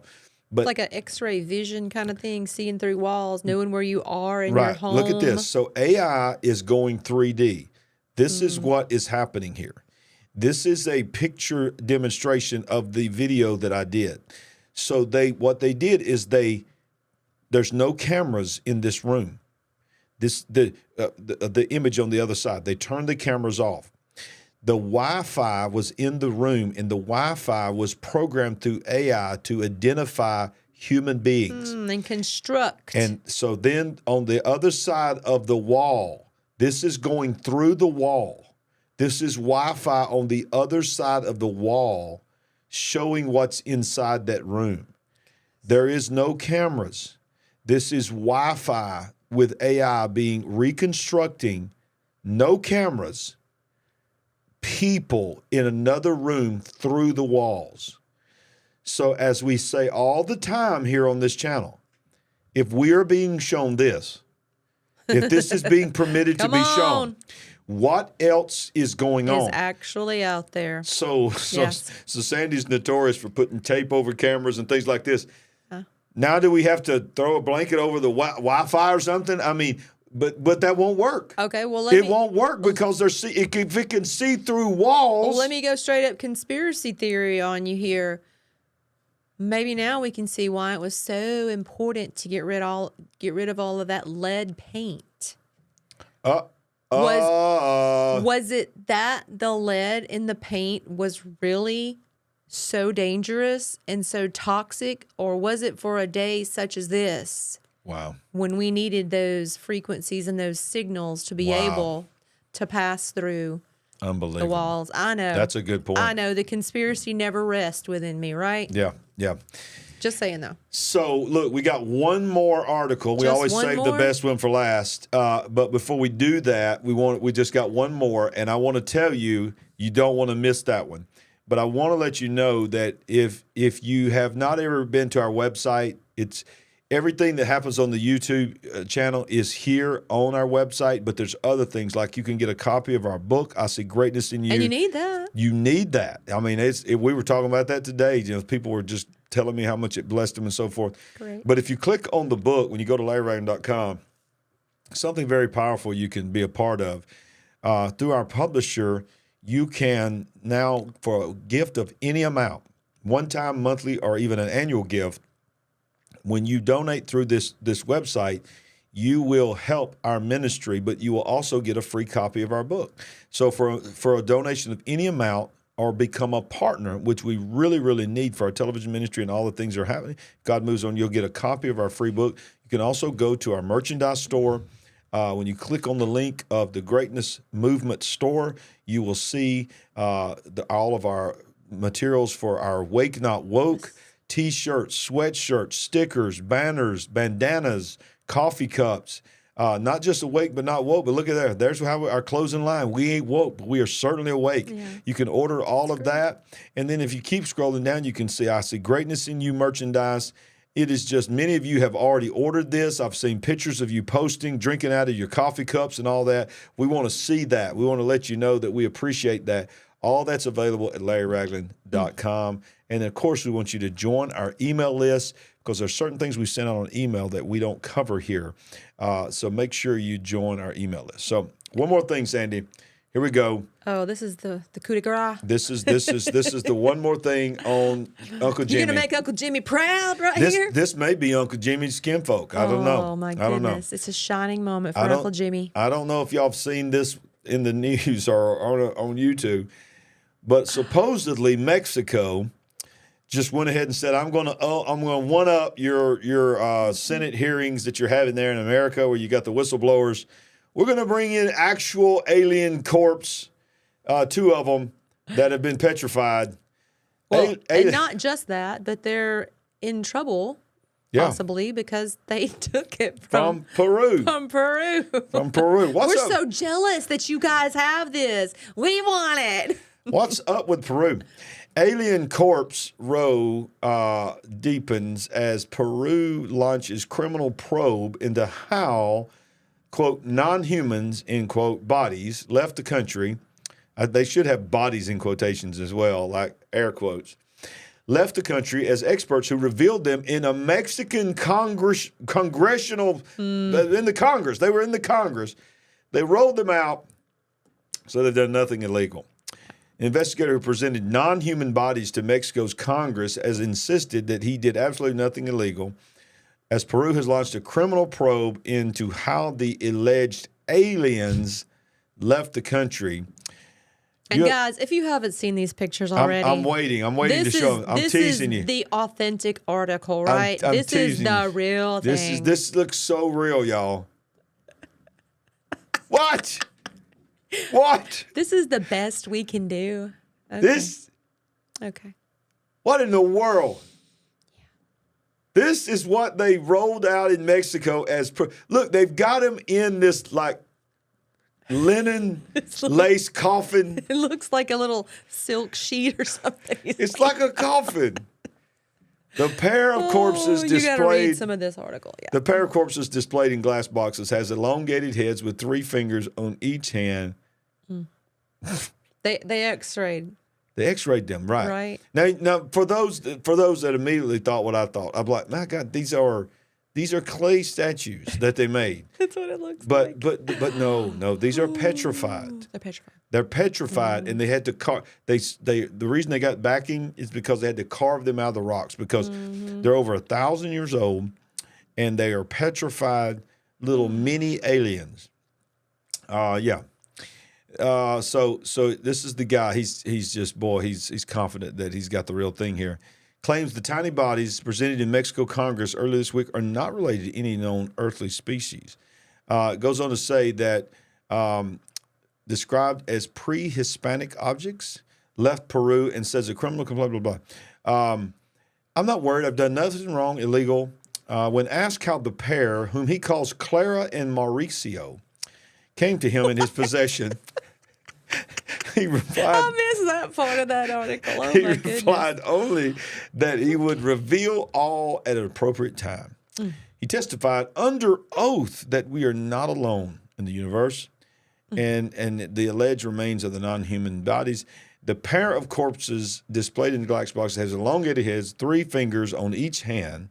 But like an X-ray vision kind of thing, seeing through walls, knowing where you are in your home. Look at this. So AI is going 3D. This is what is happening here. This is a picture demonstration of the video that I did. So what they did is there's no cameras in this room. The image on the other side. They turned the cameras off. The Wi-Fi was in the room, and the Wi-Fi was programmed through AI to identify human beings. And construct. And so then on the other side of the wall, this is going through the wall. This is Wi-Fi on the other side of the wall showing what's inside that room. There is no cameras. This is Wi-Fi with AI reconstructing, no cameras, people in another room through the walls. So as we say all the time here on this channel, if we are being shown this, if this is being permitted to be shown, what else is going on? Is actually out there. So Sandy's notorious for putting tape over cameras and things like this. Now do we have to throw a blanket over the Wi-Fi or something? I mean, but that won't work. Okay, well it won't work because if it can see through walls. Well, let me go straight up conspiracy theory on you here. Maybe now we can see why it was so important to get rid of all of that lead paint. Was it that the lead in the paint was really so dangerous and so toxic, or was it for a day such as this? Wow. When we needed those frequencies and those signals to be able to pass through Unbelievable. the walls. I know. That's a good point. I know. The conspiracy never rests within me, right? Yeah, yeah. Just saying, though. So, look, we got one more article. We Just always one save the more? best one for last. But before we do that, we just got one more, and I want to tell you, you don't want to miss that one. But I want to let you know that if you have not ever been to our website, it's everything that happens on the YouTube channel is here on our website. But there's other things, like you can get a copy of our book, I See Greatness in You. And you need that. You need that. I mean, we were talking about that today. You know, people were just telling me how much it blessed them and so forth. Great. But if you click on the book, when you go to LarryRagland.com, something very powerful you can be a part of. Through our publisher, you can now, for a gift of any amount, one-time, monthly, or even an annual gift, when you donate through this website, you will help our ministry, but you will also get a free copy of our book. So for a donation of any amount, or become a partner, which we really, really need for our television ministry and all the things that are happening. God Moves On, you'll get a copy of our free book. You can also go to our merchandise store. When you click on the link of the Greatness Movement store, you will see all of our materials for our Wake Not Woke, T-shirts, sweatshirts, stickers, banners, bandanas, coffee cups. Not just awake, but not woke. But look at there. There's how our closing line. We ain't woke, but we are certainly awake. Yeah. You can order all of that. And then if you keep scrolling down, you can see I See Greatness in You merchandise. It is just, many of you have already ordered this. I've seen pictures of you posting, drinking out of your coffee cups and all that. We want to see that. We want to let you know that we appreciate that. All that's available at LarryRagland.com. And, of course, we want you to join our email list, because there's certain things we send out on email that we don't cover here. So make sure you join our email list. So one more thing, Sandy. Here we go. Oh, this is the coup de grace. This is the one more thing on Uncle Jimmy. You're gonna make Uncle Jimmy proud here. This may be Uncle Jimmy's kinfolk. I don't know. Oh my goodness! I don't know. It's a shining moment for Uncle Jimmy. I don't know if y'all have seen this in the news or on YouTube, but supposedly Mexico just went ahead and said, I'm going to one up your Senate hearings that you're having there in America, where you got the whistleblowers. We're going to bring in actual alien corpse, 2 of them that have been petrified. Well, and not just that, but they're in trouble, possibly, because they took it from Peru. From Peru. From Peru. We're so jealous that you guys have this. We want it. What's up with Peru? Alien corpse row deepens as Peru launches criminal probe into how, quote, non-humans, end quote, bodies left the country. They should have bodies in quotations as well, like air quotes. Left the country as experts who revealed them in a Mexican congressional, in the Congress. They were in the Congress. They rolled them out, so they've done nothing illegal. An investigator who presented non-human bodies to Mexico's Congress has insisted that he did absolutely nothing illegal, as Peru has launched a criminal probe into how the alleged aliens left the country. And guys, if you haven't seen these pictures already, I'm waiting to show them. I'm teasing you. This is the authentic article, right? I'm this is the real thing. This looks so real, y'all. What? What? This is the best we can do. Okay. Okay. What in the world? Yeah. This is what they rolled out in Mexico as. Look, they've got him in this like linen lace coffin. It looks like a little silk sheet or something. It's like a coffin. The pair of corpses displayed. You gotta read some of this article. Yeah. The pair of corpses displayed in glass boxes has elongated heads with 3 fingers on each hand. They X-rayed. They X-rayed them, right? Right. Now for those that immediately thought what I thought, I'm like, my God, these are clay statues that they made. That's what it looks like. But no, these are petrified. They're petrified. They're petrified, and they had to carve. The reason they got backing is because they had to carve them out of the rocks, because they're over 1,000 years old, and they are petrified little mini aliens. Yeah. So this is the guy. He's just, boy, he's confident that he's got the real thing here. Claims the tiny bodies presented in Mexico Congress earlier this week are not related to any known earthly species. It goes on to say that described as pre-Hispanic objects, left Peru, and says a criminal blah, blah, blah. I'm not worried. I've done nothing wrong, illegal. When asked how the pair, whom he calls Clara and Mauricio, came to him in his possession, he replied, I missed that part of that article. Oh, he my replied only that he would reveal all at an appropriate time. He testified under oath that we are not alone in the universe and the alleged remains of the non-human bodies. The pair of corpses displayed in the glass box has elongated heads, 3 fingers on each hand,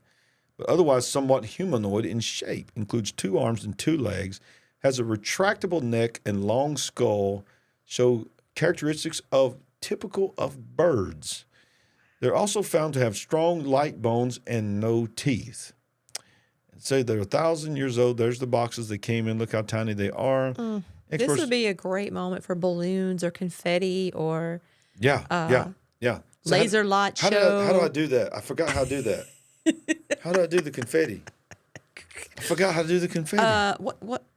but otherwise somewhat humanoid in shape, includes 2 arms and 2 legs, has a retractable neck and long skull, show characteristics typical of birds. They're also found to have strong, light bones and no teeth. Say they're 1,000 years old. There's the boxes that came in. Look how tiny they are. This would be a great moment for balloons or confetti or yeah. So laser light show. How do I do that? I forgot how to do that. How do I do the confetti? I forgot how to do the confetti.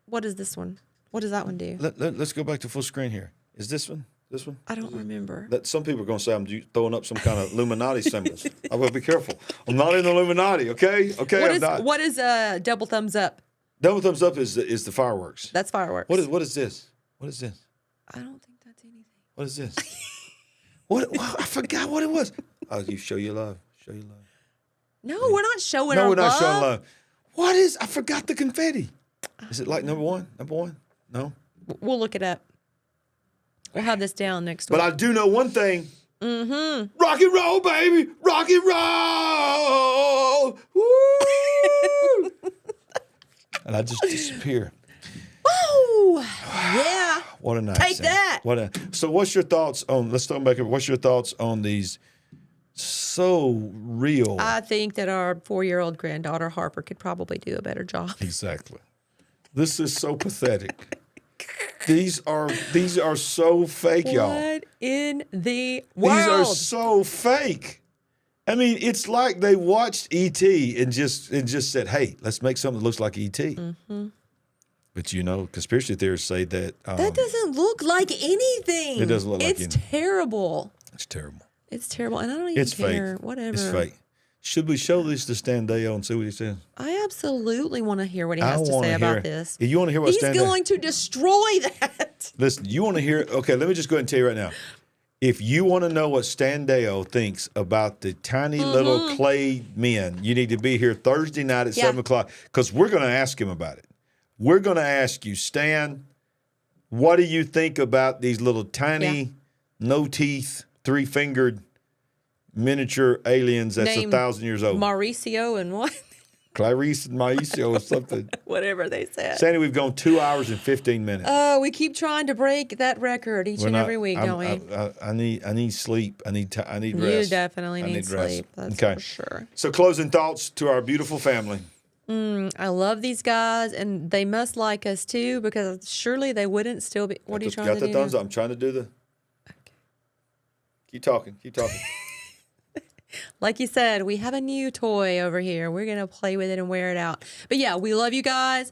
What is this one? What does that one do? Let's go back to full screen here. Is this one? This one? I don't remember. That some people are going to say I'm throwing up some kind of Illuminati symbols. I will be careful. I'm not in the Illuminati. Okay. I'm not. What is double thumbs up? Double thumbs up is the fireworks. That's fireworks. What is this? What is this? I don't think that's anything. What is this? What? I forgot what it was. Oh, you show your love. Show your love. No, we're not showing No, our we're not love. showing love. What is? I forgot the confetti. Is it like number one? Number one? No. We'll look it up. We'll have this down next week. But I do know one thing. Rock and roll, baby. Rock and roll. Woo! And I just disappear. Woo! Yeah. What a night. Take Sam. that. So what's your thoughts on, let's talk back up. What's your thoughts on these so real? I think that our 4-year-old granddaughter, Harper, could probably do a better job. Exactly. This is so pathetic. These are so fake, y'all. What in the world? These are so fake. I mean, it's like they watched E.T. and just said, "Hey, let's make something that looks like E.T." But conspiracy theorists say that that doesn't look like anything. It doesn't look like anything. It's terrible. It's terrible. It's terrible, and I don't even care. Fake. Whatever. It's fake. Should we show this to Stan Deo and see what he says? I absolutely want to hear what he has to say about this. You want to hear what Stan He's going to destroy that. Listen, you want to hear? Okay, let me just go ahead and tell you right now. If you want to know what Stan Deo thinks about the tiny little clay men, you need to be here Thursday night at 7 o'clock because we're going to ask him about it. We're going to ask you, Stan, what do you think about these little tiny, no teeth, 3-fingered miniature aliens that's 1,000 years old? Mauricio and what? Clarice and Mauricio or something. Whatever they said. Sandy, we've gone 2 hours and 15 minutes. We keep trying to break that record each and every week, don't we? I need sleep. I need rest. You definitely need sleep. That's for sure. So closing thoughts to our beautiful family. I love these guys, and they must like us too, because surely they wouldn't still be. What are you trying to do? Got the thumbs up. I'm trying to do the. Okay. Keep talking. Like you said, we have a new toy over here. We're going to play with it and wear it out. But yeah, we love you guys.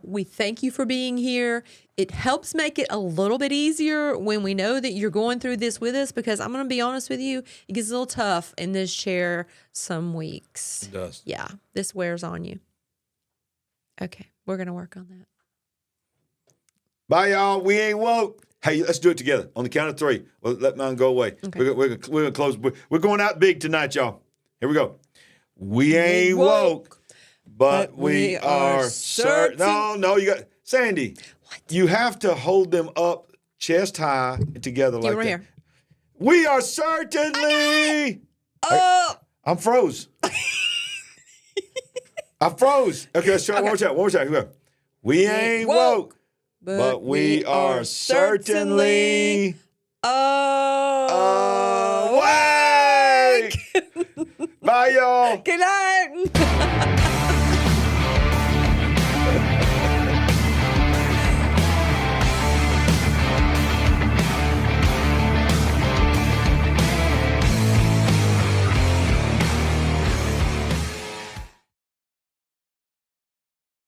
We thank you for being here. It helps make it a little bit easier when we know that you're going through this with us, because I'm going to be honest with you, it gets a little tough in this chair some weeks. It does. Yeah, this wears on you. Okay, we're going to work on that. Bye, y'all. We ain't woke. Hey, let's do it together on the count of 3. Well, let mine go away. Okay. We're gonna close. We're going out big tonight, y'all. Here we go. We ain't woke, but we are certain. No, you got Sandy. What? You have to hold them up chest high together like that. Here. We are certainly. Oh, I'm froze. I froze. Okay, let's try it one more time. Here we go. We ain't woke. But we are certainly awake. Bye, y'all. Good night.